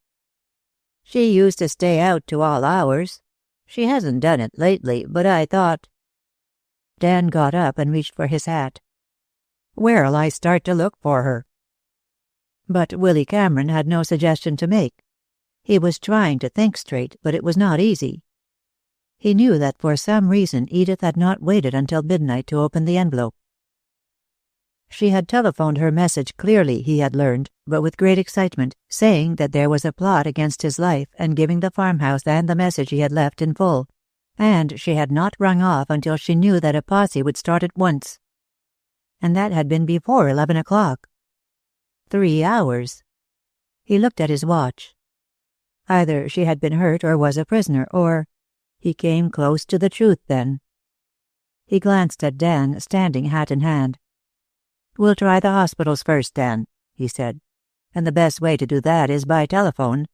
She used to stay out to all hours. She hasn't done it lately, but I thought—" Dan got up and reached for his hat. "Where'll I start to look for her?" But Willy Cameron had no suggestion to make. He was trying to think straight, but it was not easy. He knew that for some reason Edith had not waited until midnight to open the envelope. She had telephoned her message clearly, he had learned, but with great excitement, saying that there was a plot against his life and giving the farmhouse and the message he had left in full. And she had not rung off until she knew that a posse would start at once. And that had been before 11 o'clock. 3 hours. He looked at his watch. Either she had been hurt or was a prisoner, or... He came close to the truth, then. He glanced at Dan, standing hat in hand. "We'll try the hospitals first, Dan," he said. "And the best way to do that is by telephone.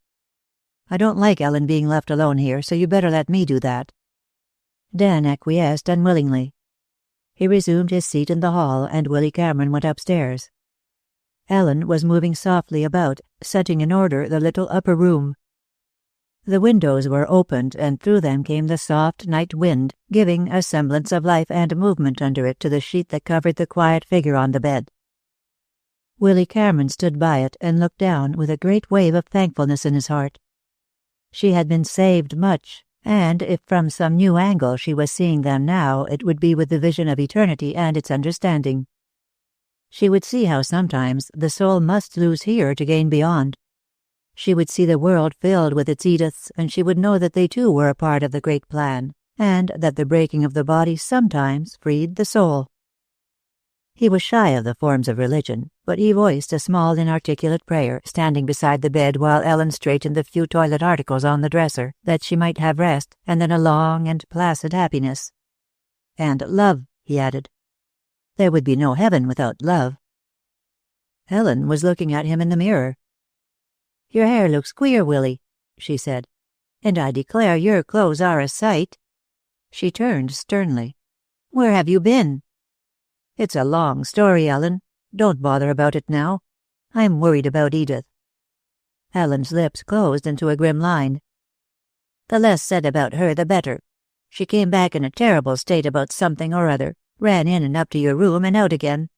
I don't like Ellen being left alone here, so you better let me do that." Dan acquiesced unwillingly. He resumed his seat in the hall, and Willy Cameron went upstairs. Ellen was moving softly about, setting in order the little upper room. The windows were opened, and through them came the soft night wind, giving a semblance of life and movement under it to the sheet that covered the quiet figure on the bed. Willy Cameron stood by it and looked down with a great wave of thankfulness in his heart. She had been saved much, and if from some new angle she was seeing them now, it would be with the vision of eternity and its understanding. She would see how sometimes the soul must lose here to gain beyond. She would see the world filled with its Ediths, and she would know that they too were a part of the great plan, and that the breaking of the body sometimes freed the soul. He was shy of the forms of religion, but he voiced a small inarticulate prayer, standing beside the bed while Ellen straightened the few toilet articles on the dresser, that she might have rest, and then a long and placid happiness. And love, he added. There would be no heaven without love. Ellen was looking at him in the mirror. "Your hair looks queer, Willy," she said. "And I declare your clothes are a sight." She turned sternly. "Where have you been?" "It's a long story, Ellen. Don't bother about it now. I'm worried about Edith." Ellen's lips closed into a grim line. "The less said about her, the better. She came back in a terrible state about something or other, ran in and up to your room and out again.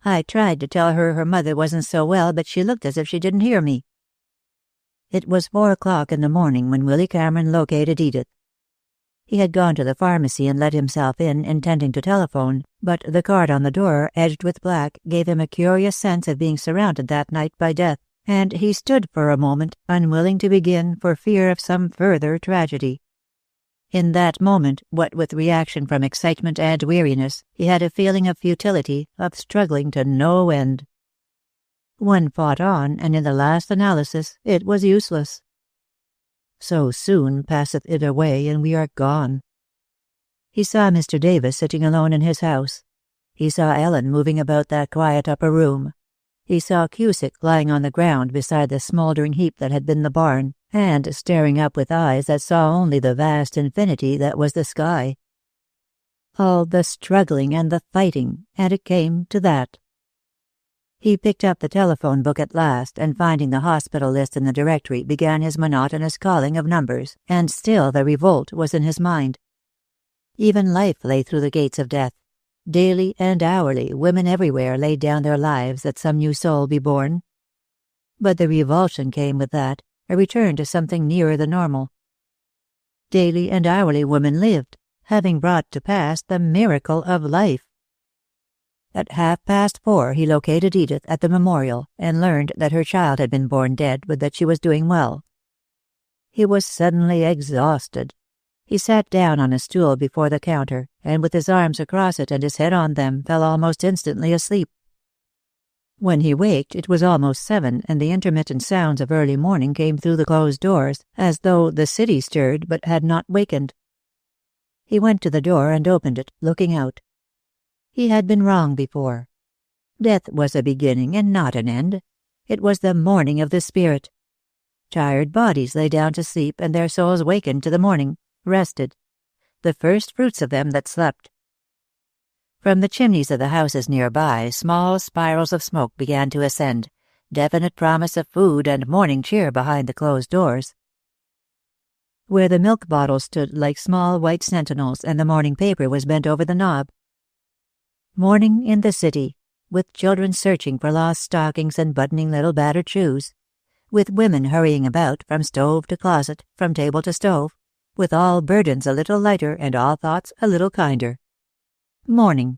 I tried to tell her mother wasn't so well, but she looked as if she didn't hear me." It was 4 o'clock in the morning when Willy Cameron located Edith. He had gone to the pharmacy and let himself in, intending to telephone, but the card on the door, edged with black, gave him a curious sense of being surrounded that night by death, and he stood for a moment, unwilling to begin for fear of some further tragedy. In that moment, what with reaction from excitement and weariness, he had a feeling of futility, of struggling to no end. One fought on, and in the last analysis it was useless. So soon passeth it away, and we are gone. He saw Mr. Davis sitting alone in his house. He saw Ellen moving about that quiet upper room. He saw Cusick lying on the ground beside the smoldering heap that had been the barn, and staring up with eyes that saw only the vast infinity that was the sky. All the struggling and the fighting, and it came to that. He picked up the telephone book at last, and finding the hospital list in the directory, began his monotonous calling of numbers, and still the revolt was in his mind. Even life lay through the gates of death. Daily and hourly, women everywhere laid down their lives that some new soul be born. But the revulsion came with that, a return to something nearer the normal. Daily and hourly women lived, having brought to pass the miracle of life. At 4:30 he located Edith at the memorial and learned that her child had been born dead, but that she was doing well. He was suddenly exhausted. He sat down on a stool before the counter, and with his arms across it and his head on them, fell almost instantly asleep. When he waked, it was almost 7, and the intermittent sounds of early morning came through the closed doors, as though the city stirred but had not wakened. He went to the door and opened it, looking out. He had been wrong before. Death was a beginning and not an end. It was the morning of the spirit. Tired bodies lay down to sleep, and their souls wakened to the morning, rested, the first fruits of them that slept. From the chimneys of the houses nearby, small spirals of smoke began to ascend, definite promise of food and morning cheer behind the closed doors. Where the milk bottles stood like small white sentinels, and the morning paper was bent over the knob. Morning in the city, with children searching for lost stockings and buttoning little battered shoes, with women hurrying about from stove to closet, from table to stove, with all burdens a little lighter and all thoughts a little kinder. Morning.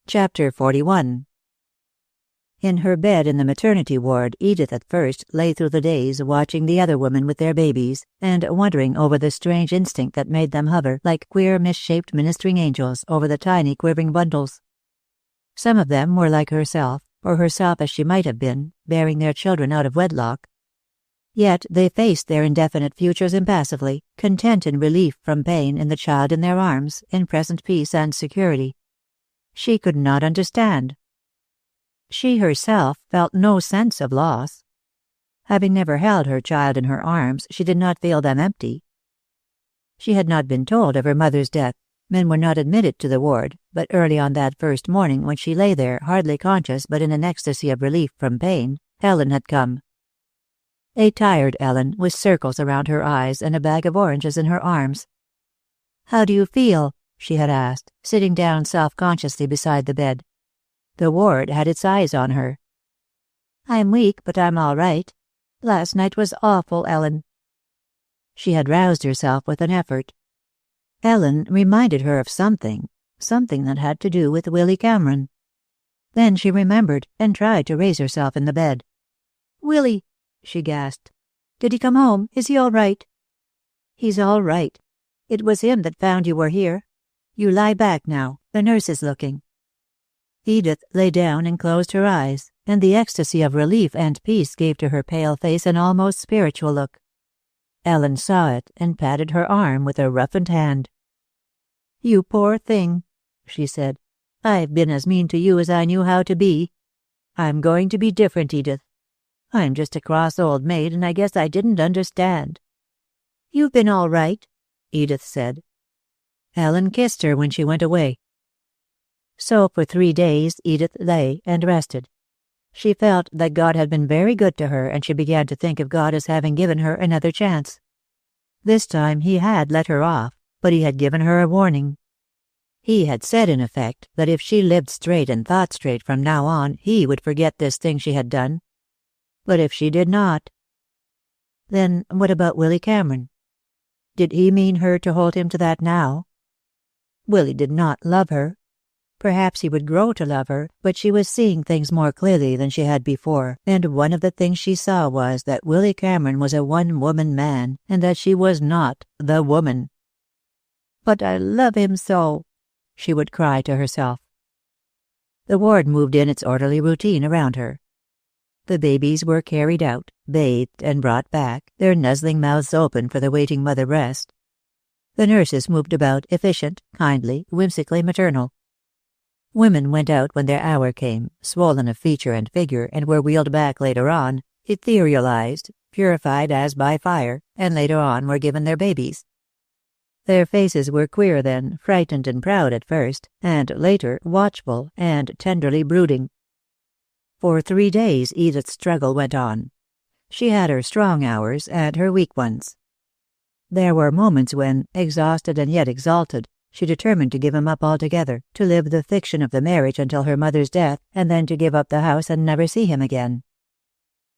Chapter 41. In her bed in the maternity ward, Edith at first lay through the days watching the other women with their babies and wondering over the strange instinct that made them hover like queer misshaped ministering angels over the tiny quivering bundles. Some of them were like herself, or herself as she might have been, bearing their children out of wedlock. Yet they faced their indefinite futures impassively, content in relief from pain in the child in their arms, in present peace and security. She could not understand. She herself felt no sense of loss. Having never held her child in her arms, she did not feel them empty. She had not been told of her mother's death. Men were not admitted to the ward, but early on that first morning when she lay there, hardly conscious but in an ecstasy of relief from pain, Ellen had come. A tired Ellen, with circles around her eyes and a bag of oranges in her arms. "How do you feel?" she had asked, sitting down self-consciously beside the bed. The ward had its eyes on her. "I'm weak, but I'm all right. Last night was awful, Ellen." She had roused herself with an effort. Ellen reminded her of something that had to do with Willy Cameron. Then she remembered and tried to raise herself in the bed. "Willy," she gasped. "Did he come home? Is he all right?" "He's all right. It was him that found you were here. You lie back now. The nurse is looking." Edith lay down and closed her eyes, and the ecstasy of relief and peace gave to her pale face an almost spiritual look. Ellen saw it and patted her arm with a roughened hand. "You poor thing," she said. "I've been as mean to you as I knew how to be. I'm going to be different, Edith. I'm just a cross old maid, and I guess I didn't understand." "You've been all right," Edith said. Ellen kissed her when she went away. So for 3 days Edith lay and rested. She felt that God had been very good to her, and she began to think of God as having given her another chance. This time he had let her off, but he had given her a warning. He had said, in effect, that if she lived straight and thought straight from now on, he would forget this thing she had done. But if she did not... Then what about Willy Cameron? Did he mean her to hold him to that now? Willy did not love her. Perhaps he would grow to love her, but she was seeing things more clearly than she had before, and one of the things she saw was that Willy Cameron was a one-woman man, and that she was not the woman. "But I love him so," she would cry to herself. The ward moved in its orderly routine around her. The babies were carried out, bathed, and brought back, their nuzzling mouths open for the waiting mother breast. The nurses moved about, efficient, kindly, whimsically maternal. Women went out when their hour came, swollen of feature and figure, and were wheeled back later on, etherealized, purified as by fire, and later on were given their babies. Their faces were queer then, frightened and proud at first, and later watchful and tenderly brooding. For 3 days Edith's struggle went on. She had her strong hours and her weak ones. There were moments when, exhausted and yet exalted, she determined to give him up altogether, to live the fiction of the marriage until her mother's death, and then to give up the house and never see him again.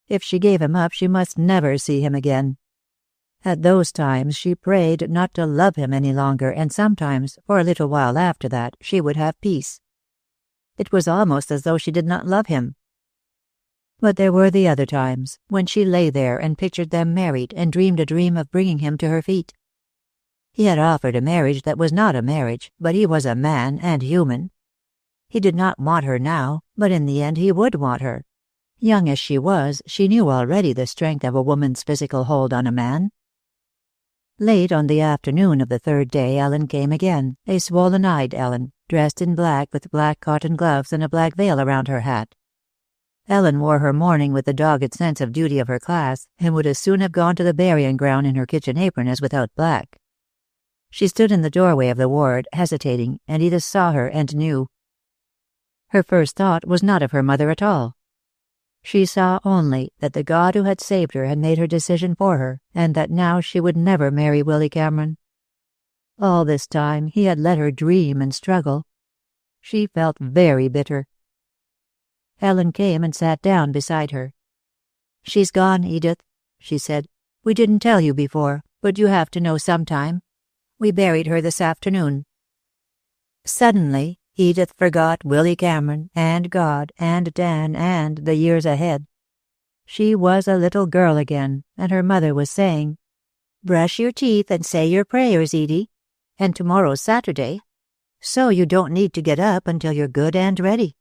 If she gave him up, she must never see him again. At those times she prayed not to love him any longer, and sometimes, for a little while after that, she would have peace. It was almost as though she did not love him. But there were the other times, when she lay there and pictured them married and dreamed a dream of bringing him to her feet. He had offered a marriage that was not a marriage, but he was a man and human. He did not want her now, but in the end he would want her. Young as she was, she knew already the strength of a woman's physical hold on a man. Late on the afternoon of the 3rd day Ellen came again, a swollen-eyed Ellen, dressed in black with black cotton gloves and a black veil around her hat. Ellen wore her mourning with the dogged sense of duty of her class, and would as soon have gone to the burying ground in her kitchen apron as without black. She stood in the doorway of the ward, hesitating, and Edith saw her and knew. Her first thought was not of her mother at all. She saw only that the God who had saved her had made her decision for her, and that now she would never marry Willy Cameron. All this time he had let her dream and struggle. She felt very bitter. Ellen came and sat down beside her. "She's gone, Edith," she said. "We didn't tell you before, but you have to know sometime. We buried her this afternoon." Suddenly, Edith forgot Willy Cameron and God and Dan and the years ahead. She was a little girl again, and her mother was saying, "Brush your teeth and say your prayers, Edie. And tomorrow's Saturday, so you don't need to get up until you're good and ready."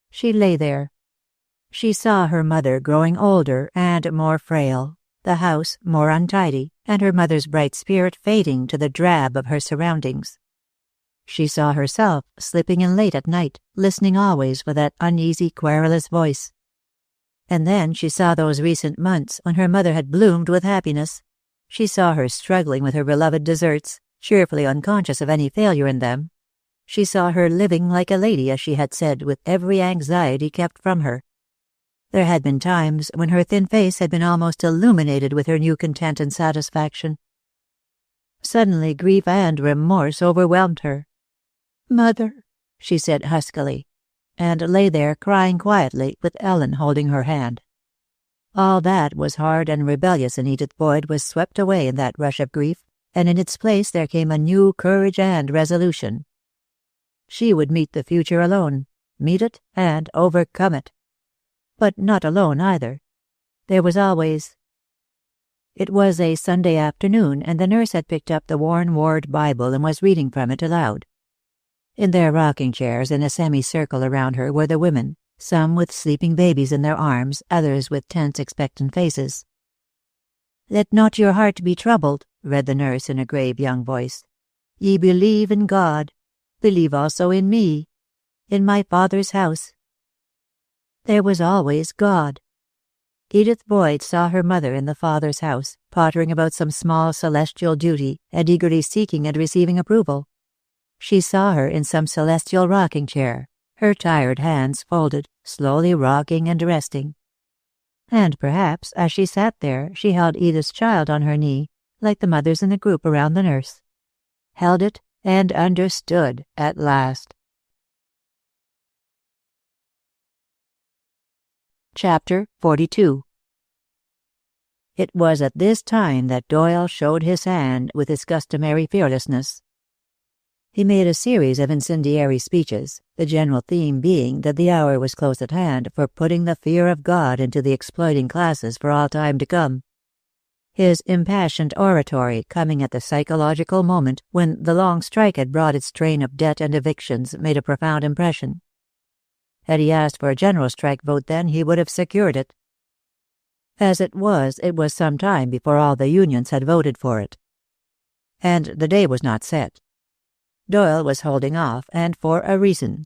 She lay there. She saw her mother growing older and more frail, the house more untidy, and her mother's bright spirit fading to the drab of her surroundings. She saw herself slipping in late at night, listening always for that uneasy, querulous voice. And then she saw those recent months when her mother had bloomed with happiness. She saw her struggling with her beloved desserts, cheerfully unconscious of any failure in them. She saw her living like a lady, as she had said, with every anxiety kept from her. There had been times when her thin face had been almost illuminated with her new content and satisfaction. Suddenly grief and remorse overwhelmed her. "Mother," she said huskily, and lay there crying quietly with Ellen holding her hand. All that was hard and rebellious in Edith Boyd was swept away in that rush of grief, and in its place there came a new courage and resolution. She would meet the future alone, meet it and overcome it. But not alone either. There was always... It was a Sunday afternoon, and the nurse had picked up the worn ward Bible and was reading from it aloud. In their rocking chairs in a semicircle around her were the women, some with sleeping babies in their arms, others with tense, expectant faces. "Let not your heart be troubled," read the nurse in a grave young voice. "Ye believe in God. Believe also in me. In my Father's house." There was always God. Edith Boyd saw her mother in the Father's house, pottering about some small celestial duty and eagerly seeking and receiving approval. She saw her in some celestial rocking chair, her tired hands folded, slowly rocking and resting. And perhaps, as she sat there, she held Edith's child on her knee, like the mothers in the group around the nurse. Held it and understood at last. Chapter 42. It was at this time that Doyle showed his hand with his customary fearlessness. He made a series of incendiary speeches, the general theme being that the hour was close at hand for putting the fear of God into the exploiting classes for all time to come. His impassioned oratory coming at the psychological moment when the long strike had brought its train of debt and evictions made a profound impression. Had he asked for a general strike vote then, he would have secured it. As it was some time before all the unions had voted for it. And the day was not set. Doyle was holding off, and for a reason.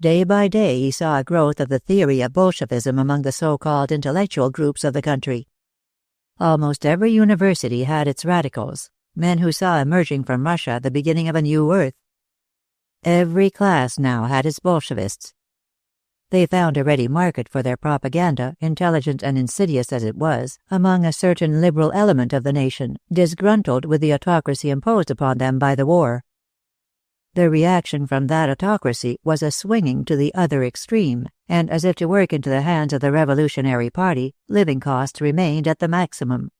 Day by day he saw a growth of the theory of Bolshevism among the so-called intellectual groups of the country. Almost every university had its radicals, men who saw emerging from Russia the beginning of a new earth. Every class now had its Bolshevists. They found a ready market for their propaganda, intelligent and insidious as it was, among a certain liberal element of the nation, disgruntled with the autocracy imposed upon them by the war. The reaction from that autocracy was a swinging to the other extreme, and as if to work into the hands of the Revolutionary Party, living costs remained at the maximum.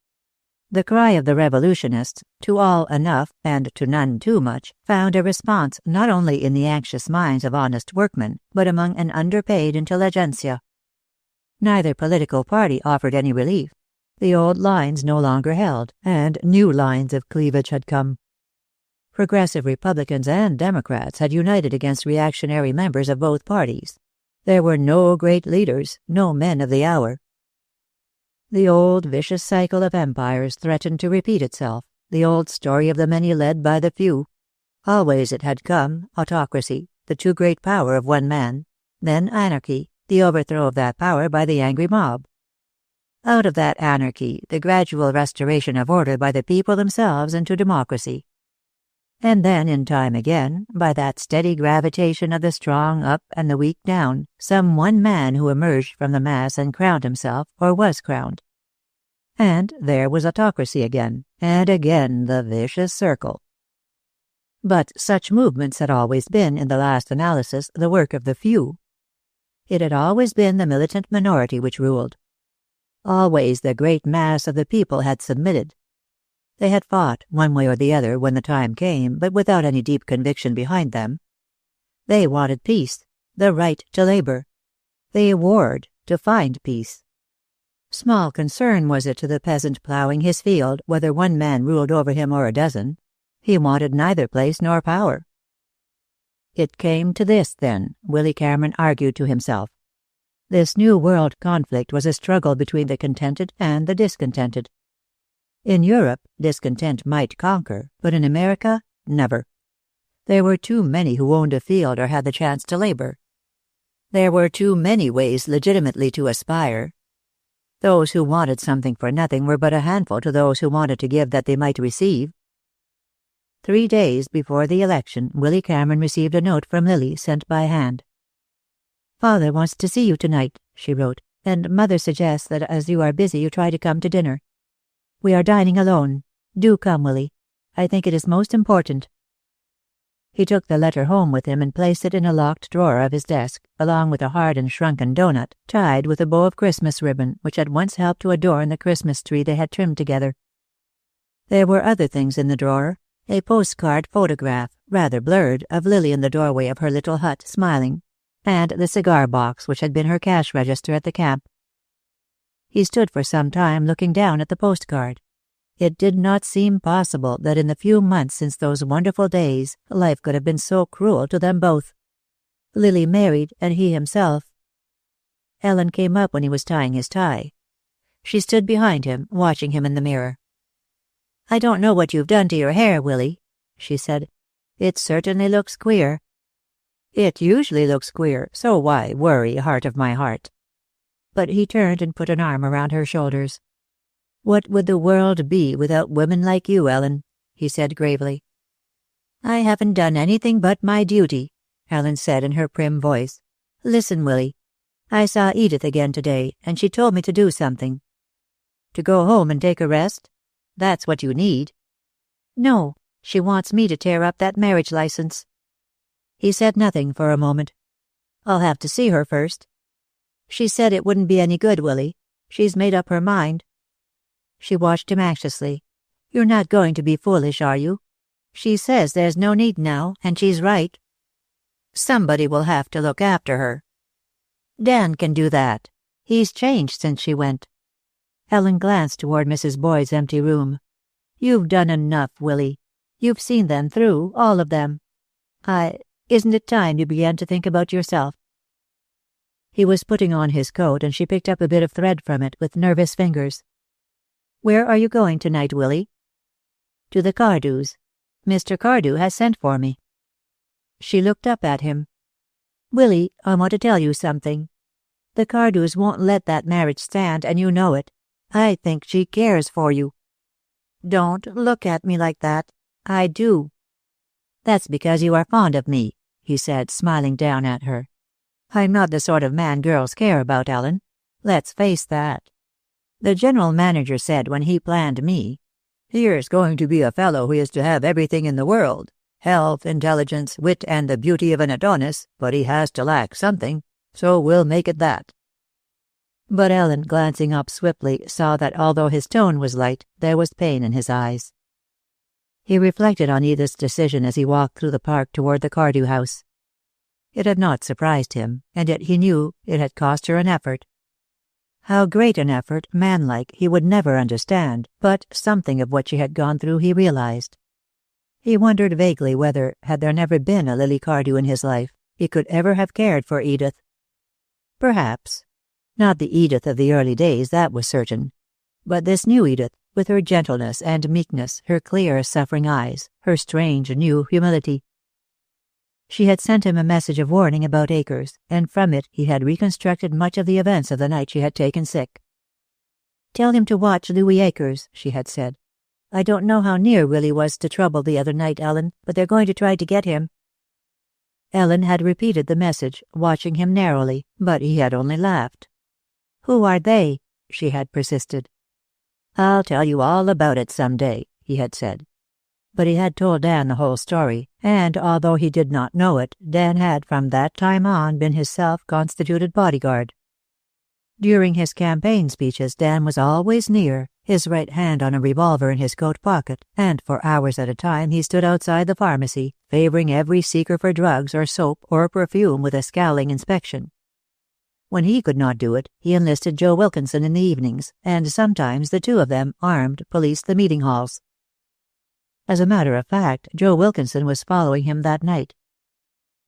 The cry of the revolutionists, to all enough and to none too much, found a response not only in the anxious minds of honest workmen, but among an underpaid intelligentsia. Neither political party offered any relief. The old lines no longer held, and new lines of cleavage had come. Progressive Republicans and Democrats had united against reactionary members of both parties. There were no great leaders, no men of the hour. The old vicious cycle of empires threatened to repeat itself, the old story of the many led by the few. Always it had come, autocracy, the too great power of one man, then anarchy, the overthrow of that power by the angry mob. Out of that anarchy, the gradual restoration of order by the people themselves into democracy. And then, in time again, by that steady gravitation of the strong up and the weak down, some one man who emerged from the mass and crowned himself, or was crowned. And there was autocracy again, and again the vicious circle. But such movements had always been, in the last analysis, the work of the few. It had always been the militant minority which ruled. Always the great mass of the people had submitted. They had fought, one way or the other, when the time came, but without any deep conviction behind them. They wanted peace, the right to labor. They warred to find peace. Small concern was it to the peasant ploughing his field whether one man ruled over him or a dozen. He wanted neither place nor power. It came to this, then, Willy Cameron argued to himself. This new world conflict was a struggle between the contented and the discontented. In Europe, discontent might conquer, but in America, never. There were too many who owned a field or had the chance to labor. There were too many ways legitimately to aspire. Those who wanted something for nothing were but a handful to those who wanted to give that they might receive. 3 days before the election, Willy Cameron received a note from Lily sent by hand. "Father wants to see you tonight," she wrote, "and Mother suggests that as you are busy you try to come to dinner. We are dining alone. Do come, Willy. I think it is most important." He took the letter home with him and placed it in a locked drawer of his desk, along with a hard and shrunken doughnut, tied with a bow of Christmas ribbon which had once helped to adorn the Christmas tree they had trimmed together. There were other things in the drawer. A postcard photograph, rather blurred, of Lily in the doorway of her little hut, smiling, and the cigar box which had been her cash register at the camp. He stood for some time looking down at the postcard. It did not seem possible that in the few months since those wonderful days, life could have been so cruel to them both. Lily married, and he himself. Ellen came up when he was tying his tie. She stood behind him, watching him in the mirror. "I don't know what you've done to your hair, Willy," she said. "It certainly looks queer." "It usually looks queer, so why worry, heart of my heart?" But he turned and put an arm around her shoulders. "What would the world be without women like you, Ellen?" he said gravely. "I haven't done anything but my duty," Ellen said in her prim voice. "Listen, Willy. I saw Edith again today, and she told me to do something." "To go home and take a rest? That's what you need." "No, she wants me to tear up that marriage license." He said nothing for a moment. "I'll have to see her first." "She said it wouldn't be any good, Willy. She's made up her mind." She watched him anxiously. "You're not going to be foolish, are you? She says there's no need now, and she's right. Somebody will have to look after her." "Dan can do that. He's changed since she went." Ellen glanced toward Mrs. Boyd's empty room. "You've done enough, Willy. You've seen them through, all of them. Isn't it time you began to think about yourself?" He was putting on his coat, and she picked up a bit of thread from it with nervous fingers. "Where are you going tonight, Willy?" "To the Cardews. Mr. Cardew has sent for me." She looked up at him. "Willy, I want to tell you something. The Cardews won't let that marriage stand, and you know it. I think she cares for you." "Don't look at me like that. I do." "That's because you are fond of me," he said, smiling down at her. "I'm not the sort of man girls care about, Ellen. Let's face that. The general manager said when he planned me, 'Here's going to be a fellow who is to have everything in the world, health, intelligence, wit, and the beauty of an Adonis, but he has to lack something, so we'll make it that.'" But Ellen, glancing up swiftly, saw that although his tone was light, there was pain in his eyes. He reflected on Edith's decision as he walked through the park toward the Cardew house. It had not surprised him, and yet he knew it had cost her an effort. How great an effort, manlike, he would never understand, but something of what she had gone through he realized. He wondered vaguely whether, had there never been a Lily Cardew in his life, he could ever have cared for Edith. Perhaps. Not the Edith of the early days, that was certain. But this new Edith, with her gentleness and meekness, her clear, suffering eyes, her strange, new humility. She had sent him a message of warning about Acres, and from it he had reconstructed much of the events of the night she had taken sick. "Tell him to watch Louis Acres," she had said. "I don't know how near Willy was to trouble the other night, Ellen, but they're going to try to get him." Ellen had repeated the message, watching him narrowly, but he had only laughed. "Who are they?" she had persisted. "I'll tell you all about it some day," he had said. But he had told Dan the whole story, and although he did not know it, Dan had from that time on been his self-constituted bodyguard. During his campaign speeches Dan was always near, his right hand on a revolver in his coat pocket, and for hours at a time he stood outside the pharmacy, favoring every seeker for drugs or soap or perfume with a scowling inspection. When he could not do it, he enlisted Joe Wilkinson in the evenings, and sometimes the two of them, armed, policed the meeting halls. As a matter of fact, Joe Wilkinson was following him that night.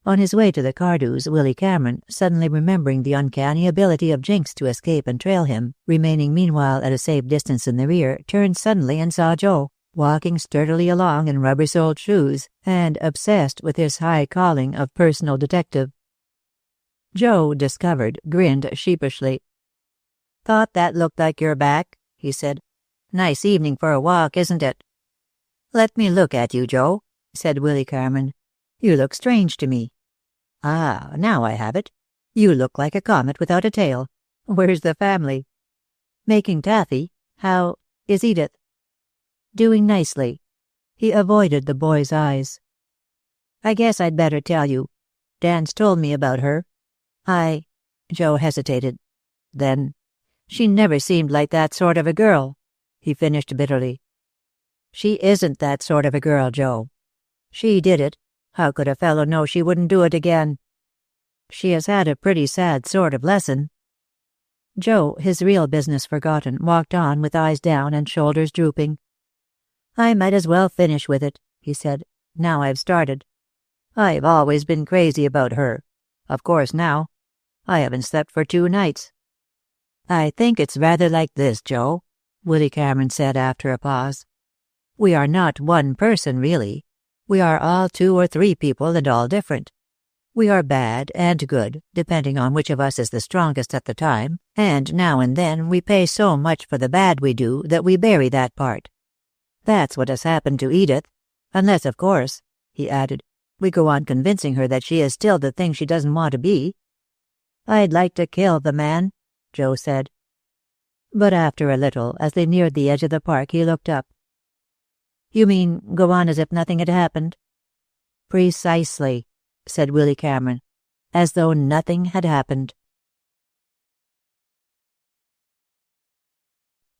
On his way to the Cardews, Willy Cameron, suddenly remembering the uncanny ability of Jinx to escape and trail him, remaining meanwhile at a safe distance in the rear, turned suddenly and saw Joe, walking sturdily along in rubber-soled shoes, and obsessed with his high calling of personal detective. Joe, discovered, grinned sheepishly. "Thought that looked like your back," he said. "Nice evening for a walk, isn't it?" "Let me look at you, Joe," said Willy Cameron. "You look strange to me." "Ah, now I have it. You look like a comet without a tail. Where's the family?" "Making taffy. How is Edith?" "Doing nicely." He avoided the boy's eyes. "I guess I'd better tell you. Dan's told me about her. Joe hesitated. Then, "She never seemed like that sort of a girl," he finished bitterly. "She isn't that sort of a girl, Joe. She did it. How could a fellow know she wouldn't do it again? She has had a pretty sad sort of lesson." Joe, his real business forgotten, walked on with eyes down and shoulders drooping. "I might as well finish with it," he said, "now I've started. I've always been crazy about her. Of course now. I haven't slept for 2 nights. "I think it's rather like this, Joe," Willy Cameron said after a pause. "We are not one person, really. We are all 2 or 3 people and all different. We are bad and good, depending on which of us is the strongest at the time, and now and then we pay so much for the bad we do that we bury that part. That's what has happened to Edith. Unless, of course," he added, "we go on convincing her that she is still the thing she doesn't want to be." "I'd like to kill the man," Joe said. But after a little, as they neared the edge of the park, he looked up. "You mean go on as if nothing had happened?" "Precisely," said Willy Cameron, "as though nothing had happened."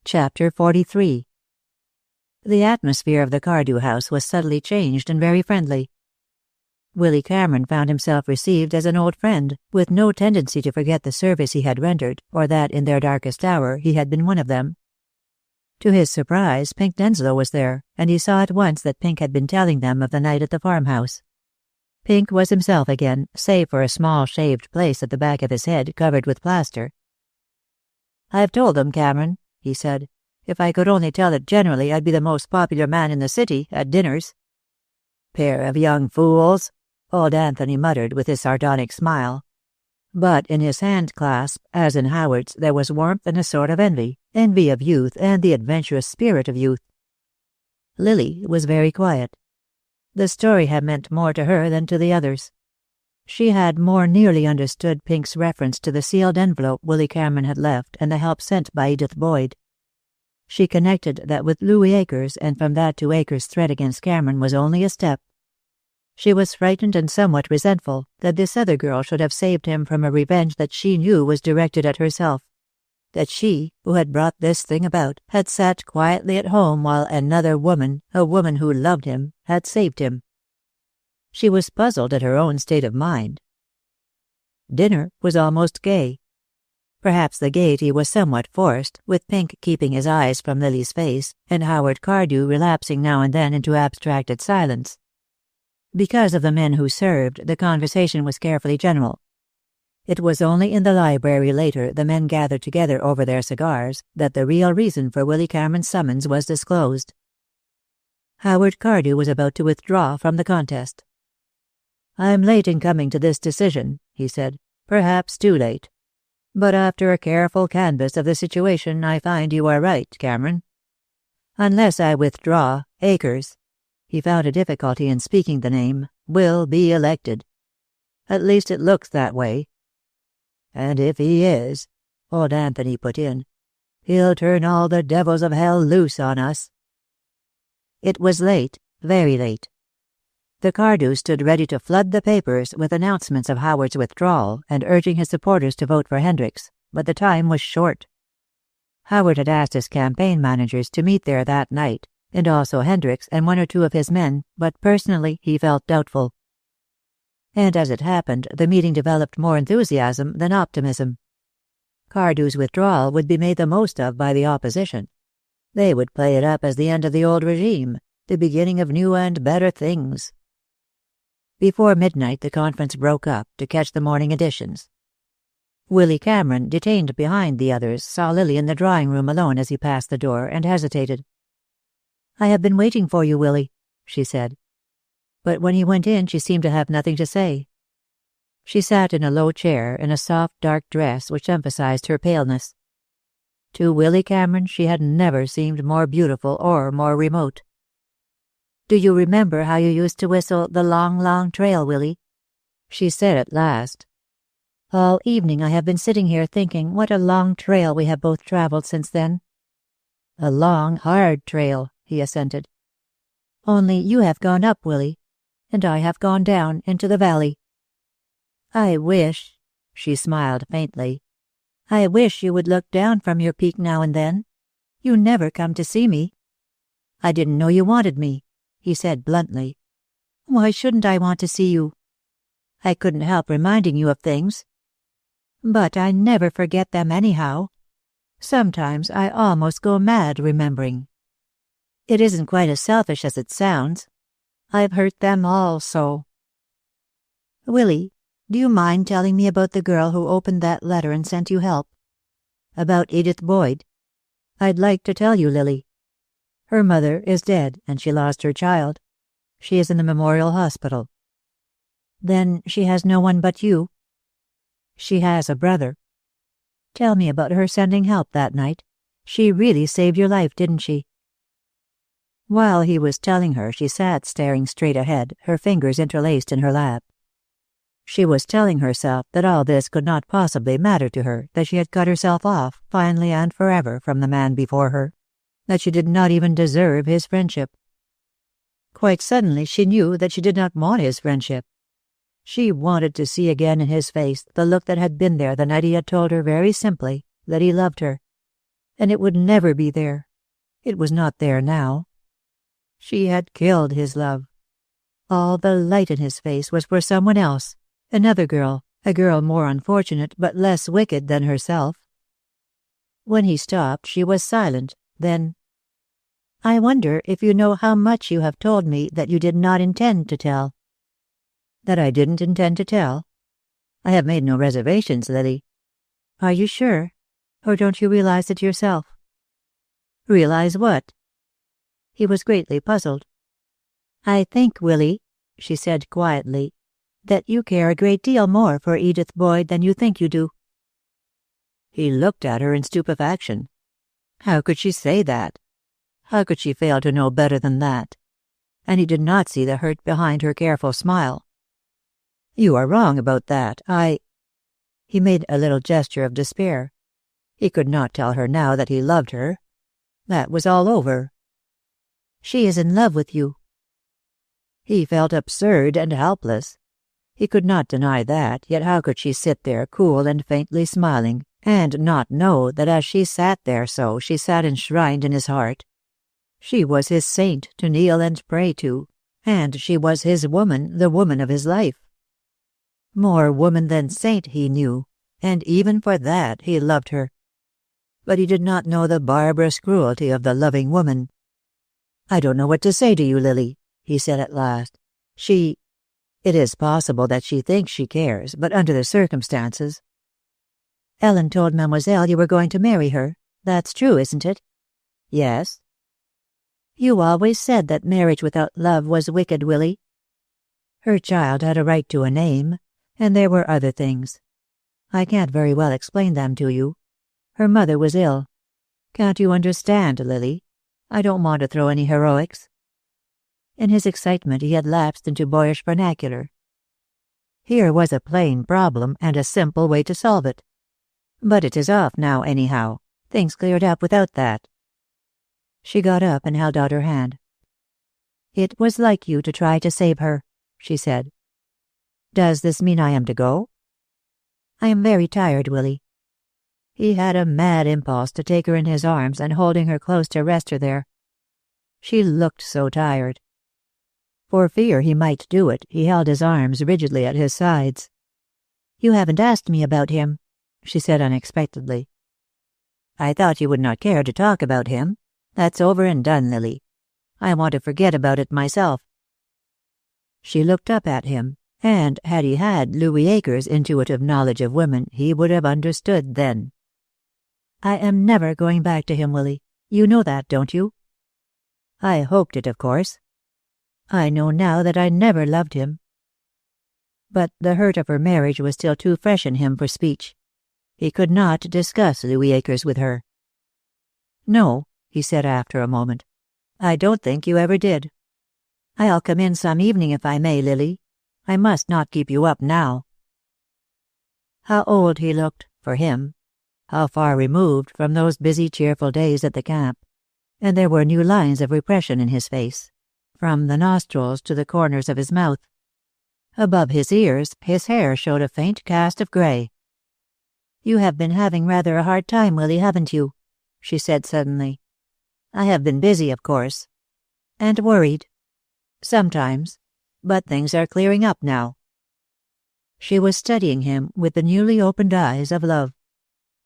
Chapter 43. The atmosphere of the Cardew house was subtly changed and very friendly. Willy Cameron found himself received as an old friend, with no tendency to forget the service he had rendered, or that, in their darkest hour, he had been one of them. To his surprise, Pink Denslow was there, and he saw at once that Pink had been telling them of the night at the farmhouse. Pink was himself again, save for a small shaved place at the back of his head covered with plaster. "I've told them, Cameron," he said. "If I could only tell it generally, I'd be the most popular man in the city, at dinners." "Pair of young fools," old Anthony muttered with his sardonic smile. But in his hand-clasp, as in Howard's, there was warmth and a sort of envy of youth and the adventurous spirit of youth. Lily was very quiet. The story had meant more to her than to the others. She had more nearly understood Pink's reference to the sealed envelope Willy Cameron had left and the help sent by Edith Boyd. She connected that with Louis Akers, and from that to Akers' threat against Cameron was only a step. She was frightened and somewhat resentful that this other girl should have saved him from a revenge that she knew was directed at herself. That she, who had brought this thing about, had sat quietly at home while another woman, a woman who loved him, had saved him. She was puzzled at her own state of mind. Dinner was almost gay. Perhaps the gaiety was somewhat forced, with Pink keeping his eyes from Lily's face, and Howard Cardew relapsing now and then into abstracted silence. Because of the men who served, the conversation was carefully general. It was only in the library later, the men gathered together over their cigars, that the real reason for Willy Cameron's summons was disclosed. Howard Cardew was about to withdraw from the contest. "I'm late in coming to this decision," he said. "Perhaps too late. But after a careful canvass of the situation, I find you are right, Cameron. Unless I withdraw, Akers," he found a difficulty in speaking the name, "will be elected. At least it looks that way." "And if he is," old Anthony put in, "he'll turn all the devils of hell loose on us." It was late, very late. The Cardews stood ready to flood the papers with announcements of Howard's withdrawal and urging his supporters to vote for Hendricks, but the time was short. Howard had asked his campaign managers to meet there that night, and also Hendricks and one or two of his men, but personally he felt doubtful. And as it happened, the meeting developed more enthusiasm than optimism. Cardew's withdrawal would be made the most of by the opposition. They would play it up as the end of the old regime, the beginning of new and better things. Before midnight the conference broke up to catch the morning editions. Willy Cameron, detained behind the others, saw Lily in the drawing-room alone as he passed the door, and hesitated. "I have been waiting for you, Willy," she said. But when he went in, she seemed to have nothing to say. She sat in a low chair in a soft, dark dress which emphasized her paleness. To Willy Cameron she had never seemed more beautiful or more remote. "Do you remember how you used to whistle 'The Long, Long Trail,' Willy?" she said at last. "All evening I have been sitting here thinking what a long trail we have both traveled since then." "A long, hard trail," he assented. "Only you have gone up, Willy, and I have gone down into the valley. I wish," she smiled faintly, "I wish you would look down from your peak now and then. You never come to see me." "I didn't know you wanted me," he said bluntly. "Why shouldn't I want to see you? I couldn't help reminding you of things. But I never forget them anyhow. Sometimes I almost go mad remembering. It isn't quite as selfish as it sounds. I've hurt them all so." "Willy, do you mind telling me about the girl who opened that letter and sent you help?" "About Edith Boyd? I'd like to tell you, Lily. Her mother is dead, and she lost her child. She is in the Memorial Hospital." "Then she has no one but you?" "She has a brother." "Tell me about her sending help that night. She really saved your life, didn't she?" While he was telling her, she sat staring straight ahead, her fingers interlaced in her lap. She was telling herself that all this could not possibly matter to her, that she had cut herself off, finally and forever, from the man before her, that she did not even deserve his friendship. Quite suddenly she knew that she did not want his friendship. She wanted to see again in his face the look that had been there the night he had told her very simply that he loved her. And it would never be there. It was not there now. She had killed his love. All the light in his face was for someone else, another girl, a girl more unfortunate but less wicked than herself. When he stopped, she was silent. Then, "I wonder if you know how much you have told me that you did not intend to tell." "That I didn't intend to tell? I have made no reservations, Lily." "Are you sure? Or don't you realize it yourself?" "Realize what?" He was greatly puzzled. "I think, Willy," she said quietly, "that you care a great deal more for Edith Boyd than you think you do." He looked at her in stupefaction. How could she say that? How could she fail to know better than that? And he did not see the hurt behind her careful smile. "You are wrong about that. He made a little gesture of despair. He could not tell her now that he loved her. That was all over. "She is in love with you." He felt absurd and helpless. He could not deny that, yet how could she sit there cool and faintly smiling, and not know that as she sat there so, she sat enshrined in his heart? She was his saint to kneel and pray to, and she was his woman, the woman of his life. More woman than saint, he knew, and even for that he loved her. But he did not know the barbarous cruelty of the loving woman. "I don't know what to say to you, Lily," he said at last. It is possible that she thinks she cares, but under the circumstances—" "Ellen told Mademoiselle you were going to marry her. That's true, isn't it?" "Yes." "You always said that marriage without love was wicked, Willy." Her child had a right to a name, and there were other things. I can't very well explain them to you. Her mother was ill. Can't you understand, Lily? I don't want to throw any heroics." In his excitement he had lapsed into boyish vernacular. Here was a plain problem and a simple way to solve it. "But it is off now, anyhow. Things cleared up without that." She got up and held out her hand. "It was like you to try to save her," she said. "Does this mean I am to go?" "I am very tired, Willy." He had a mad impulse to take her in his arms and holding her close to rest her there. She looked so tired. For fear he might do it, he held his arms rigidly at his sides. "You haven't asked me about him," she said unexpectedly. "I thought you would not care to talk about him. That's over and done, Lily. I want to forget about it myself." She looked up at him, and had he had Louis Akers' intuitive knowledge of women, he would have understood then. "I am never going back to him, Willy. You know that, don't you?" "I hoped it, of course. I know now that I never loved him." But the hurt of her marriage was still too fresh in him for speech. He could not discuss Louis Akers with her. "No," he said after a moment. "I don't think you ever did. I'll come in some evening if I may, Lily. I must not keep you up now." How old he looked, for him. How far removed from those busy, cheerful days at the camp. And there were new lines of repression in his face, from the nostrils to the corners of his mouth. Above his ears, his hair showed a faint cast of gray. "You have been having rather a hard time, Willy, haven't you?" she said suddenly. "I have been busy, of course. And worried. Sometimes. But things are clearing up now." She was studying him with the newly opened eyes of love.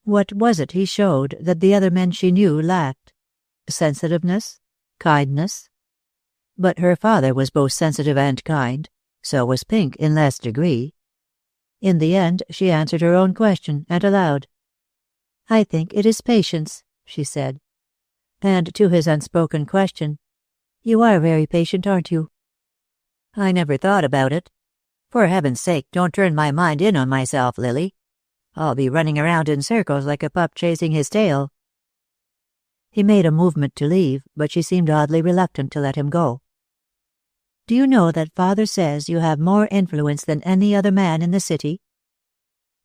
What was it he showed that the other men she knew lacked? Sensitiveness? Kindness? But her father was both sensitive and kind. So was Pink in less degree. In the end, she answered her own question, and aloud. "I think it is patience," she said. And to his unspoken question, "You are very patient, aren't you?" "I never thought about it. For heaven's sake, don't turn my mind in on myself, Lily. I'll be running around in circles like a pup chasing his tail." He made a movement to leave, but she seemed oddly reluctant to let him go. "Do you know that Father says you have more influence than any other man in the city?"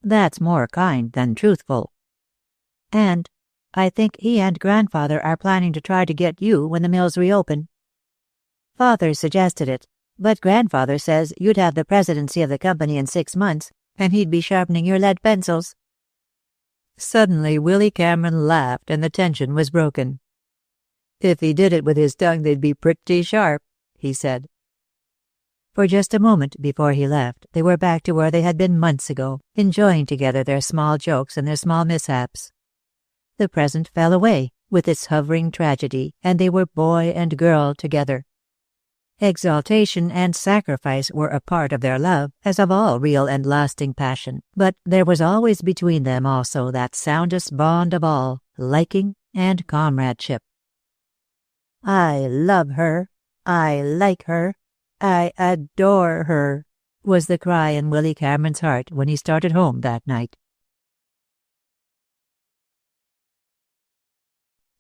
"That's more kind than truthful." "And I think he and Grandfather are planning to try to get you when the mills reopen. Father suggested it, but Grandfather says you'd have the presidency of the company in 6 months, and he'd be sharpening your lead pencils." Suddenly Willy Cameron laughed, and the tension was broken. "If he did it with his tongue, they'd be pretty sharp," he said. For just a moment before he left, they were back to where they had been months ago, enjoying together their small jokes and their small mishaps. The present fell away, with its hovering tragedy, and they were boy and girl together. Exaltation and sacrifice were a part of their love, as of all real and lasting passion, but there was always between them also that soundest bond of all, liking and comradeship. "I love her. I like her. I adore her," was the cry in Willy Cameron's heart when he started home that night.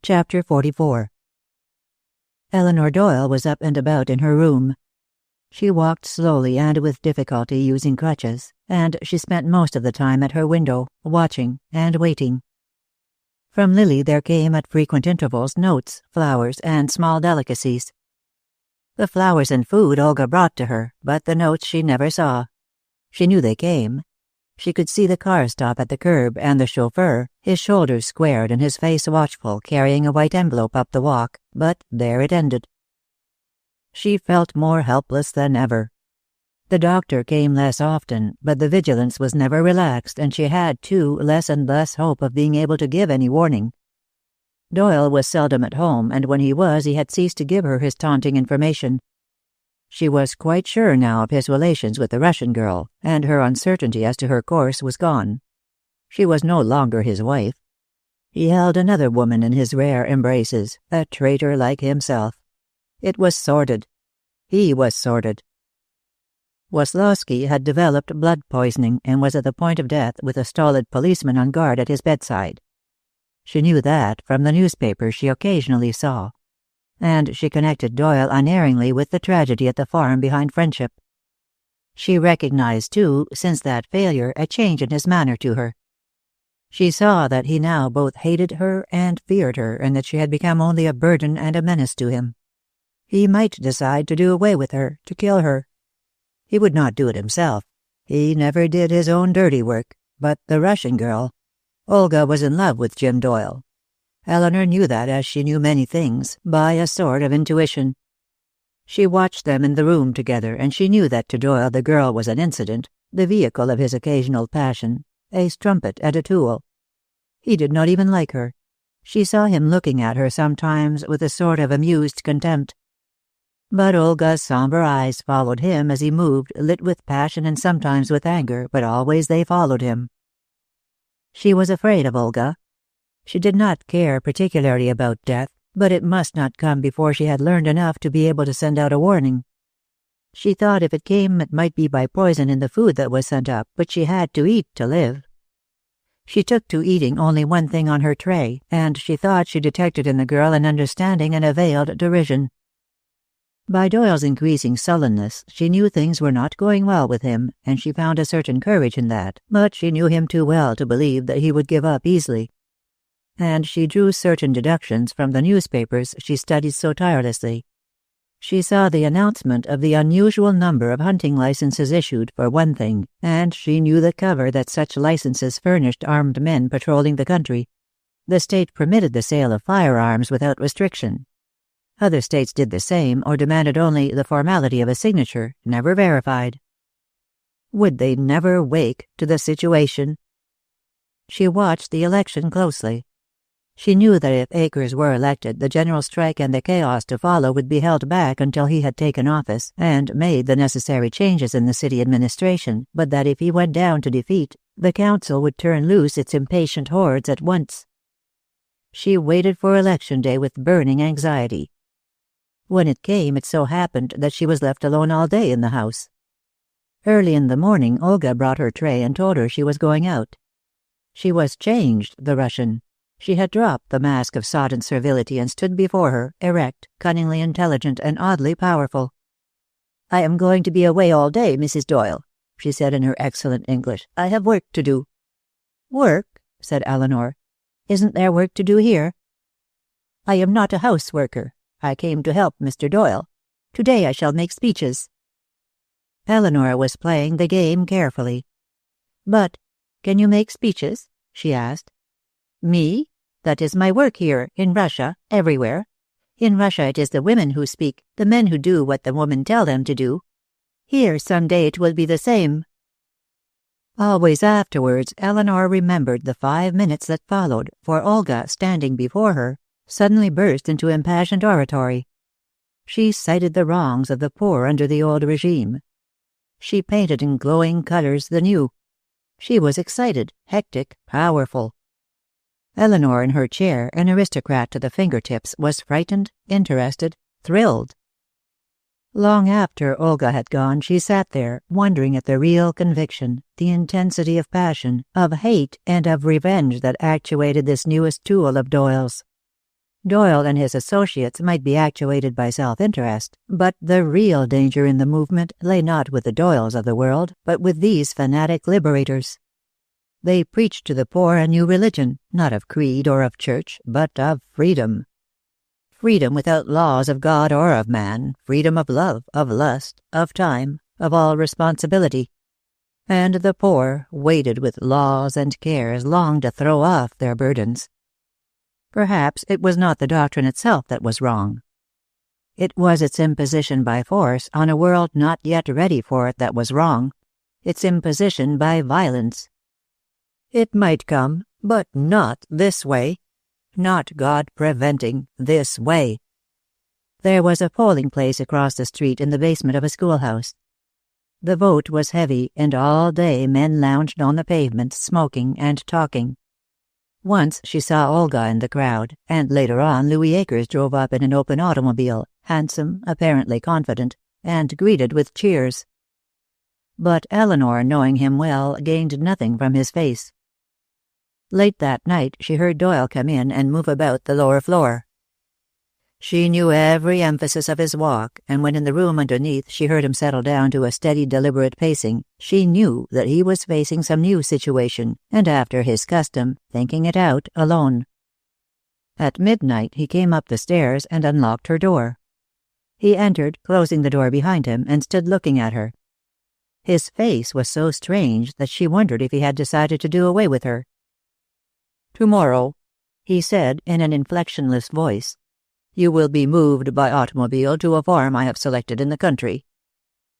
Chapter 44. Eleanor Doyle was up and about in her room. She walked slowly and with difficulty, using crutches, and she spent most of the time at her window, watching and waiting. From Lily there came at frequent intervals notes, flowers, and small delicacies. The flowers and food Olga brought to her, but the notes she never saw. She knew they came. She could see the car stop at the curb, and the chauffeur, his shoulders squared and his face watchful, carrying a white envelope up the walk, but there it ended. She felt more helpless than ever. The doctor came less often, but the vigilance was never relaxed, and she had, too, less and less hope of being able to give any warning. Doyle was seldom at home, and when he was, he had ceased to give her his taunting information. She was quite sure now of his relations with the Russian girl, and her uncertainty as to her course was gone. She was no longer his wife. He held another woman in his rare embraces, a traitor like himself. It was sordid. He was sordid. Waslowski had developed blood poisoning and was at the point of death with a stolid policeman on guard at his bedside. She knew that from the newspapers she occasionally saw, and she connected Doyle unerringly with the tragedy at the farm behind Friendship. She recognized, too, since that failure, a change in his manner to her. She saw that he now both hated her and feared her, and that she had become only a burden and a menace to him. He might decide to do away with her, to kill her. He would not do it himself. He never did his own dirty work, but the Russian girl. Olga was in love with Jim Doyle. Eleanor knew that, as she knew many things, by a sort of intuition. She watched them in the room together, and she knew that to Doyle the girl was an incident, the vehicle of his occasional passion, a strumpet and a tool. He did not even like her. She saw him looking at her sometimes with a sort of amused contempt. But Olga's somber eyes followed him as he moved, lit with passion and sometimes with anger, but always they followed him. She was afraid of Olga. She did not care particularly about death, but it must not come before she had learned enough to be able to send out a warning. She thought if it came it might be by poison in the food that was sent up, but she had to eat to live. She took to eating only one thing on her tray, and she thought she detected in the girl an understanding and a veiled derision. By Doyle's increasing sullenness, she knew things were not going well with him, and she found a certain courage in that, but she knew him too well to believe that he would give up easily. And she drew certain deductions from the newspapers she studied so tirelessly. She saw the announcement of the unusual number of hunting licenses issued, for one thing, and she knew the cover that such licenses furnished armed men patrolling the country. The state permitted the sale of firearms without restriction. Other states did the same, or demanded only the formality of a signature, never verified. Would they never wake to the situation? She watched the election closely. She knew that if Akers were elected, the general strike and the chaos to follow would be held back until he had taken office and made the necessary changes in the city administration, but that if he went down to defeat, the council would turn loose its impatient hordes at once. She waited for Election Day with burning anxiety. When it came, it so happened that she was left alone all day in the house. Early in the morning, Olga brought her tray and told her she was going out. She was changed, the Russian. She had dropped the mask of sodden servility and stood before her, erect, cunningly intelligent, and oddly powerful. "I am going to be away all day, Mrs. Doyle," she said in her excellent English. "I have work to do." "Work?" said Eleanor. "Isn't there work to do here?" "I am not a houseworker. I came to help Mr. Doyle. Today I shall make speeches." Eleanor was playing the game carefully. "But can you make speeches?" she asked. "Me? That is my work here, in Russia, everywhere. In Russia it is the women who speak, the men who do what the women tell them to do. Here some day it will be the same." Always afterwards, Eleanor remembered the 5 minutes that followed, for Olga, standing before her, suddenly burst into impassioned oratory. She cited the wrongs of the poor under the old regime. She painted in glowing colors the new. She was excited, hectic, powerful. Eleanor in her chair, an aristocrat to the fingertips, was frightened, interested, thrilled. Long after Olga had gone, she sat there, wondering at the real conviction, the intensity of passion, of hate, and of revenge that actuated this newest tool of Doyle's. Doyle and his associates might be actuated by self-interest, but the real danger in the movement lay not with the Doyles of the world, but with these fanatic liberators. They preached to the poor a new religion, not of creed or of church, but of freedom. Freedom without laws of God or of man, freedom of love, of lust, of time, of all responsibility. And the poor, weighted with laws and cares, longed to throw off their burdens. Perhaps it was not the doctrine itself that was wrong. It was its imposition by force on a world not yet ready for it that was wrong, its imposition by violence. It might come, but not this way. Not God preventing this way. There was a polling place across the street in the basement of a schoolhouse. The vote was heavy, and all day men lounged on the pavement, smoking and talking. Once she saw Olga in the crowd, and later on Louis Akers drove up in an open automobile, handsome, apparently confident, and greeted with cheers. But Eleanor, knowing him well, gained nothing from his face. Late that night she heard Doyle come in and move about the lower floor. She knew every emphasis of his walk, and when in the room underneath she heard him settle down to a steady, deliberate pacing, she knew that he was facing some new situation, and after his custom, thinking it out alone. At midnight he came up the stairs and unlocked her door. He entered, closing the door behind him, and stood looking at her. His face was so strange that she wondered if he had decided to do away with her. "Tomorrow," he said in an inflectionless voice. "You will be moved by automobile to a farm I have selected in the country.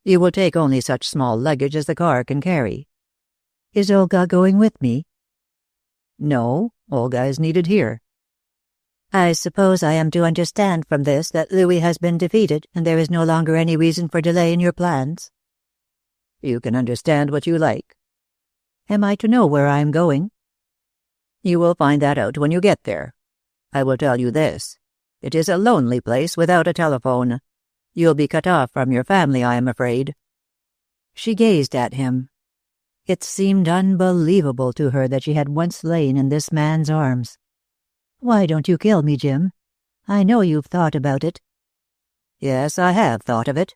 You will take only such small luggage as the car can carry." "Is Olga going with me?" "No, Olga is needed here." "I suppose I am to understand from this that Louis has been defeated, and there is no longer any reason for delay in your plans?" "You can understand what you like." "Am I to know where I am going?" "You will find that out when you get there. I will tell you this. It is a lonely place without a telephone. You'll be cut off from your family, I am afraid." She gazed at him. It seemed unbelievable to her that she had once lain in this man's arms. "Why don't you kill me, Jim? I know you've thought about it." "Yes, I have thought of it.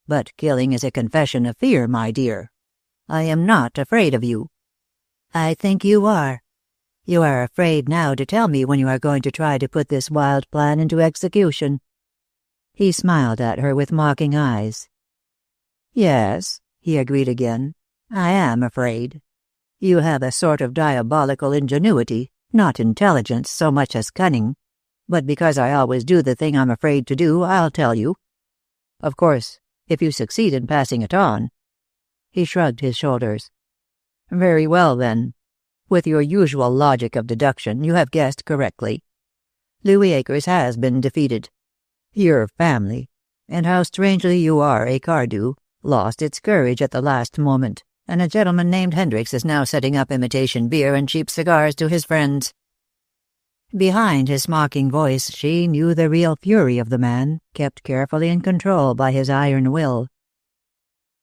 But killing is a confession of fear, my dear. I am not afraid of you." "I think you are. You are afraid now to tell me when you are going to try to put this wild plan into execution." He smiled at her with mocking eyes. "Yes," he agreed again, "I am afraid. You have a sort of diabolical ingenuity, not intelligence so much as cunning. But because I always do the thing I'm afraid to do, I'll tell you. Of course, if you succeed in passing it on—" He shrugged his shoulders. "Very well, then. With your usual logic of deduction, you have guessed correctly. Louis Akers has been defeated. Your family, and how strangely you are a Cardew, lost its courage at the last moment, and a gentleman named Hendricks is now setting up imitation beer and cheap cigars to his friends." Behind his mocking voice she knew the real fury of the man, kept carefully in control by his iron will.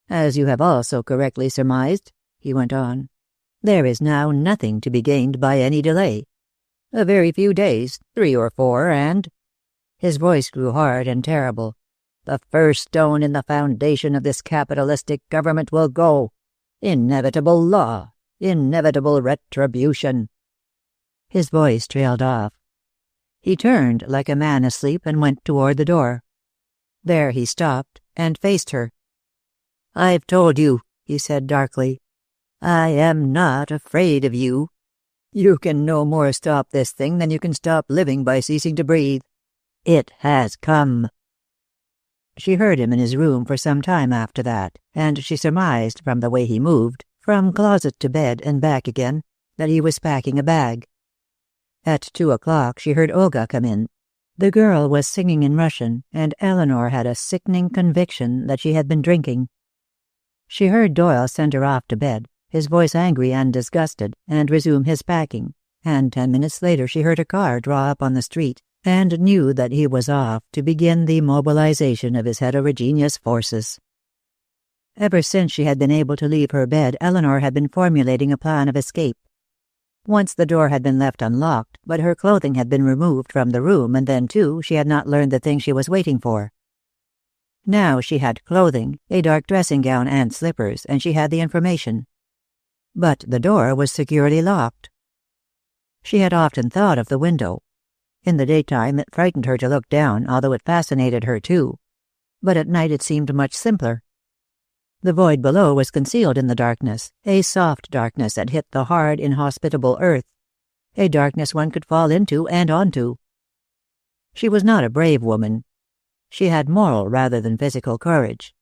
"As you have also correctly surmised," he went on, "there is now nothing to be gained by any delay. A very few days, 3 or 4, and—" His voice grew hard and terrible. "The first stone in the foundation of this capitalistic government will go. Inevitable law, inevitable retribution." His voice trailed off. He turned like a man asleep and went toward the door. There he stopped and faced her. "I've told you," he said darkly. "I am not afraid of you. You can no more stop this thing than you can stop living by ceasing to breathe. It has come." She heard him in his room for some time after that, and she surmised from the way he moved, from closet to bed and back again, that he was packing a bag. At 2 o'clock she heard Olga come in. The girl was singing in Russian, and Eleanor had a sickening conviction that she had been drinking. She heard Doyle send her off to bed, his voice angry and disgusted, and resume his packing, and 10 minutes later she heard a car draw up on the street, and knew that he was off to begin the mobilization of his heterogeneous forces. Ever since she had been able to leave her bed, Eleanor had been formulating a plan of escape. Once the door had been left unlocked, but her clothing had been removed from the room, and then, too, she had not learned the thing she was waiting for. Now she had clothing, a dark dressing gown and slippers, and she had the information. But the door was securely locked. She had often thought of the window. In the daytime it frightened her to look down, although it fascinated her too. But at night it seemed much simpler. The void below was concealed in the darkness, a soft darkness that hit the hard, inhospitable earth, a darkness one could fall into and onto. She was not a brave woman. She had moral rather than physical courage.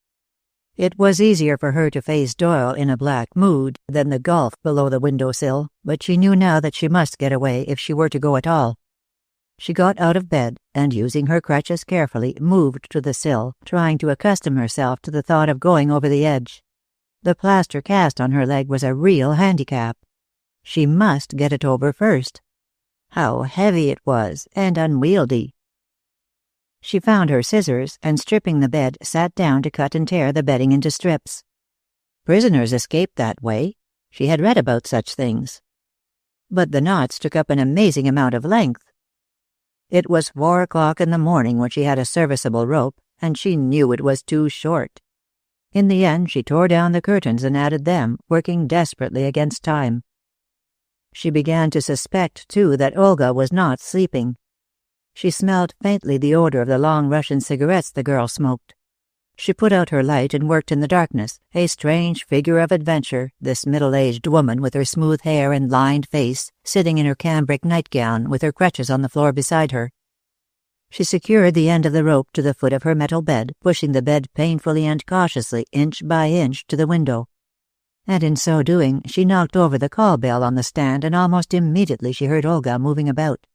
It was easier for her to face Doyle in a black mood than the gulf below the window-sill, but she knew now that she must get away if she were to go at all. She got out of bed, and using her crutches carefully, moved to the sill, trying to accustom herself to the thought of going over the edge. The plaster cast on her leg was a real handicap. She must get it over first. How heavy it was, and unwieldy. She found her scissors, and stripping the bed, sat down to cut and tear the bedding into strips. Prisoners escaped that way. She had read about such things. But the knots took up an amazing amount of length. It was 4 o'clock in the morning when she had a serviceable rope, and she knew it was too short. In the end she tore down the curtains and added them, working desperately against time. She began to suspect, too, that Olga was not sleeping. She smelled faintly the odor of the long Russian cigarettes the girl smoked. She put out her light and worked in the darkness, a strange figure of adventure, this middle-aged woman with her smooth hair and lined face, sitting in her cambric nightgown with her crutches on the floor beside her. She secured the end of the rope to the foot of her metal bed, pushing the bed painfully and cautiously, inch by inch, to the window. And in so doing, she knocked over the call bell on the stand, and almost immediately she heard Olga moving about.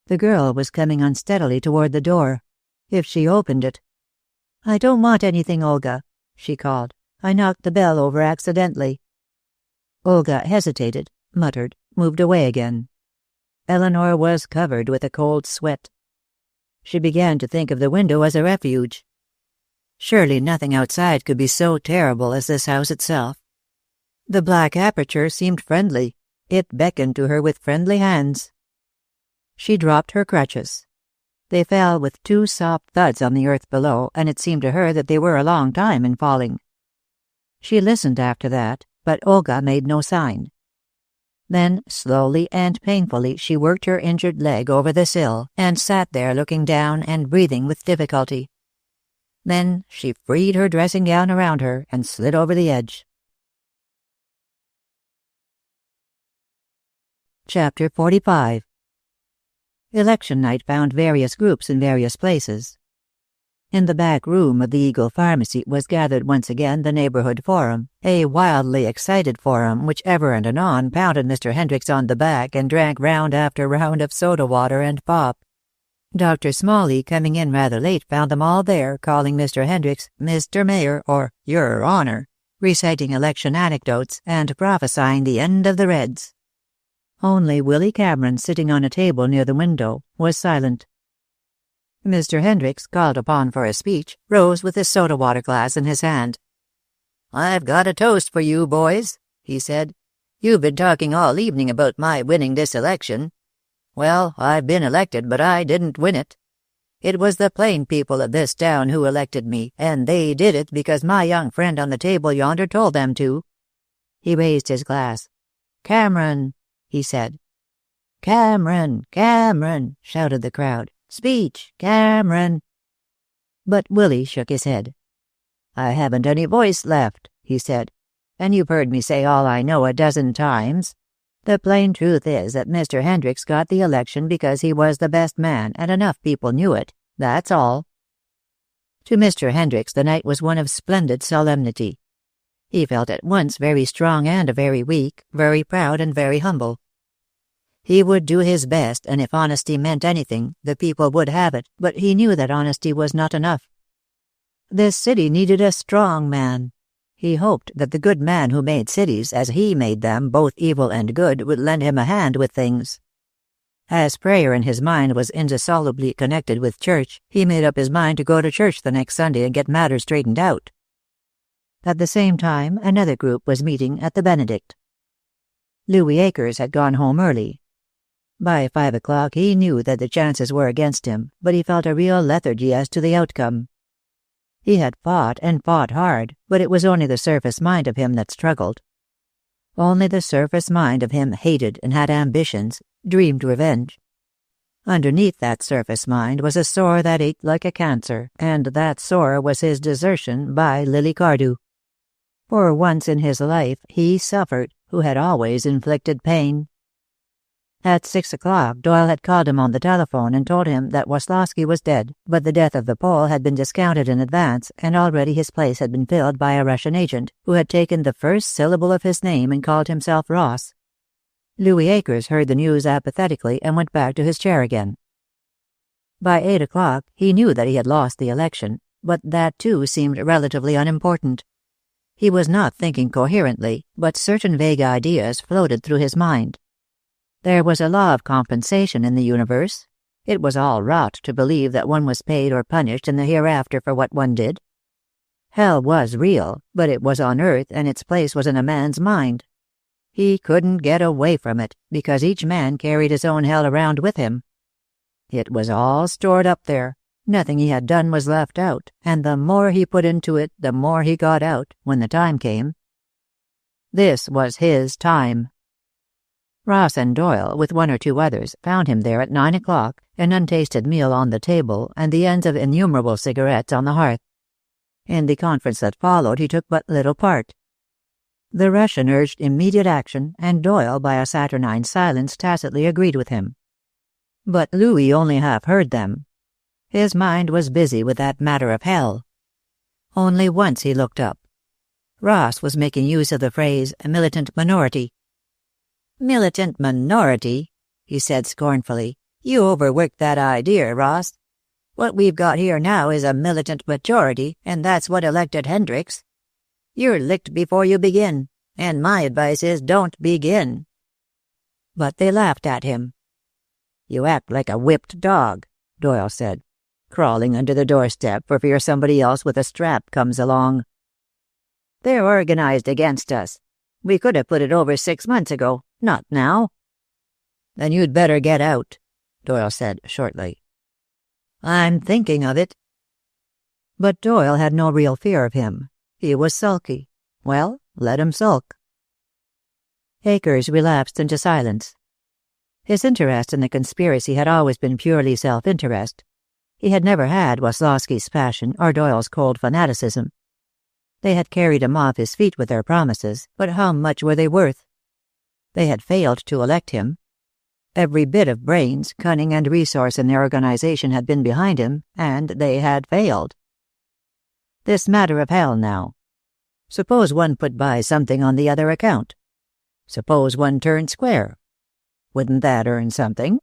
The girl was coming unsteadily toward the door. If she opened it— "I don't want anything, Olga," she called. "I knocked the bell over accidentally." Olga hesitated, muttered, moved away again. Eleanor was covered with a cold sweat. She began to think of the window as a refuge. Surely nothing outside could be so terrible as this house itself. The black aperture seemed friendly. It beckoned to her with friendly hands. She dropped her crutches. They fell with two soft thuds on the earth below, and it seemed to her that they were a long time in falling. She listened after that, but Olga made no sign. Then, slowly and painfully, she worked her injured leg over the sill and sat there looking down and breathing with difficulty. Then she freed her dressing gown around her and slid over the edge. Chapter 45. Election night found various groups in various places. In the back room of the Eagle Pharmacy was gathered once again the neighborhood forum, a wildly excited forum which ever and anon pounded Mr. Hendricks on the back and drank round after round of soda water and pop. Dr. Smalley, coming in rather late, found them all there, calling Mr. Hendricks Mr. Mayor or Your Honor, reciting election anecdotes and prophesying the end of the Reds. Only Willy Cameron, sitting on a table near the window, was silent. Mr. Hendricks, called upon for a speech, rose with his soda water glass in his hand. "I've got a toast for you, boys," he said. "You've been talking all evening about my winning this election. Well, I've been elected, but I didn't win it. It was the plain people of this town who elected me, and they did it because my young friend on the table yonder told them to." He raised his glass. "Cameron," he said. "Cameron, Cameron," shouted the crowd. "Speech, Cameron." But Willy shook his head. "I haven't any voice left," he said, "and you've heard me say all I know a dozen times. The plain truth is that Mr. Hendricks got the election because he was the best man, and enough people knew it. That's all." To Mr. Hendricks the night was one of splendid solemnity. He felt at once very strong and very weak, very proud and very humble. He would do his best, and if honesty meant anything, the people would have it, but he knew that honesty was not enough. This city needed a strong man. He hoped that the good man who made cities, as he made them, both evil and good, would lend him a hand with things. As prayer in his mind was indissolubly connected with church, he made up his mind to go to church the next Sunday and get matters straightened out. At the same time, another group was meeting at the Benedict. Louis Akers had gone home early. By 5 o'clock he knew that the chances were against him, but he felt a real lethargy as to the outcome. He had fought and fought hard, but it was only the surface mind of him that struggled. Only the surface mind of him hated and had ambitions, dreamed revenge. Underneath that surface mind was a sore that ate like a cancer, and that sore was his desertion by Lily Cardew. For once in his life he suffered, who had always inflicted pain. At 6 o'clock Doyle had called him on the telephone and told him that Waslowski was dead, but the death of the Pole had been discounted in advance, and already his place had been filled by a Russian agent, who had taken the first syllable of his name and called himself Ross. Louis Akers heard the news apathetically and went back to his chair again. By 8 o'clock he knew that he had lost the election, but that too seemed relatively unimportant. He was not thinking coherently, but certain vague ideas floated through his mind. There was a law of compensation in the universe. It was all rot to believe that one was paid or punished in the hereafter for what one did. Hell was real, but it was on earth, and its place was in a man's mind. He couldn't get away from it, because each man carried his own hell around with him. It was all stored up there. Nothing he had done was left out, and the more he put into it, the more he got out, when the time came. This was his time. Ross and Doyle, with 1 or 2 others, found him there at 9 o'clock, an untasted meal on the table, and the ends of innumerable cigarettes on the hearth. In the conference that followed, he took but little part. The Russian urged immediate action, and Doyle, by a saturnine silence, tacitly agreed with him. But Louis only half heard them. His mind was busy with that matter of hell. Only once he looked up. Ross was making use of the phrase militant minority. "Militant minority?" he said scornfully. "You overworked that idea, Ross. What we've got here now is a militant majority, and that's what elected Hendricks. You're licked before you begin, and my advice is don't begin." But they laughed at him. "You act like a whipped dog," Doyle said, "crawling under the doorstep for fear somebody else with a strap comes along. They're organized against us. We could have put it over 6 months ago, not now." "Then you'd better get out," Doyle said shortly. "I'm thinking of it." But Doyle had no real fear of him. He was sulky. Well, let him sulk. Akers relapsed into silence. His interest in the conspiracy had always been purely self-interest. He had never had Waslowski's passion or Doyle's cold fanaticism. They had carried him off his feet with their promises, but how much were they worth? They had failed to elect him. Every bit of brains, cunning, and resource in their organization had been behind him, and they had failed. This matter of hell now. Suppose one put by something on the other account. Suppose one turned square. Wouldn't that earn something?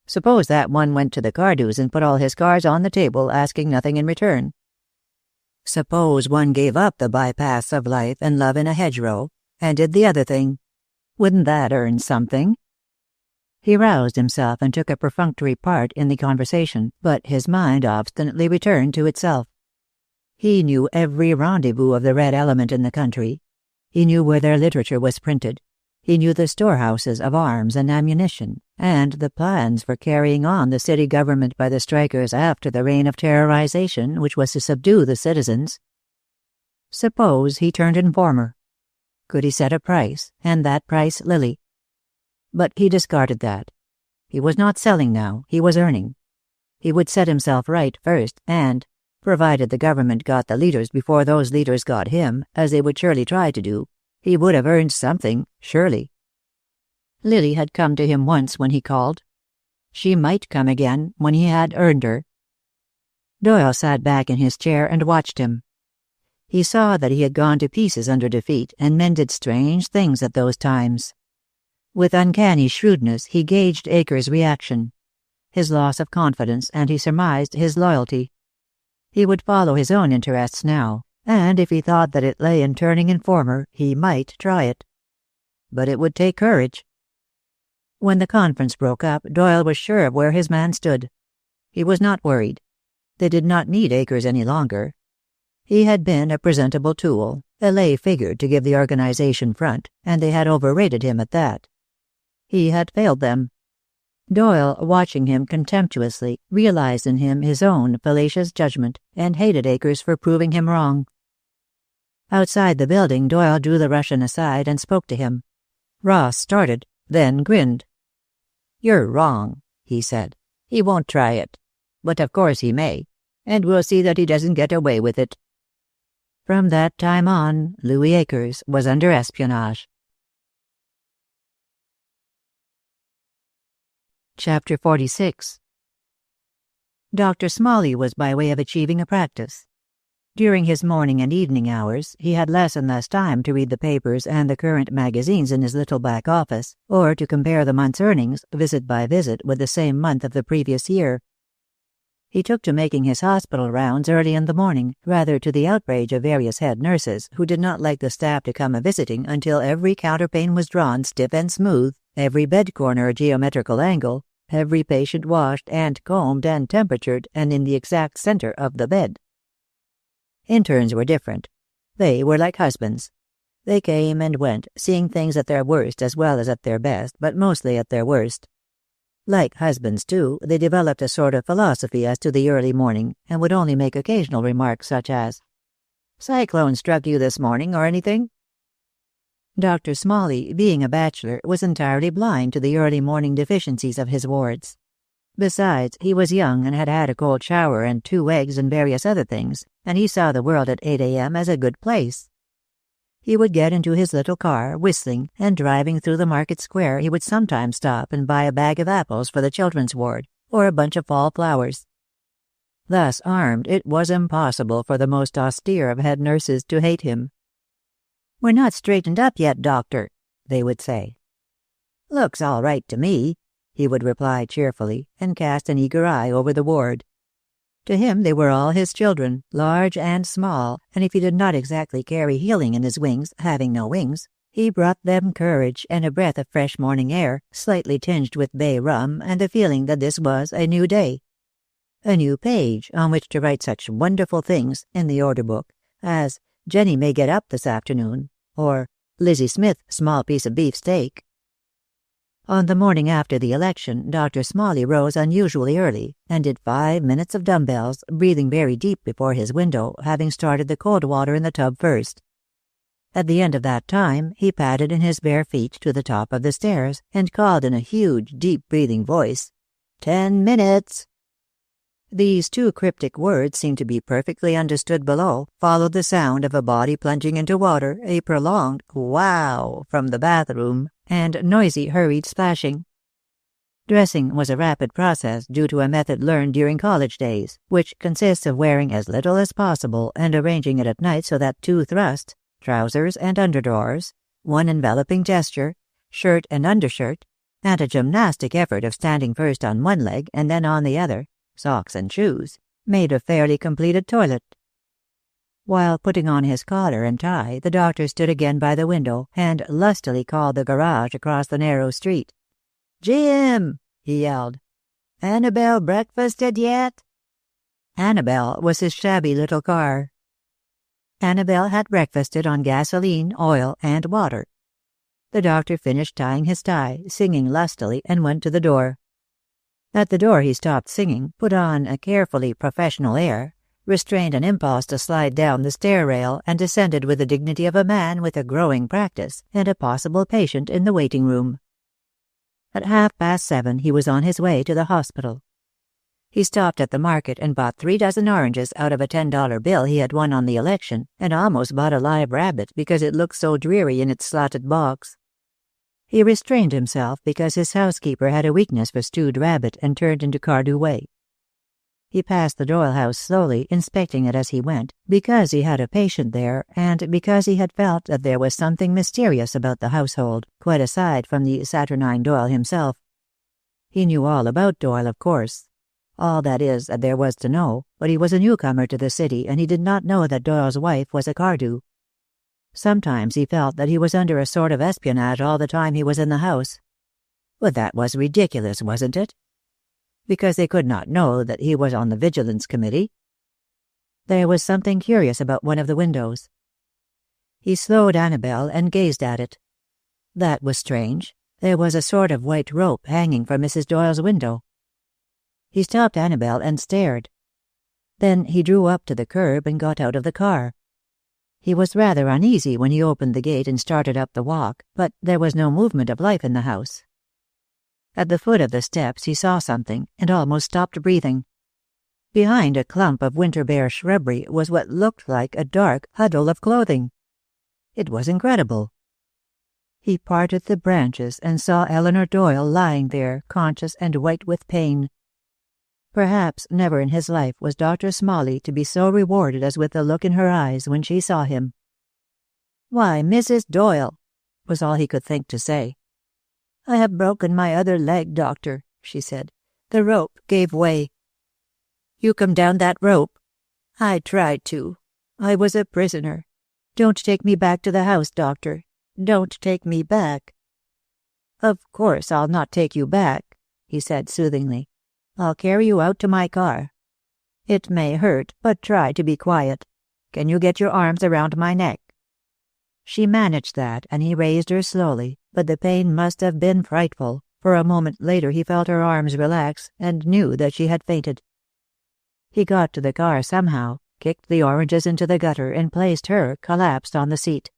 Suppose that one went to the Cardews and put all his cards on the table, asking nothing in return. Suppose one gave up the bypaths of life and love in a hedgerow, and did the other thing. Wouldn't that earn something? He roused himself and took a perfunctory part in the conversation, but his mind obstinately returned to itself. He knew every rendezvous of the red element in the country. He knew where their literature was printed. He knew the storehouses of arms and ammunition, and the plans for carrying on the city government by the strikers after the reign of terrorization which was to subdue the citizens. Suppose he turned informer. Could he set a price, and that price Lily? But he discarded that. He was not selling now, he was earning. He would set himself right first, and, provided the government got the leaders before those leaders got him, as they would surely try to do, he would have earned something, surely. Lily had come to him once when he called. She might come again when he had earned her. Doyle sat back in his chair and watched him. He saw that he had gone to pieces under defeat and men did strange things at those times. With uncanny shrewdness he gauged Akers' reaction, his loss of confidence, and he surmised his loyalty. He would follow his own interests now, and if he thought that it lay in turning informer, he might try it. But it would take courage. When the conference broke up, Doyle was sure of where his man stood. He was not worried. They did not need Akers any longer. He had been a presentable tool, a lay figure to give the organization front, and they had overrated him at that. He had failed them. Doyle, watching him contemptuously, realized in him his own fallacious judgment, and hated Akers for proving him wrong. Outside the building, Doyle drew the Russian aside and spoke to him. Ross started, then grinned. "You're wrong," he said. "He won't try it. But of course he may, and we'll see that he doesn't get away with it." From that time on, Louis Akers was under espionage. Chapter 46. Dr. Smalley was by way of achieving a practice. During his morning and evening hours, he had less and less time to read the papers and the current magazines in his little back office, or to compare the month's earnings, visit by visit, with the same month of the previous year. He took to making his hospital rounds early in the morning, rather to the outrage of various head nurses who did not like the staff to come a-visiting until every counterpane was drawn stiff and smooth, every bed corner a geometrical angle, every patient washed and combed and temperatured and in the exact center of the bed. Interns were different. They were like husbands. They came and went, seeing things at their worst as well as at their best, but mostly at their worst. Like husbands, too, they developed a sort of philosophy as to the early morning, and would only make occasional remarks such as, "Cyclone struck you this morning, or anything?" Dr. Smalley, being a bachelor, was entirely blind to the early morning deficiencies of his wards. Besides, he was young and had had a cold shower and 2 eggs and various other things, and he saw the world at 8 a.m. as a good place. He would get into his little car, whistling, and driving through the market square he would sometimes stop and buy a bag of apples for the children's ward, or a bunch of fall flowers. Thus armed, it was impossible for the most austere of head nurses to hate him. "We're not straightened up yet, doctor," they would say. "Looks all right to me," he would reply cheerfully, and cast an eager eye over the ward. To him they were all his children, large and small, and if he did not exactly carry healing in his wings, having no wings, he brought them courage and a breath of fresh morning air, slightly tinged with bay rum, and the feeling that this was a new day. A new page on which to write such wonderful things in the order book as "Jenny may get up this afternoon," or "Lizzie Smith, small piece of beef steak." On the morning after the election, Dr. Smalley rose unusually early, and did 5 minutes of dumbbells, breathing very deep before his window, having started the cold water in the tub first. At the end of that time, he padded in his bare feet to the top of the stairs, and called in a huge, deep-breathing voice, 10 minutes! These two cryptic words seemed to be perfectly understood below, followed the sound of a body plunging into water, a prolonged "wow" from the bathroom, and noisy, hurried splashing. Dressing was a rapid process due to a method learned during college days, which consists of wearing as little as possible and arranging it at night so that 2 thrusts, trousers and underdrawers, 1 enveloping gesture, shirt and undershirt, and a gymnastic effort of standing first on one leg and then on the other, socks and shoes, made a fairly completed toilet. While putting on his collar and tie, the doctor stood again by the window and lustily called the garage across the narrow street. "Jim!" he yelled. "Annabelle breakfasted yet?" Annabelle was his shabby little car. Annabelle had breakfasted on gasoline, oil, and water. The doctor finished tying his tie, singing lustily, and went to the door. At the door he stopped singing, put on a carefully professional air, restrained an impulse to slide down the stair rail, and descended with the dignity of a man with a growing practice and a possible patient in the waiting room. At 7:30 he was on his way to the hospital. He stopped at the market and bought 3 dozen oranges out of a $10 bill he had won on the election, and almost bought a live rabbit because it looked so dreary in its slotted box. He restrained himself because his housekeeper had a weakness for stewed rabbit and turned into Cardew Way. He passed the Doyle house slowly, inspecting it as he went, because he had a patient there, and because he had felt that there was something mysterious about the household, quite aside from the saturnine Doyle himself. He knew all about Doyle, of course. All, that is, that there was to know, but he was a newcomer to the city, and he did not know that Doyle's wife was a Cardew. Sometimes he felt that he was under a sort of espionage all the time he was in the house. But that was ridiculous, wasn't it? Because they could not know that he was on the Vigilance Committee. There was something curious about one of the windows. He slowed Annabelle and gazed at it. That was strange. There was a sort of white rope hanging from Mrs. Doyle's window. He stopped Annabelle and stared. Then he drew up to the curb and got out of the car. He was rather uneasy when he opened the gate and started up the walk, but there was no movement of life in the house. At the foot of the steps he saw something, and almost stopped breathing. Behind a clump of winter-bare shrubbery was what looked like a dark huddle of clothing. It was incredible. He parted the branches and saw Eleanor Doyle lying there, conscious and white with pain. Perhaps never in his life was Dr. Smalley to be so rewarded as with the look in her eyes when she saw him. "Why, Mrs. Doyle," was all he could think to say. "I have broken my other leg, doctor," she said. "The rope gave way." "You come down that rope?" "I tried to. I was a prisoner. Don't take me back to the house, doctor. Don't take me back." "Of course I'll not take you back," he said soothingly. "I'll carry you out to my car. It may hurt, but try to be quiet. Can you get your arms around my neck?" She managed that, and he raised her slowly, but the pain must have been frightful, for a moment later he felt her arms relax and knew that she had fainted. He got to the car somehow, kicked the oranges into the gutter, and placed her, collapsed, on the seat.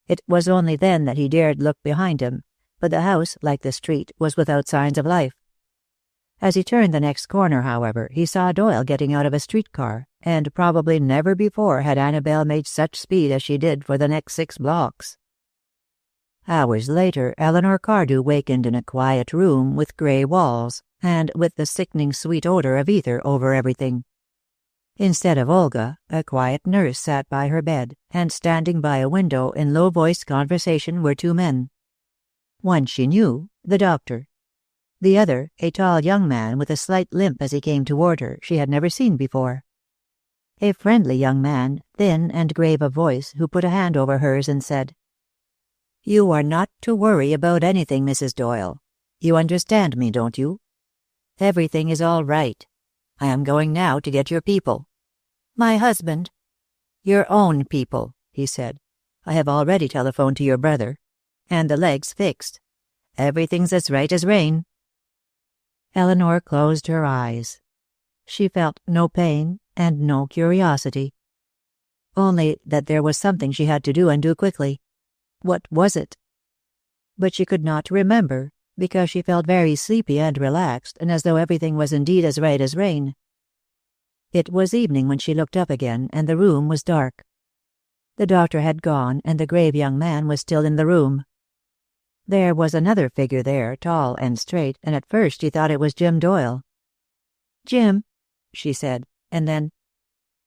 It was only then that he dared look behind him, but the house, like the street, was without signs of life. As he turned the next corner, however, he saw Doyle getting out of a streetcar, and probably never before had Annabelle made such speed as she did for the next 6 blocks. Hours later, Eleanor Cardew wakened in a quiet room with gray walls, and with the sickening sweet odor of ether over everything. Instead of Olga, a quiet nurse sat by her bed, and standing by a window in low-voiced conversation were 2 men. One she knew, the doctor. The other, a tall young man with a slight limp as he came toward her, she had never seen before. A friendly young man, thin and grave of voice, who put a hand over hers and said, "You are not to worry about anything, Mrs. Doyle. You understand me, don't you? Everything is all right. I am going now to get your people." "My husband." "Your own people," he said. "I have already telephoned to your brother. And the leg's fixed. Everything's as right as rain." Eleanor closed her eyes. She felt no pain and no curiosity. Only that there was something she had to do, and do quickly. What was it? But she could not remember, because she felt very sleepy and relaxed, and as though everything was indeed as right as rain. It was evening when she looked up again, and the room was dark. The doctor had gone, and the grave young man was still in the room. There was another figure there, tall and straight, and at first she thought it was Jim Doyle. "Jim," she said, and then,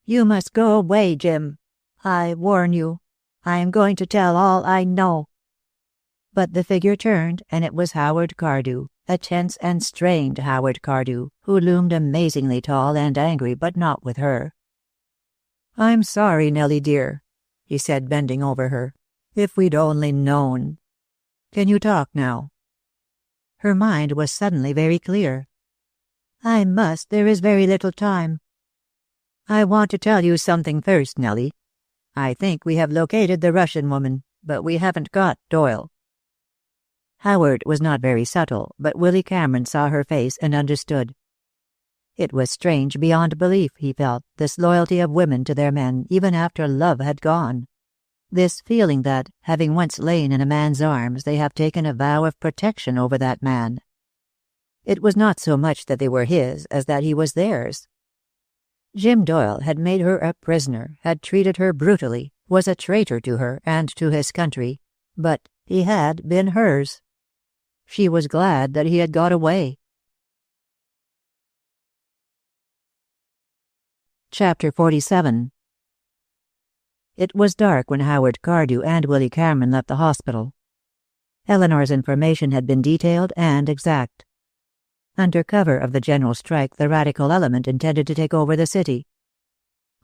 "You must go away, Jim. I warn you. I am going to tell all I know." But the figure turned, and it was Howard Cardew, a tense and strained Howard Cardew, who loomed amazingly tall and angry, but not with her. "I'm sorry, Nellie dear," he said, bending over her. "If we'd only known. Can you talk now?" Her mind was suddenly very clear. "I must. There is very little time." "I want to tell you something first, Nellie. I think we have located the Russian woman, but we haven't got Doyle." Howard was not very subtle, but Willy Cameron saw her face and understood. It was strange beyond belief, he felt, this loyalty of women to their men, even after love had gone. This feeling that, having once lain in a man's arms, they have taken a vow of protection over that man. It was not so much that they were his as that he was theirs. Jim Doyle had made her a prisoner, had treated her brutally, was a traitor to her and to his country, but he had been hers. She was glad that he had got away. Chapter 47. It was dark when Howard Cardew and Willy Cameron left the hospital. Eleanor's information had been detailed and exact. Under cover of the general strike, the radical element intended to take over the city.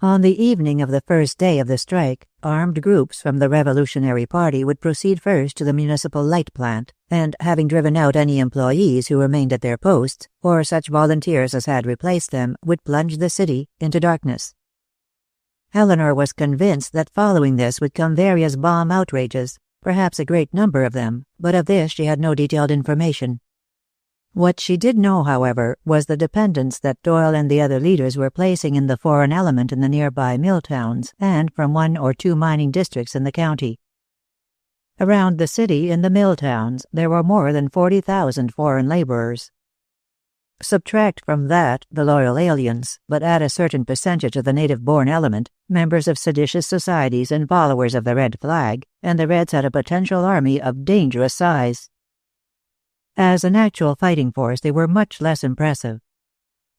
On the evening of the first day of the strike, armed groups from the Revolutionary Party would proceed first to the municipal light plant, and, having driven out any employees who remained at their posts, or such volunteers as had replaced them, would plunge the city into darkness. Eleanor was convinced that following this would come various bomb outrages, perhaps a great number of them, but of this she had no detailed information. What she did know, however, was the dependence that Doyle and the other leaders were placing in the foreign element in the nearby mill towns and from 1 or 2 mining districts in the county. Around the city, in the mill towns, there were more than 40,000 foreign laborers. Subtract from that the loyal aliens, but add a certain percentage of the native-born element, members of seditious societies and followers of the Red Flag, and the Reds had a potential army of dangerous size. As an actual fighting force, they were much less impressive.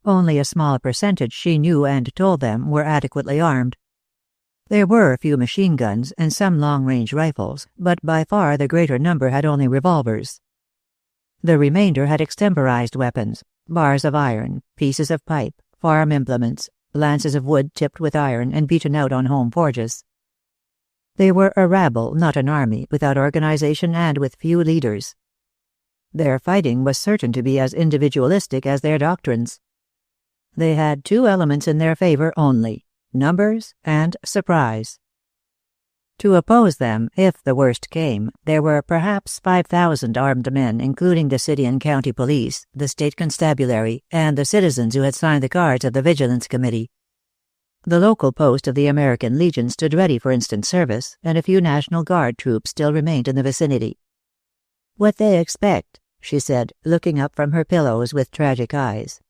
Only a small percentage, she knew and told them, were adequately armed. There were a few machine guns and some long-range rifles, but by far the greater number had only revolvers. The remainder had extemporized weapons, bars of iron, pieces of pipe, farm implements, lances of wood tipped with iron and beaten out on home forges. They were a rabble, not an army, without organization and with few leaders. Their fighting was certain to be as individualistic as their doctrines. They had 2 elements in their favor only, numbers and surprise. To oppose them, if the worst came, there were perhaps 5,000 armed men, including the city and county police, the state constabulary, and the citizens who had signed the cards of the Vigilance Committee. The local post of the American Legion stood ready for instant service, and a few National Guard troops still remained in the vicinity. "What they expect," she said, looking up from her pillows with tragic eyes,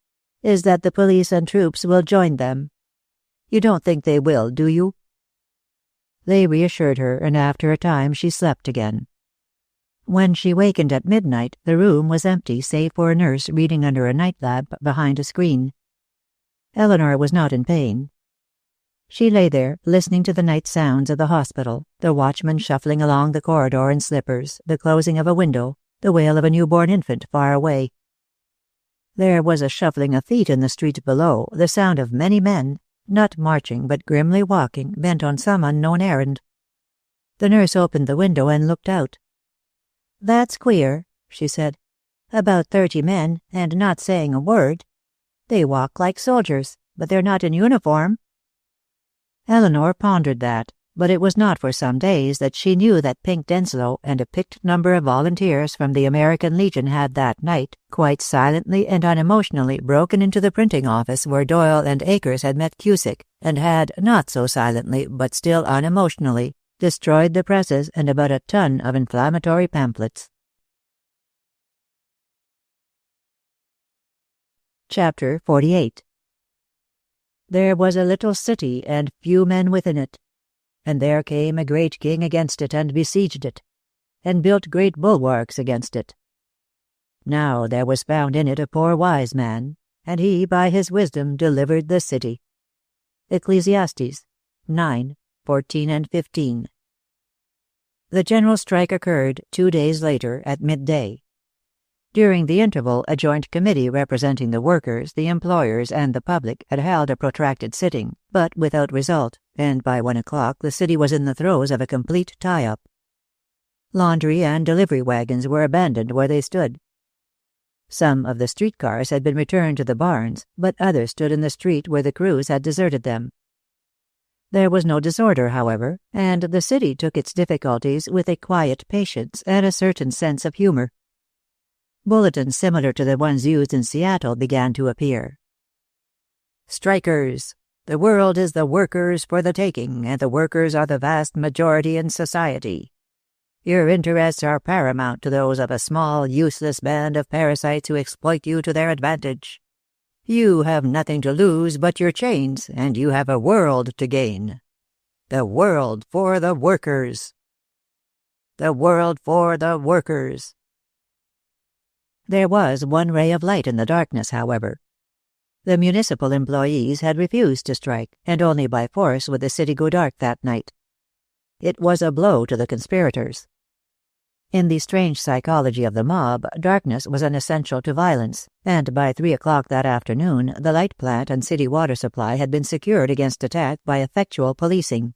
"is that the police and troops will join them. You don't think they will, do you?" They reassured her, and after a time she slept again. When she wakened at midnight, the room was empty save for a nurse reading under a night lamp behind a screen. Eleanor was not in pain. She lay there, listening to the night sounds of the hospital, the watchman shuffling along the corridor in slippers, the closing of a window, the wail of a newborn infant far away. There was a shuffling of feet in the street below, the sound of many men, not marching but grimly walking, bent on some unknown errand. The nurse opened the window and looked out. "That's queer," she said. "About 30 men, and not saying a word. They walk like soldiers, but they're not in uniform." Eleanor pondered that, but it was not for some days that she knew that Pink Denslow and a picked number of volunteers from the American Legion had that night, quite silently and unemotionally, broken into the printing office where Doyle and Akers had met Cusick, and had, not so silently, but still unemotionally, destroyed the presses and about a ton of inflammatory pamphlets. Chapter 48. There was a little city, and few men within it. And there came a great king against it, and besieged it, and built great bulwarks against it. Now there was found in it a poor wise man, and he by his wisdom delivered the city. Ecclesiastes 9:14 and 15. The general strike occurred 2 days later, at midday. During the interval, a joint committee representing the workers, the employers, and the public had held a protracted sitting, but without result, and by 1 o'clock the city was in the throes of a complete tie-up. Laundry and delivery wagons were abandoned where they stood. Some of the streetcars had been returned to the barns, but others stood in the street where the crews had deserted them. There was no disorder, however, and the city took its difficulties with a quiet patience and a certain sense of humor. Bulletins similar to the ones used in Seattle began to appear. "Strikers! The world is the workers for the taking, and the workers are the vast majority in society. Your interests are paramount to those of a small, useless band of parasites who exploit you to their advantage. You have nothing to lose but your chains, and you have a world to gain. The world for the workers. The world for the workers." There was one ray of light in the darkness, however. The municipal employees had refused to strike, and only by force would the city go dark that night. It was a blow to the conspirators. In the strange psychology of the mob, darkness was an essential to violence, and by 3 o'clock that afternoon the light plant and city water supply had been secured against attack by effectual policing.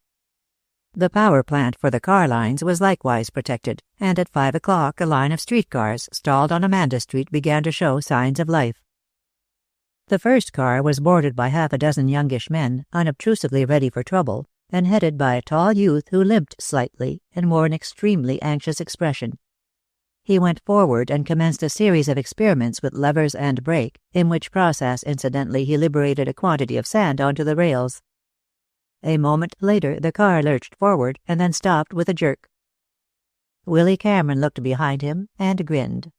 The power plant for the car lines was likewise protected, and at 5 o'clock a line of streetcars stalled on Amanda Street began to show signs of life. The first car was boarded by half a dozen youngish men, unobtrusively ready for trouble, and headed by a tall youth who limped slightly and wore an extremely anxious expression. He went forward and commenced a series of experiments with levers and brake, in which process incidentally he liberated a quantity of sand onto the rails. A moment later the car lurched forward and then stopped with a jerk. Willy Cameron looked behind him and grinned.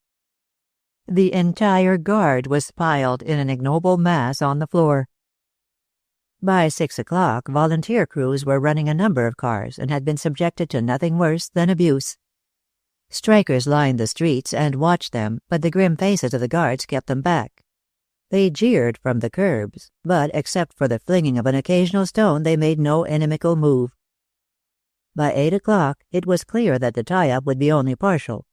The entire guard was piled in an ignoble mass on the floor. By 6 o'clock volunteer crews were running a number of cars and had been subjected to nothing worse than abuse. Strikers lined the streets and watched them, but the grim faces of the guards kept them back. They jeered from the curbs, but except for the flinging of an occasional stone they made no inimical move. By 8 o'clock it was clear that the tie-up would be only partial.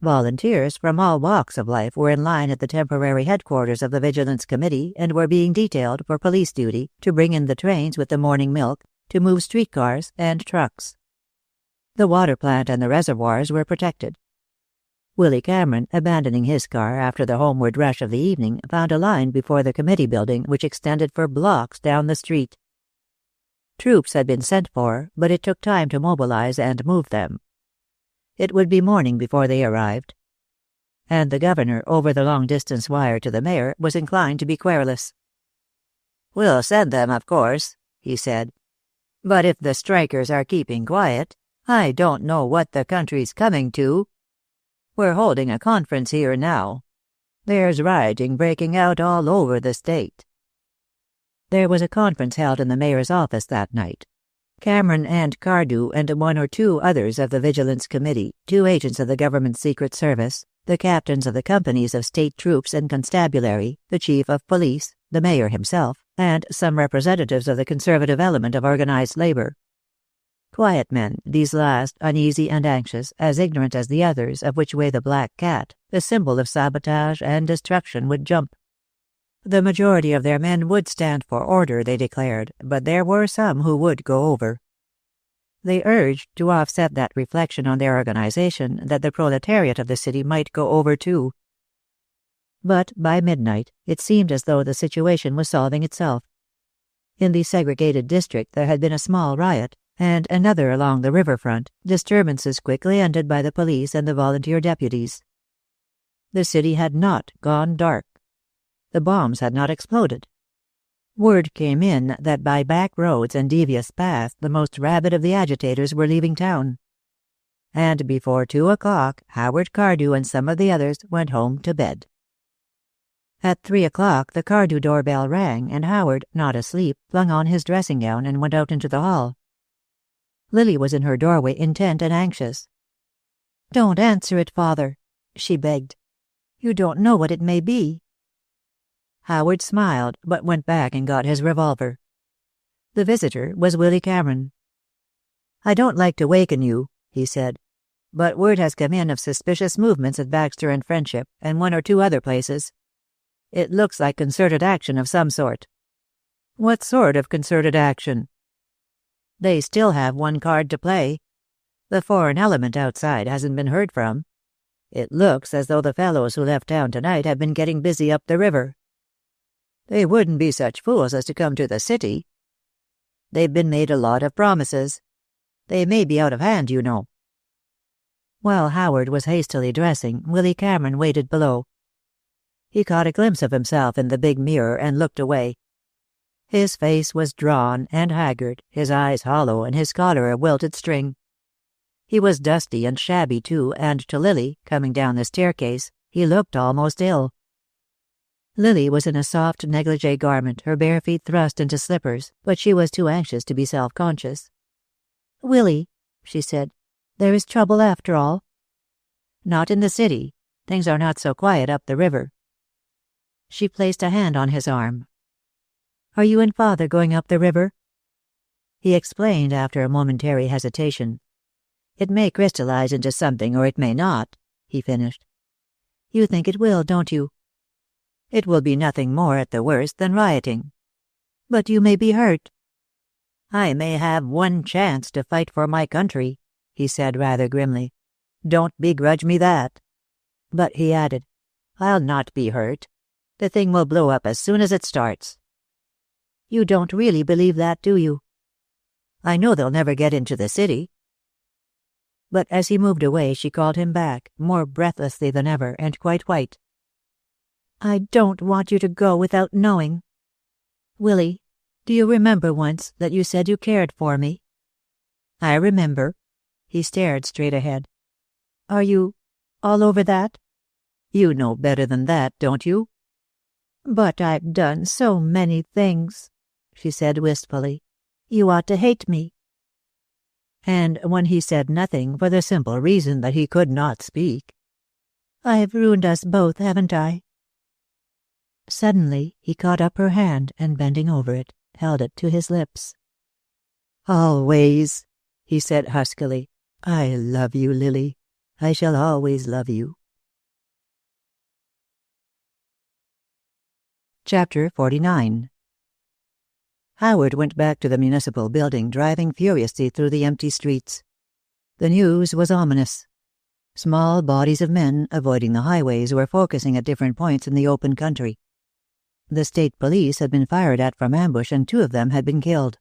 Volunteers from all walks of life were in line at the temporary headquarters of the Vigilance Committee and were being detailed for police duty, to bring in the trains with the morning milk, to move streetcars and trucks. The water plant and the reservoirs were protected. Willy Cameron, abandoning his car after the homeward rush of the evening, found a line before the committee building which extended for blocks down the street. Troops had been sent for, but it took time to mobilize and move them. It would be morning before they arrived. And the governor, over the long-distance wire to the mayor, was inclined to be querulous. "We'll send them, of course," he said. "But if the strikers are keeping quiet, I don't know what the country's coming to." We're holding a conference here now. There's rioting breaking out all over the state." There was a conference held in the mayor's office that night. Cameron and Cardew and one or two others of the Vigilance Committee, 2 agents of the government Secret Service, the captains of the companies of state troops and constabulary, the chief of police, the mayor himself, and some representatives of the conservative element of organized labor. Quiet men, these last, uneasy and anxious, as ignorant as the others of which way the black cat, the symbol of sabotage and destruction, would jump. The majority of their men would stand for order, they declared, but there were some who would go over. They urged, to offset that reflection on their organization, that the proletariat of the city might go over too. But by midnight, it seemed as though the situation was solving itself. In the segregated district there had been a small riot, and another along the riverfront, disturbances quickly ended by the police and the volunteer deputies. The city had not gone dark. The bombs had not exploded. Word came in that by back roads and devious paths the most rabid of the agitators were leaving town. And before 2 o'clock, Howard Cardew and some of the others went home to bed. At 3 o'clock the Cardew doorbell rang, and Howard, not asleep, flung on his dressing gown and went out into the hall. Lily was in her doorway, intent and anxious. "Don't answer it, Father," she begged. "You don't know what it may be." Howard smiled, but went back and got his revolver. The visitor was Willy Cameron. "I don't like to waken you," he said, "but word has come in of suspicious movements at Baxter and Friendship, and 1 or 2 other places. It looks like concerted action of some sort." "What sort of concerted action?" "They still have 1 card to play. The foreign element outside hasn't been heard from. It looks as though the fellows who left town tonight have been getting busy up the river." "They wouldn't be such fools as to come to the city." "They've been made a lot of promises. They may be out of hand, you know." While Howard was hastily dressing, Willy Cameron waited below. He caught a glimpse of himself in the big mirror and looked away. His face was drawn and haggard, his eyes hollow, and his collar a wilted string. He was dusty and shabby, too, and to Lily, coming down the staircase, he looked almost ill. Lily was in a soft negligee garment, her bare feet thrust into slippers, but she was too anxious to be self-conscious. "Willy," she said, "there is trouble after all." "Not in the city. Things are not so quiet up the river." She placed a hand on his arm. "Are you and Father going up the river?" He explained after a momentary hesitation. "It may crystallize into something or it may not," he finished. "You think it will, don't you?" "It will be nothing more, at the worst, than rioting." "But you may be hurt." "I may have 1 chance to fight for my country," he said rather grimly. "Don't begrudge me that." But he added, "I'll not be hurt. The thing will blow up as soon as it starts." "You don't really believe that, do you?" "I know they'll never get into the city." But as he moved away she called him back, more breathlessly than ever, and quite white. "I don't want you to go without knowing. Willy, do you remember once that you said you cared for me?" "I remember." He stared straight ahead. "Are you all over that?" "You know better than that, don't you?" "But I've done so many things," she said wistfully. "You ought to hate me." And when he said nothing, for the simple reason that he could not speak, "I've ruined us both, haven't I?" Suddenly he caught up her hand and, bending over it, held it to his lips. "Always," he said huskily. "I love you, Lily. I shall always love you." Chapter 49. Howard went back to the municipal building, driving furiously through the empty streets. The news was ominous. Small bodies of men, avoiding the highways, were focusing at different points in the open country. The state police had been fired at from ambush, and 2 of them had been killed.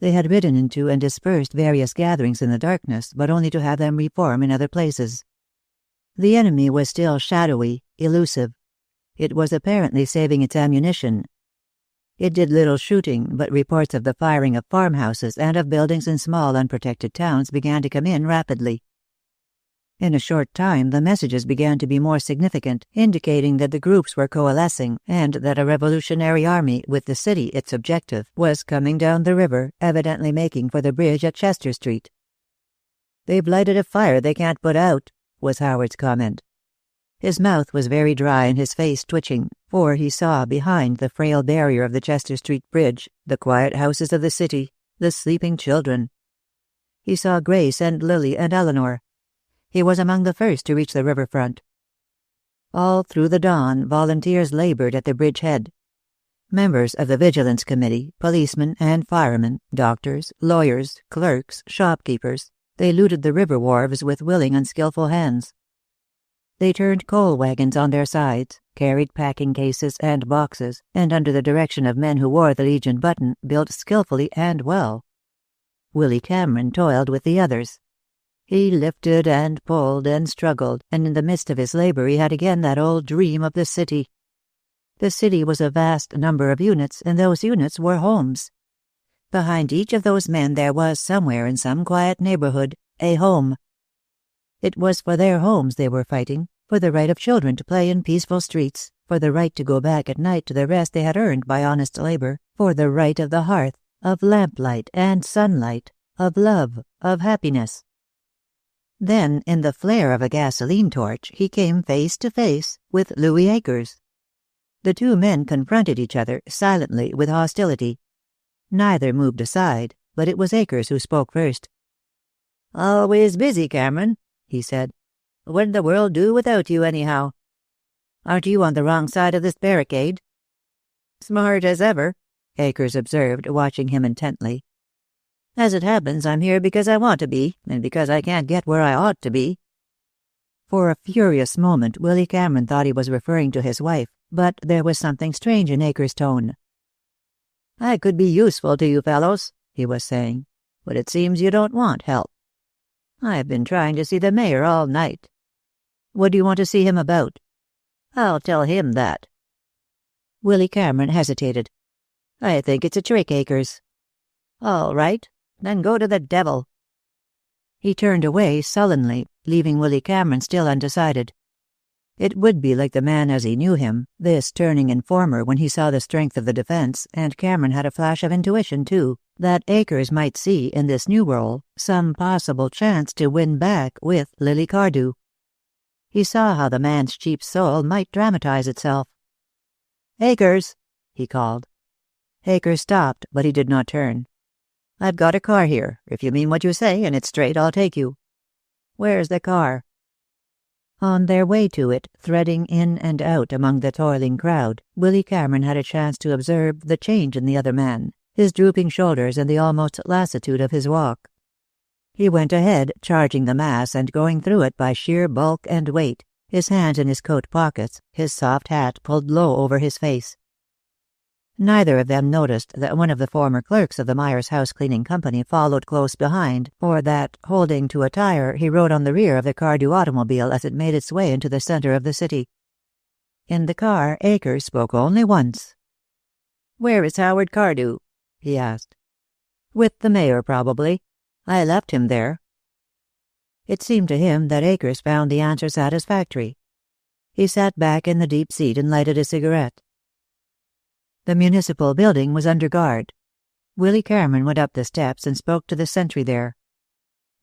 They had ridden into and dispersed various gatherings in the darkness, but only to have them reform in other places. The enemy was still shadowy, elusive. It was apparently saving its ammunition. It did little shooting, but reports of the firing of farmhouses and of buildings in small unprotected towns began to come in rapidly. In a short time, the messages began to be more significant, indicating that the groups were coalescing and that a revolutionary army, with the city its objective, was coming down the river, evidently making for the bridge at Chester Street. "They've lighted a fire they can't put out," was Howard's comment. His mouth was very dry and his face twitching, for he saw behind the frail barrier of the Chester Street bridge the quiet houses of the city, the sleeping children. He saw Grace and Lily and Eleanor. He was among the first to reach the riverfront. All through the dawn, volunteers labored at the bridge head. Members of the Vigilance Committee, policemen and firemen, doctors, lawyers, clerks, shopkeepers, they looted the river wharves with willing and skillful hands. They turned coal wagons on their sides, carried packing cases and boxes, and under the direction of men who wore the Legion button, built skillfully and well. Willy Cameron toiled with the others. He lifted and pulled and struggled, and in the midst of his labor he had again that old dream of the city. The city was a vast number of units, and those units were homes. Behind each of those men there was, somewhere in some quiet neighborhood, a home. It was for their homes they were fighting, for the right of children to play in peaceful streets, for the right to go back at night to the rest they had earned by honest labor, for the right of the hearth, of lamplight and sunlight, of love, of happiness. Then, in the flare of a gasoline torch, he came face to face with Louis Akers. The two men confronted each other, silently, with hostility. Neither moved aside, but it was Akers who spoke first. "Always busy, Cameron," he said. "What'd the world do without you, anyhow? Aren't you on the wrong side of this barricade?" "Smart as ever," Akers observed, watching him intently. "As it happens, I'm here because I want to be, and because I can't get where I ought to be." For a furious moment, Willy Cameron thought he was referring to his wife, but there was something strange in Akers' tone. "I could be useful to you fellows," he was saying, "but it seems you don't want help. I've been trying to see the mayor all night." "What do you want to see him about?" "I'll tell him that." Willy Cameron hesitated. "I think it's a trick, Akers." "All right. Then go to the devil." He turned away sullenly, leaving Willy Cameron still undecided. It would be like the man as he knew him, this turning informer when he saw the strength of the defense, and Cameron had a flash of intuition, too, that Akers might see in this new role some possible chance to win back with Lily Cardew. He saw how the man's cheap soul might dramatize itself. "Akers!" he called. Akers stopped, but he did not turn. "I've got a car here. If you mean what you say and it's straight, I'll take you." "Where's the car?" On their way to it, threading in and out among the toiling crowd, Willy Cameron had a chance to observe the change in the other man, his drooping shoulders and the almost lassitude of his walk. He went ahead, charging the mass and going through it by sheer bulk and weight, his hands in his coat pockets, his soft hat pulled low over his face. Neither of them noticed that one of the former clerks of the Myers House Cleaning Company followed close behind, or that, holding to a tire, he rode on the rear of the Cardew automobile as it made its way into the center of the city. In the car, Akers spoke only once. "Where is Howard Cardew?" he asked. "With the mayor, probably. I left him there." It seemed to him that Akers found the answer satisfactory. He sat back in the deep seat and lighted a cigarette. The municipal building was under guard. Willy Cameron went up the steps and spoke to the sentry there.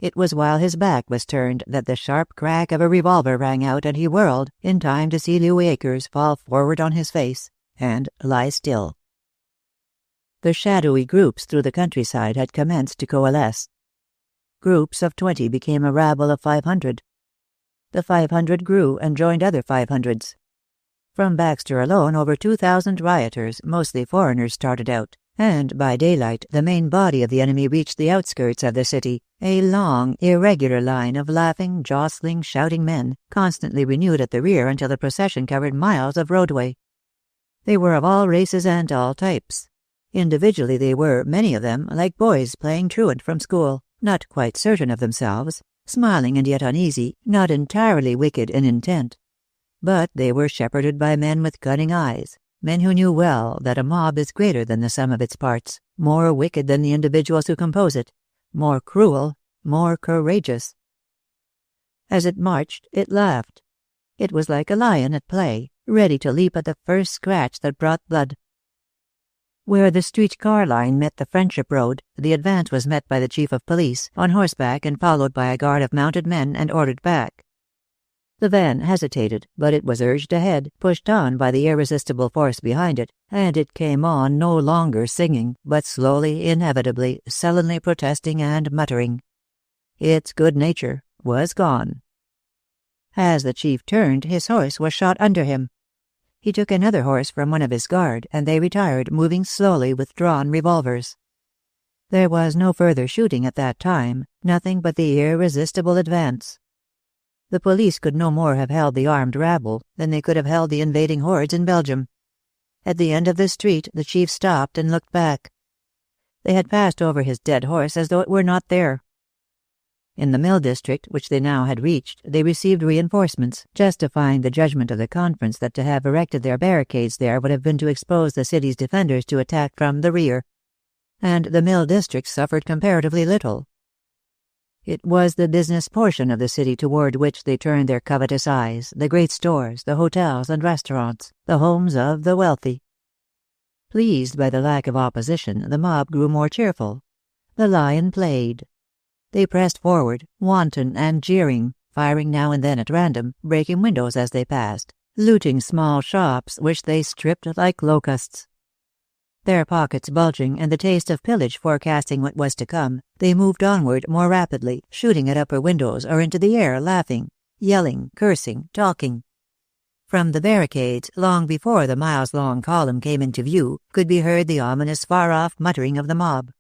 It was while his back was turned that the sharp crack of a revolver rang out, and he whirled, in time to see Louis Akers fall forward on his face and lie still. The shadowy groups through the countryside had commenced to coalesce. Groups of 20 became a rabble of 500. The 500 grew and joined other 500s. From Baxter alone, over 2,000 rioters, mostly foreigners, started out, and by daylight the main body of the enemy reached the outskirts of the city, a long, irregular line of laughing, jostling, shouting men, constantly renewed at the rear until the procession covered miles of roadway. They were of all races and all types. Individually they were, many of them, like boys playing truant from school, not quite certain of themselves, smiling and yet uneasy, not entirely wicked in intent. But they were shepherded by men with cunning eyes, men who knew well that a mob is greater than the sum of its parts, more wicked than the individuals who compose it, more cruel, more courageous. As it marched, it laughed. It was like a lion at play, ready to leap at the first scratch that brought blood. Where the streetcar line met the Friendship Road, the advance was met by the chief of police, on horseback and followed by a guard of mounted men, and ordered back. The van hesitated, but it was urged ahead, pushed on by the irresistible force behind it, and it came on no longer singing, but slowly, inevitably, sullenly protesting and muttering. Its good nature was gone. As the chief turned, his horse was shot under him. He took another horse from one of his guard, and they retired, moving slowly with drawn revolvers. There was no further shooting at that time, nothing but the irresistible advance. The police could no more have held the armed rabble than they could have held the invading hordes in Belgium. At the end of the street the chief stopped and looked back. They had passed over his dead horse as though it were not there. In the mill district, which they now had reached, they received reinforcements, justifying the judgment of the conference that to have erected their barricades there would have been to expose the city's defenders to attack from the rear. And the mill district suffered comparatively little. It was the business portion of the city toward which they turned their covetous eyes, the great stores, the hotels and restaurants, the homes of the wealthy. Pleased by the lack of opposition, the mob grew more cheerful. The lion played. They pressed forward, wanton and jeering, firing now and then at random, breaking windows as they passed, looting small shops which they stripped like locusts. Their pockets bulging and the taste of pillage forecasting what was to come, they moved onward more rapidly, shooting at upper windows or into the air, laughing, yelling, cursing, talking. From the barricades, long before the miles-long column came into view, could be heard the ominous far-off muttering of the mob.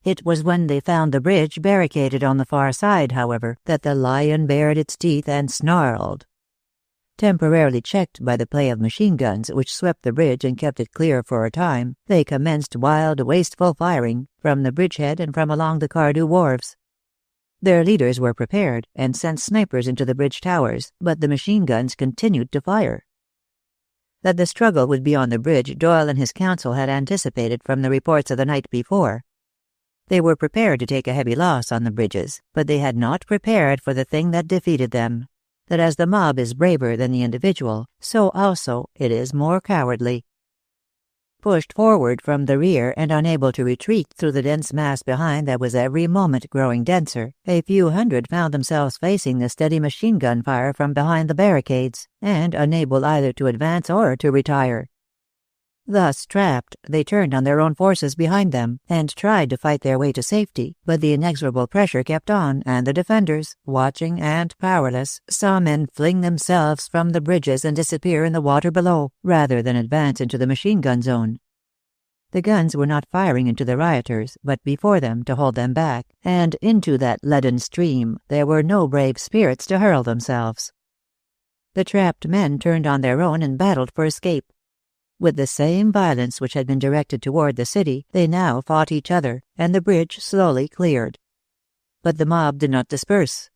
It was when they found the bridge barricaded on the far side, however, that the lion bared its teeth and snarled. Temporarily checked by the play of machine guns which swept the bridge and kept it clear for a time, they commenced wild, wasteful firing, from the bridgehead and from along the Cardew wharves. Their leaders were prepared, and sent snipers into the bridge towers, but the machine guns continued to fire. That the struggle would be on the bridge Doyle and his council had anticipated from the reports of the night before. They were prepared to take a heavy loss on the bridges, but they had not prepared for the thing that defeated them, that as the mob is braver than the individual, so also it is more cowardly. Pushed forward from the rear and unable to retreat through the dense mass behind that was every moment growing denser, a few hundred found themselves facing the steady machine gun fire from behind the barricades, and unable either to advance or to retire. Thus trapped, they turned on their own forces behind them, and tried to fight their way to safety, but the inexorable pressure kept on, and the defenders, watching and powerless, saw men fling themselves from the bridges and disappear in the water below, rather than advance into the machine gun zone. The guns were not firing into the rioters, but before them to hold them back, and into that leaden stream there were no brave spirits to hurl themselves. The trapped men turned on their own and battled for escape. With the same violence which had been directed toward the city, they now fought each other, and the bridge slowly cleared. But the mob did not disperse.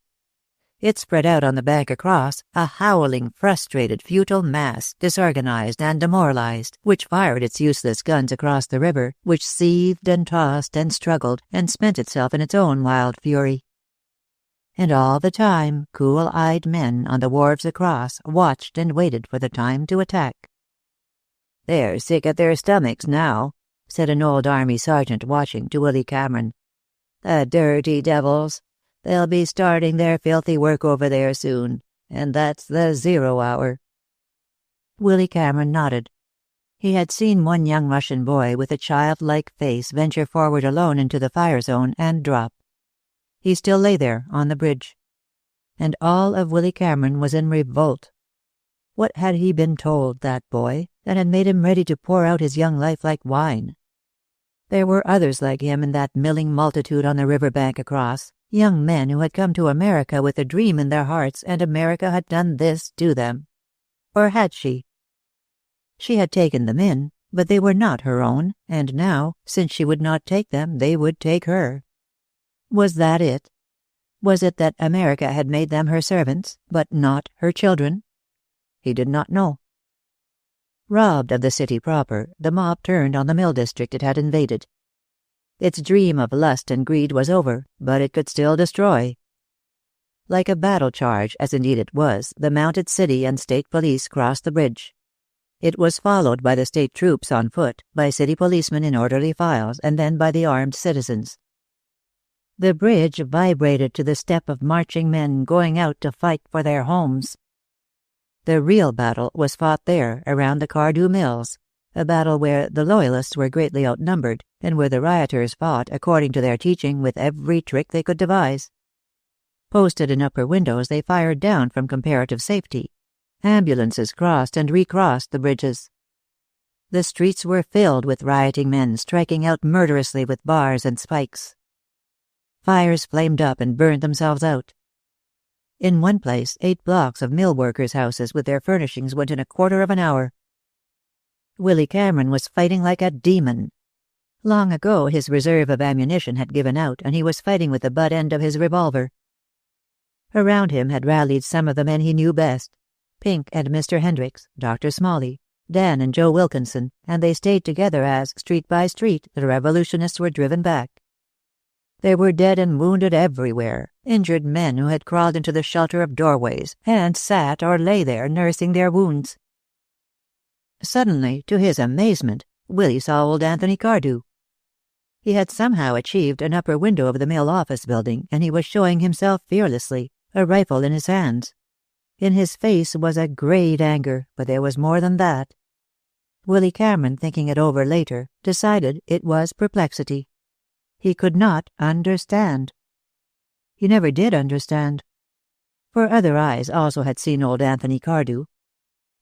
It spread out on the bank across, a howling, frustrated, futile mass, disorganized and demoralized, which fired its useless guns across the river, which seethed and tossed and struggled, and spent itself in its own wild fury. And all the time, cool-eyed men on the wharves across watched and waited for the time to attack. "They're sick at their stomachs now," said an old army sergeant watching, to Willy Cameron. "The dirty devils. They'll be starting their filthy work over there soon, and that's the 0 hour." Willy Cameron nodded. He had seen one young Russian boy with a childlike face venture forward alone into the fire zone and drop. He still lay there, on the bridge. And all of Willy Cameron was in revolt. What had he been told, that boy, that had made him ready to pour out his young life like wine? There were others like him in that milling multitude on the river bank across, young men who had come to America with a dream in their hearts, and America had done this to them. Or had she? She had taken them in, but they were not her own, and now, since she would not take them, they would take her. Was that it? Was it that America had made them her servants, but not her children? He did not know. Robbed of the city proper, the mob turned on the mill district it had invaded. Its dream of lust and greed was over, but it could still destroy. Like a battle charge, as indeed it was, the mounted city and state police crossed the bridge. It was followed by the state troops on foot, by city policemen in orderly files, and then by the armed citizens. The bridge vibrated to the step of marching men going out to fight for their homes. The real battle was fought there, around the Cardew Mills, a battle where the Loyalists were greatly outnumbered, and where the rioters fought, according to their teaching, with every trick they could devise. Posted in upper windows, they fired down from comparative safety. Ambulances crossed and recrossed the bridges. The streets were filled with rioting men striking out murderously with bars and spikes. Fires flamed up and burned themselves out. In one place, 8 blocks of mill workers' houses with their furnishings went in a quarter of an hour. Willy Cameron was fighting like a demon. Long ago his reserve of ammunition had given out, and he was fighting with the butt end of his revolver. Around him had rallied some of the men he knew best, Pink and Mr. Hendricks, Dr. Smalley, Dan and Joe Wilkinson, and they stayed together as, street by street, the revolutionists were driven back. There were dead and wounded everywhere, injured men who had crawled into the shelter of doorways, and sat or lay there nursing their wounds. Suddenly, to his amazement, Willy saw old Anthony Cardew. He had somehow achieved an upper window of the mill office building, and he was showing himself fearlessly, a rifle in his hands. In his face was a great anger, but there was more than that. Willy Cameron, thinking it over later, decided it was perplexity. He could not understand. He never did understand. For other eyes also had seen old Anthony Cardew.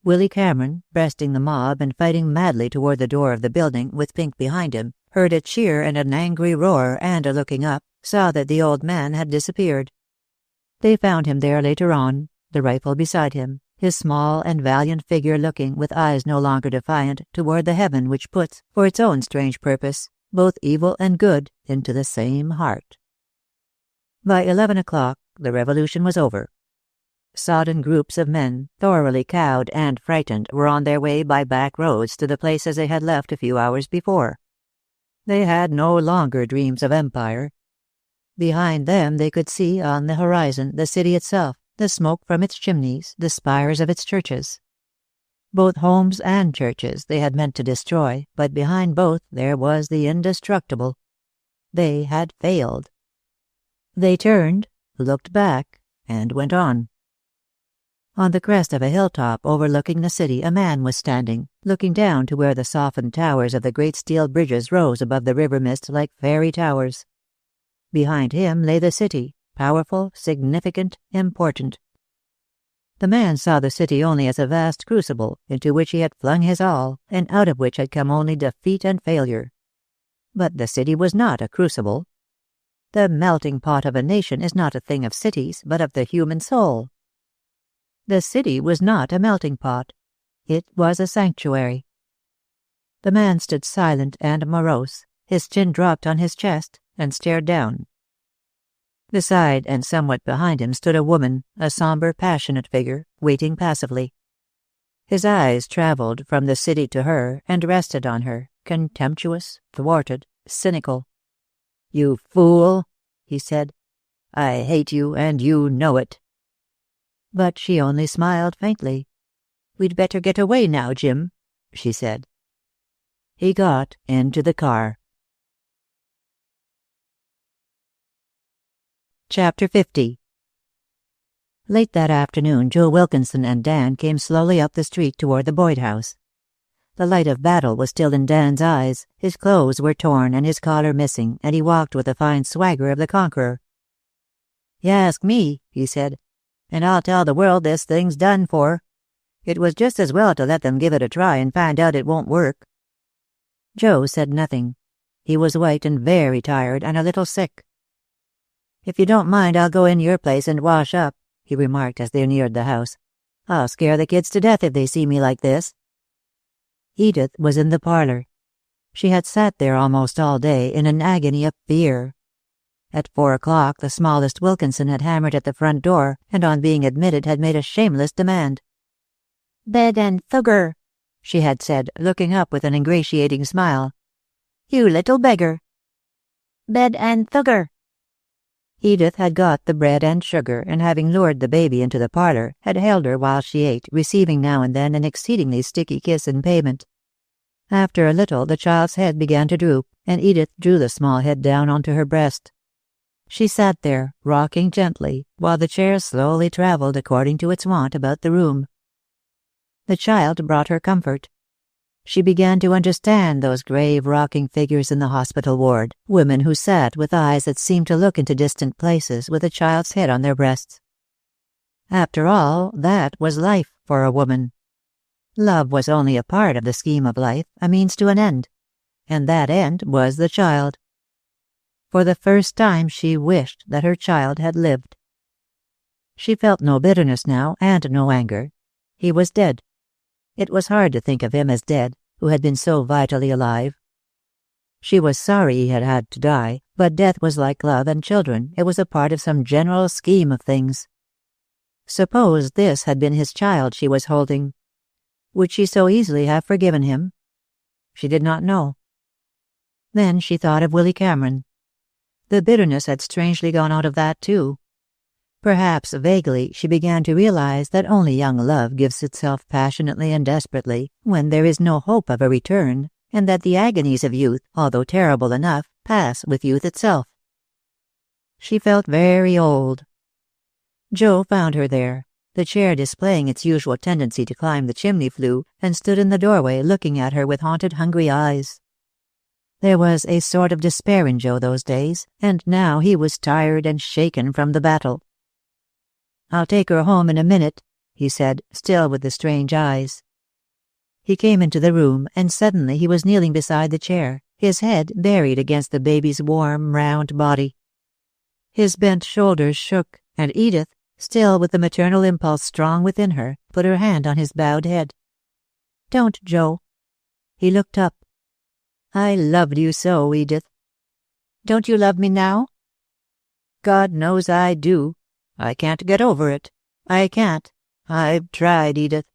Willy Cameron, breasting the mob and fighting madly toward the door of the building, with Pink behind him, heard a cheer and an angry roar, and, looking up, saw that the old man had disappeared. They found him there later on, the rifle beside him, his small and valiant figure looking, with eyes no longer defiant, toward the heaven which puts, for its own strange purpose, both evil and good into the same heart. By 11 o'clock, the revolution was over. Sodden groups of men, thoroughly cowed and frightened, were on their way by back roads to the places they had left a few hours before. They had no longer dreams of empire. Behind them they could see, on the horizon, the city itself, the smoke from its chimneys, the spires of its churches. Both homes and churches they had meant to destroy, but behind both there was the indestructible. They had failed. They turned, looked back, and went on. On the crest of a hilltop overlooking the city a man was standing, looking down to where the softened towers of the great steel bridges rose above the river mist like fairy towers. Behind him lay the city, powerful, significant, important. The man saw the city only as a vast crucible into which he had flung his all, and out of which had come only defeat and failure. But the city was not a crucible. The melting pot of a nation is not a thing of cities, but of the human soul. The city was not a melting pot. It was a sanctuary. The man stood silent and morose, his chin dropped on his chest, and stared down. Beside and somewhat behind him stood a woman, a somber, passionate figure, waiting passively. His eyes traveled from the city to her and rested on her, contemptuous, thwarted, cynical. "You fool," he said. "I hate you, and you know it." But she only smiled faintly. "We'd better get away now, Jim," she said. He got into the car. Chapter 50. Late that afternoon, Joe Wilkinson and Dan came slowly up the street toward the Boyd house. The light of battle was still in Dan's eyes, his clothes were torn and his collar missing, and he walked with the fine swagger of the conqueror. "You ask me," he said, "and I'll tell the world this thing's done for. It was just as well to let them give it a try and find out it won't work." Joe said nothing. He was white and very tired and a little sick. "If you don't mind, I'll go in your place and wash up," he remarked as they neared the house. "I'll scare the kids to death if they see me like this." Edith was in the parlor. She had sat there almost all day in an agony of fear. At 4 o'clock the smallest Wilkinson had hammered at the front door, and on being admitted had made a shameless demand. "Bed and thugger," she had said, looking up with an ingratiating smile. "You little beggar." "Bed and thugger." Edith had got the bread and sugar, and having lured the baby into the parlor, had held her while she ate, receiving now and then an exceedingly sticky kiss in payment. After a little the child's head began to droop, and Edith drew the small head down onto her breast. She sat there, rocking gently, while the chair slowly travelled according to its wont about the room. The child brought her comfort. She began to understand those grave rocking figures in the hospital ward, women who sat with eyes that seemed to look into distant places with a child's head on their breasts. After all, that was life for a woman. Love was only a part of the scheme of life, a means to an end, and that end was the child. For the first time she wished that her child had lived. She felt no bitterness now, and no anger. He was dead. It was hard to think of him as dead, who had been so vitally alive. She was sorry he had had to die, but death was like love and children. It was a part of some general scheme of things. Suppose this had been his child she was holding. Would she so easily have forgiven him? She did not know. Then she thought of Willy Cameron. The bitterness had strangely gone out of that too. Perhaps vaguely she began to realize that only young love gives itself passionately and desperately when there is no hope of a return, and that the agonies of youth, although terrible enough, pass with youth itself. She felt very old. Joe found her there, the chair displaying its usual tendency to climb the chimney flue, and stood in the doorway looking at her with haunted, hungry eyes. There was a sort of despair in Joe those days, and now he was tired and shaken from the battle. "I'll take her home in a minute," he said, still with the strange eyes. He came into the room, and suddenly he was kneeling beside the chair, his head buried against the baby's warm, round body. His bent shoulders shook, and Edith, still with the maternal impulse strong within her, put her hand on his bowed head. "Don't, Joe." He looked up. "I loved you so, Edith." "Don't you love me now?" "God knows I do. I can't get over it. I can't. I've tried, Edith."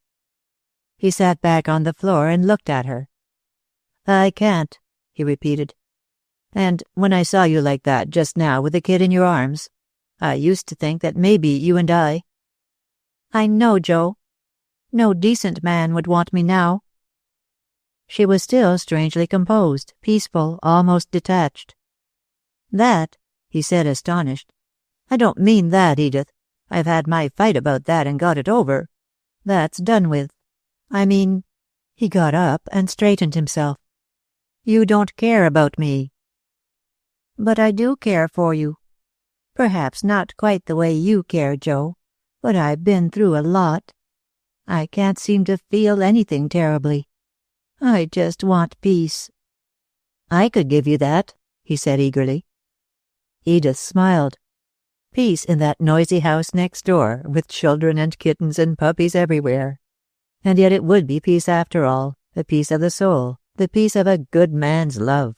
He sat back on the floor and looked at her. "I can't," he repeated. "And when I saw you like that just now with the kid in your arms, I used to think that maybe you and I—" "I know, Joe. No decent man would want me now." She was still strangely composed, peaceful, almost detached. "That," he said, astonished. "I don't mean that, Edith. I've had my fight about that and got it over. That's done with. I mean—" He got up and straightened himself. "You don't care about me." "But I do care for you. Perhaps not quite the way you care, Joe, but I've been through a lot. I can't seem to feel anything terribly. I just want peace." "I could give you that," he said eagerly. Edith smiled. Peace in that noisy house next door, with children and kittens and puppies everywhere. And yet it would be peace after all, the peace of the soul, the peace of a good man's love.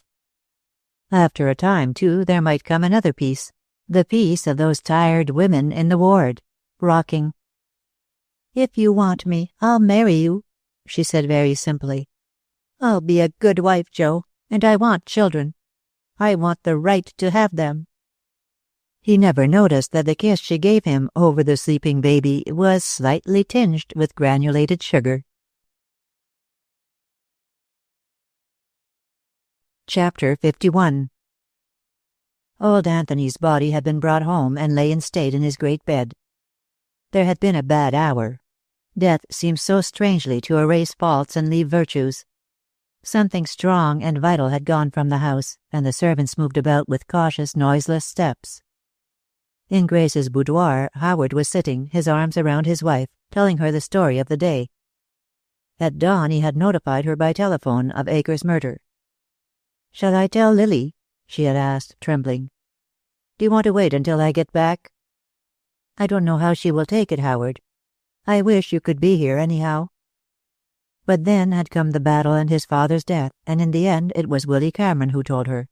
After a time, too, there might come another peace, the peace of those tired women in the ward, rocking. "If you want me, I'll marry you," she said very simply. "I'll be a good wife, Joe, and I want children. I want the right to have them." He never noticed that the kiss she gave him over the sleeping baby was slightly tinged with granulated sugar. Chapter 51. Old Anthony's body had been brought home and lay in state in his great bed. There had been a bad hour. Death seemed so strangely to erase faults and leave virtues. Something strong and vital had gone from the house, and the servants moved about with cautious, noiseless steps. In Grace's boudoir, Howard was sitting, his arms around his wife, telling her the story of the day. At dawn he had notified her by telephone of Acre's murder. "Shall I tell Lily?" she had asked, trembling. "Do you want to wait until I get back?" "I don't know how she will take it, Howard. I wish you could be here anyhow." But then had come the battle and his father's death, and in the end it was Willy Cameron who told her.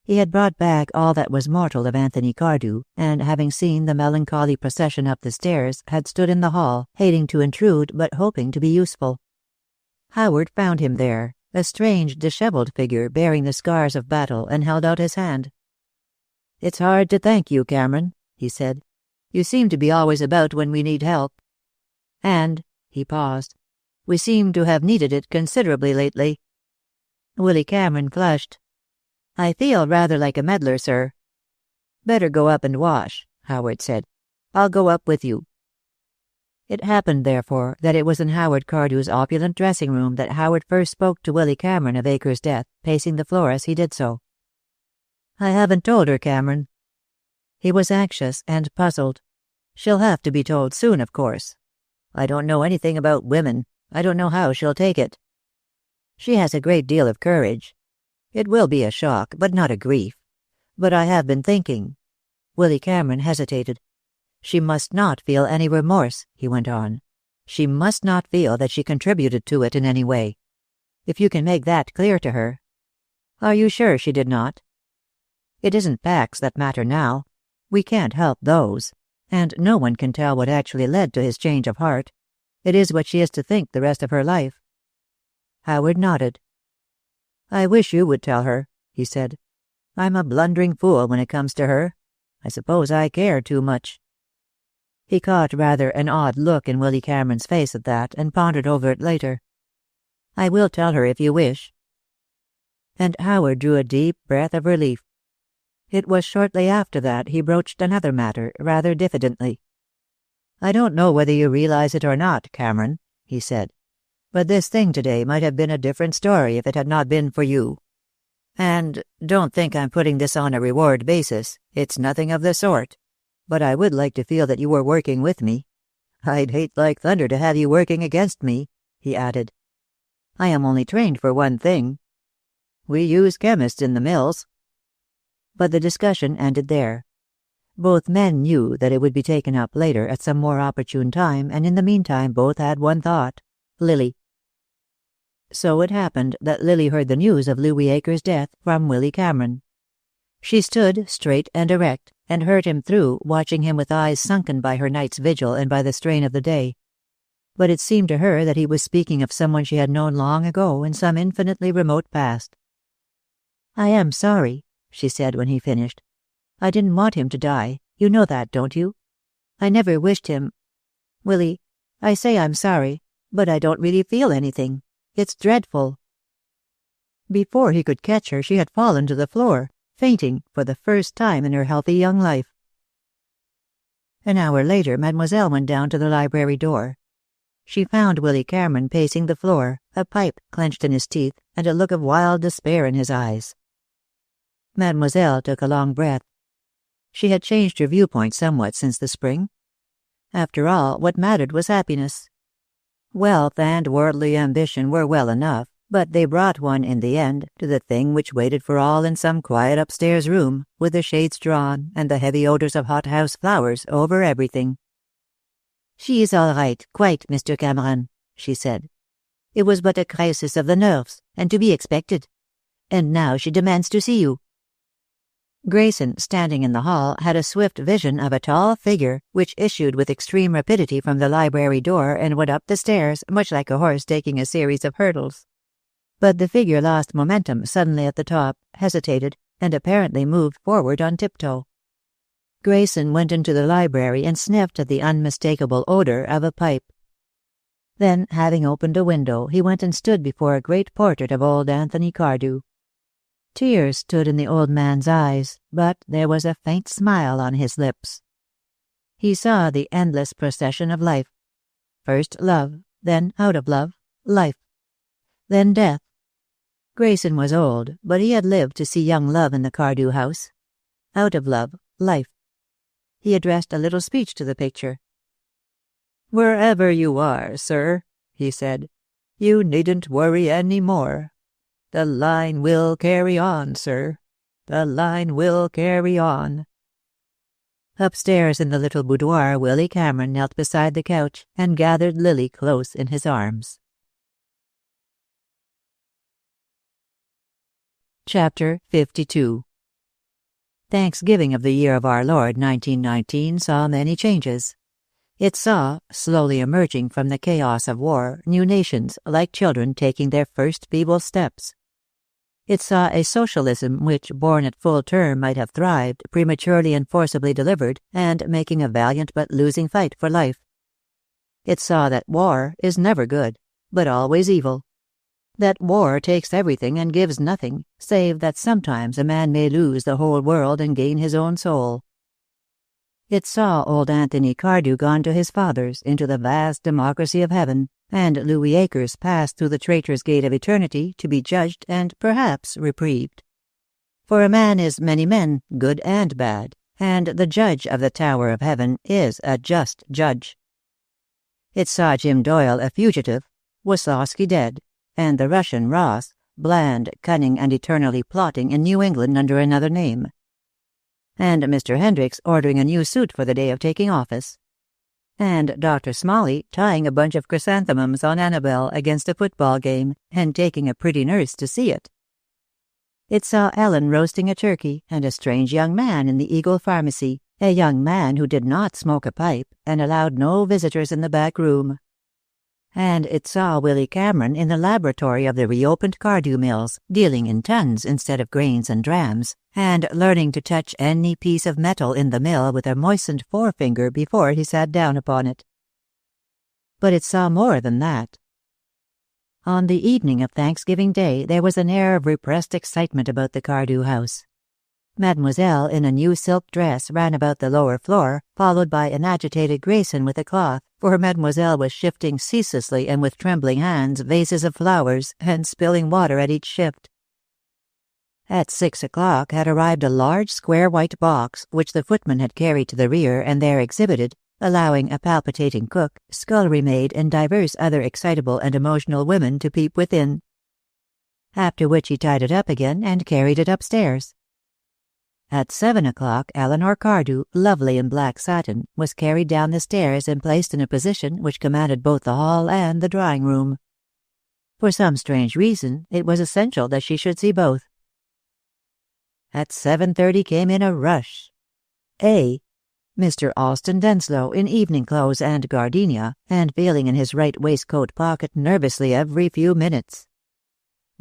He had brought back all that was mortal of Anthony Cardew, and having seen the melancholy procession up the stairs, had stood in the hall, hating to intrude but hoping to be useful. Howard found him there, a strange, disheveled figure bearing the scars of battle, and held out his hand. "It's hard to thank you, Cameron," he said. "You seem to be always about when we need help. And," he paused, "we seem to have needed it considerably lately." Willy Cameron flushed. "I feel rather like a meddler, sir." "Better go up and wash," Howard said. "I'll go up with you." It happened, therefore, that it was in Howard Cardew's opulent dressing-room that Howard first spoke to Willy Cameron of Acre's death, pacing the floor as he did so. "I haven't told her, Cameron." He was anxious and puzzled. "She'll have to be told soon, of course. I don't know anything about women. I don't know how she'll take it. She has a great deal of courage. It will be a shock, but not a grief. But I have been thinking—" Willy Cameron hesitated. "She must not feel any remorse," he went on. "She must not feel that she contributed to it in any way. If you can make that clear to her—" "Are you sure she did not?" "It isn't facts that matter now. We can't help those. And no one can tell what actually led to his change of heart. It is what she is to think the rest of her life." Howard nodded. "I wish you would tell her," he said. "I'm a blundering fool when it comes to her. I suppose I care too much." He caught rather an odd look in Willy Cameron's face at that, and pondered over it later. "I will tell her if you wish." And Howard drew a deep breath of relief. It was shortly after that he broached another matter, rather diffidently. "I don't know whether you realize it or not, Cameron," he said, "but this thing today might have been a different story if it had not been for you. And don't think I'm putting this on a reward basis. It's nothing of the sort. But I would like to feel that you were working with me. I'd hate like thunder to have you working against me," he added. "I am only trained for one thing. We use chemists in the mills." But the discussion ended there. Both men knew that it would be taken up later at some more opportune time, and in the meantime both had one thought: Lily. So it happened that Lily heard the news of Louis Acre's death from Willy Cameron. She stood straight and erect, and heard him through, watching him with eyes sunken by her night's vigil and by the strain of the day. But it seemed to her that he was speaking of someone she had known long ago in some infinitely remote past. "I am sorry," she said when he finished. "I didn't want him to die. You know that, don't you? I never wished him. Willy, I say I'm sorry, but I don't really feel anything. It's dreadful." Before he could catch her, she had fallen to the floor, fainting for the first time in her healthy young life. An hour later, Mademoiselle went down to the library door. She found Willy Cameron pacing the floor, a pipe clenched in his teeth, and a look of wild despair in his eyes. Mademoiselle took a long breath. She had changed her viewpoint somewhat since the spring. After all, what mattered was happiness. Wealth and worldly ambition were well enough, but they brought one, in the end, to the thing which waited for all in some quiet upstairs room, with the shades drawn and the heavy odors of hothouse flowers over everything. "She is all right, quite, Mr. Cameron," she said. "It was but a crisis of the nerves, and to be expected. And now she demands to see you." Grayson, standing in the hall, had a swift vision of a tall figure which issued with extreme rapidity from the library door and went up the stairs, much like a horse taking a series of hurdles. But the figure lost momentum suddenly at the top, hesitated, and apparently moved forward on tiptoe. Grayson went into the library and sniffed at the unmistakable odor of a pipe. Then, having opened a window, he went and stood before a great portrait of old Anthony Cardew. Tears stood in the old man's eyes, but there was a faint smile on his lips. He saw the endless procession of life. First love, then out of love, life. Then death. Grayson was old, but he had lived to see young love in the Cardew house. Out of love, life. He addressed a little speech to the picture. "Wherever you are, sir," he said, "you needn't worry any more. The line will carry on, sir. The line will carry on." Upstairs in the little boudoir, Willy Cameron knelt beside the couch and gathered Lily close in his arms. Chapter 52. Thanksgiving of the year of our Lord 1919 saw many changes. It saw, slowly emerging from the chaos of war, new nations, like children taking their first feeble steps. It saw a socialism which, born at full term, might have thrived, prematurely and forcibly delivered, and making a valiant but losing fight for life. It saw that war is never good, but always evil. That war takes everything and gives nothing, save that sometimes a man may lose the whole world and gain his own soul. It saw old Anthony Cardew gone to his fathers into the vast democracy of heaven, and Louis Akers passed through the traitor's gate of eternity to be judged and perhaps reprieved. For a man is many men, good and bad, and the judge of the Tower of Heaven is a just judge. It saw Jim Doyle a fugitive, Wasowski dead, and the Russian Ross, bland, cunning, and eternally plotting in New England under another name. And Mr. Hendricks ordering a new suit for the day of taking office. And Dr. Smalley tying a bunch of chrysanthemums on Annabelle against a football game and taking a pretty nurse to see it. It saw Ellen roasting a turkey and a strange young man in the Eagle Pharmacy, a young man who did not smoke a pipe and allowed no visitors in the back room. And it saw Willy Cameron in the laboratory of the reopened Cardew mills, dealing in tons instead of grains and drams, and learning to touch any piece of metal in the mill with a moistened forefinger before he sat down upon it. But it saw more than that. On the evening of Thanksgiving Day there was an air of repressed excitement about the Cardew house. Mademoiselle in a new silk dress ran about the lower floor, followed by an agitated Grayson with a cloth, for Mademoiselle was shifting ceaselessly and with trembling hands vases of flowers, and spilling water at each shift. At 6 o'clock had arrived a large square white box, which the footman had carried to the rear and there exhibited, allowing a palpitating cook, scullery maid, and divers other excitable and emotional women to peep within. After which he tied it up again and carried it upstairs. At 7 o'clock, Eleanor Cardew, lovely in black satin, was carried down the stairs and placed in a position which commanded both the hall and the drawing-room. For some strange reason, it was essential that she should see both. At 7:30 came in a rush. Mr. Alston Denslow in evening clothes and gardenia, and feeling in his right waistcoat pocket nervously every few minutes.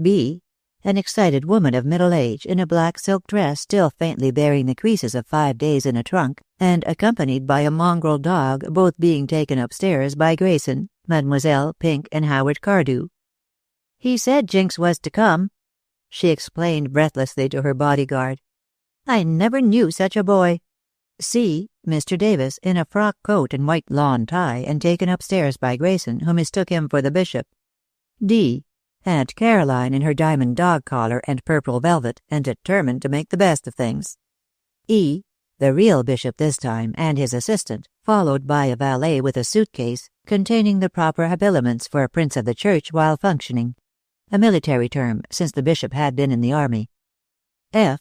B. An excited woman of middle age in a black silk dress still faintly bearing the creases of 5 days in a trunk, and accompanied by a mongrel dog, both being taken upstairs by Grayson, Mademoiselle, Pink, and Howard Cardew. "He said Jinx was to come," she explained breathlessly to her bodyguard. "I never knew such a boy." C. Mr. Davis in a frock coat and white lawn tie, and taken upstairs by Grayson, who mistook him for the bishop. D. Aunt Caroline in her diamond dog collar and purple velvet, and determined to make the best of things. E. The real bishop this time, and his assistant, followed by a valet with a suitcase, containing the proper habiliments for a prince of the church while functioning. A military term, since the bishop had been in the army. F.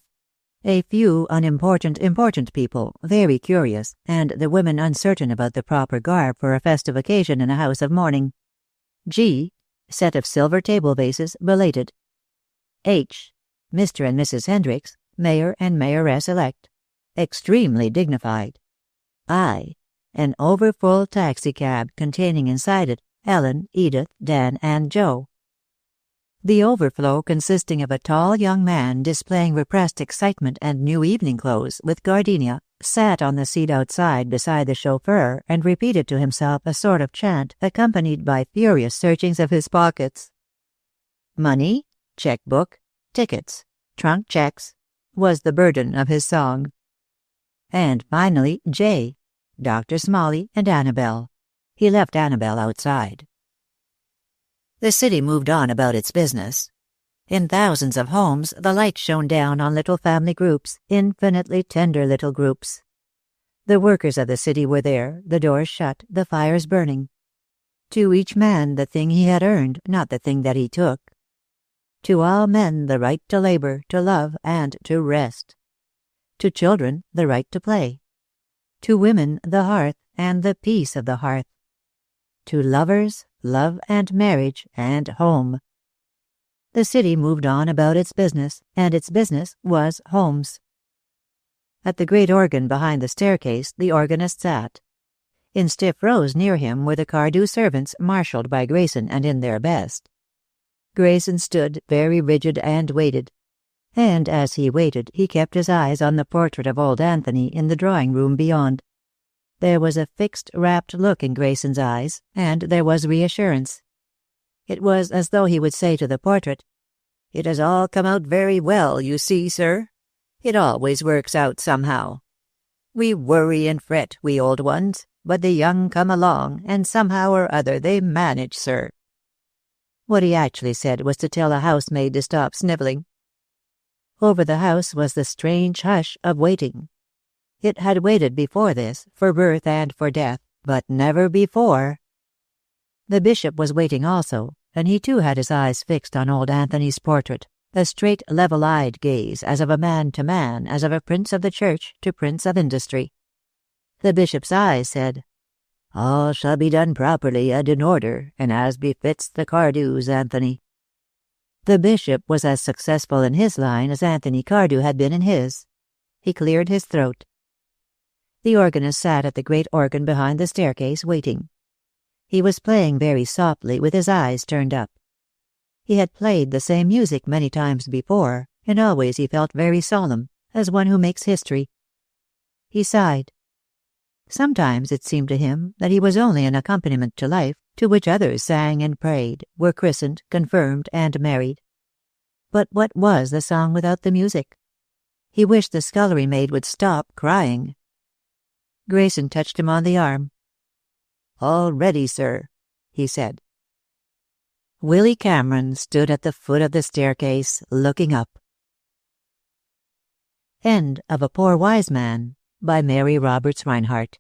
A few important people, very curious, and the women uncertain about the proper garb for a festive occasion in a house of mourning. G. Set of silver table vases, belated. H. Mr. and Mrs. Hendricks, mayor and mayoress-elect, extremely dignified. I. An overfull taxicab containing inside it Ellen, Edith, Dan, and Joe. The overflow consisting of a tall young man displaying repressed excitement and new evening clothes, with gardenia, sat on the seat outside beside the chauffeur and repeated to himself a sort of chant accompanied by furious searchings of his pockets. Money, checkbook, tickets, trunk checks, was the burden of his song. And finally, J, Dr. Smalley, and Annabelle. He left Annabelle outside. The city moved on about its business. In thousands of homes, the light shone down on little family groups, infinitely tender little groups. The workers of the city were there, the doors shut, the fires burning. To each man the thing he had earned, not the thing that he took. To all men the right to labor, to love, and to rest. To children the right to play. To women the hearth, and the peace of the hearth. To lovers, love and marriage, and home. The city moved on about its business, and its business was homes. At the great organ behind the staircase the organist sat. In stiff rows near him were the Cardew servants, marshaled by Grayson and in their best. Grayson stood very rigid and waited. And as he waited, he kept his eyes on the portrait of old Anthony in the drawing-room beyond. There was a fixed, rapt look in Grayson's eyes, and there was reassurance. It was as though he would say to the portrait, "It has all come out very well, you see, sir. It always works out somehow. We worry and fret, we old ones, but the young come along, and somehow or other they manage, sir." What he actually said was to tell a housemaid to stop snivelling. Over the house was the strange hush of waiting. It had waited before this, for birth and for death, but never before. The bishop was waiting also, and he too had his eyes fixed on old Anthony's portrait, a straight, level-eyed gaze, as of a man to man, as of a prince of the church to prince of industry. The bishop's eyes said, "All shall be done properly and in order, and as befits the Cardews, Anthony." The bishop was as successful in his line as Anthony Cardew had been in his. He cleared his throat. The organist sat at the great organ behind the staircase, waiting. He was playing very softly, with his eyes turned up. He had played the same music many times before, and always he felt very solemn, as one who makes history. He sighed. Sometimes it seemed to him that he was only an accompaniment to life, to which others sang and prayed, were christened, confirmed, and married. But what was the song without the music? He wished the scullery maid would stop crying. Grayson touched him on the arm. "All ready, sir," he said. Willy Cameron stood at the foot of the staircase, looking up. End of A Poor Wise Man by Mary Roberts Rinehart.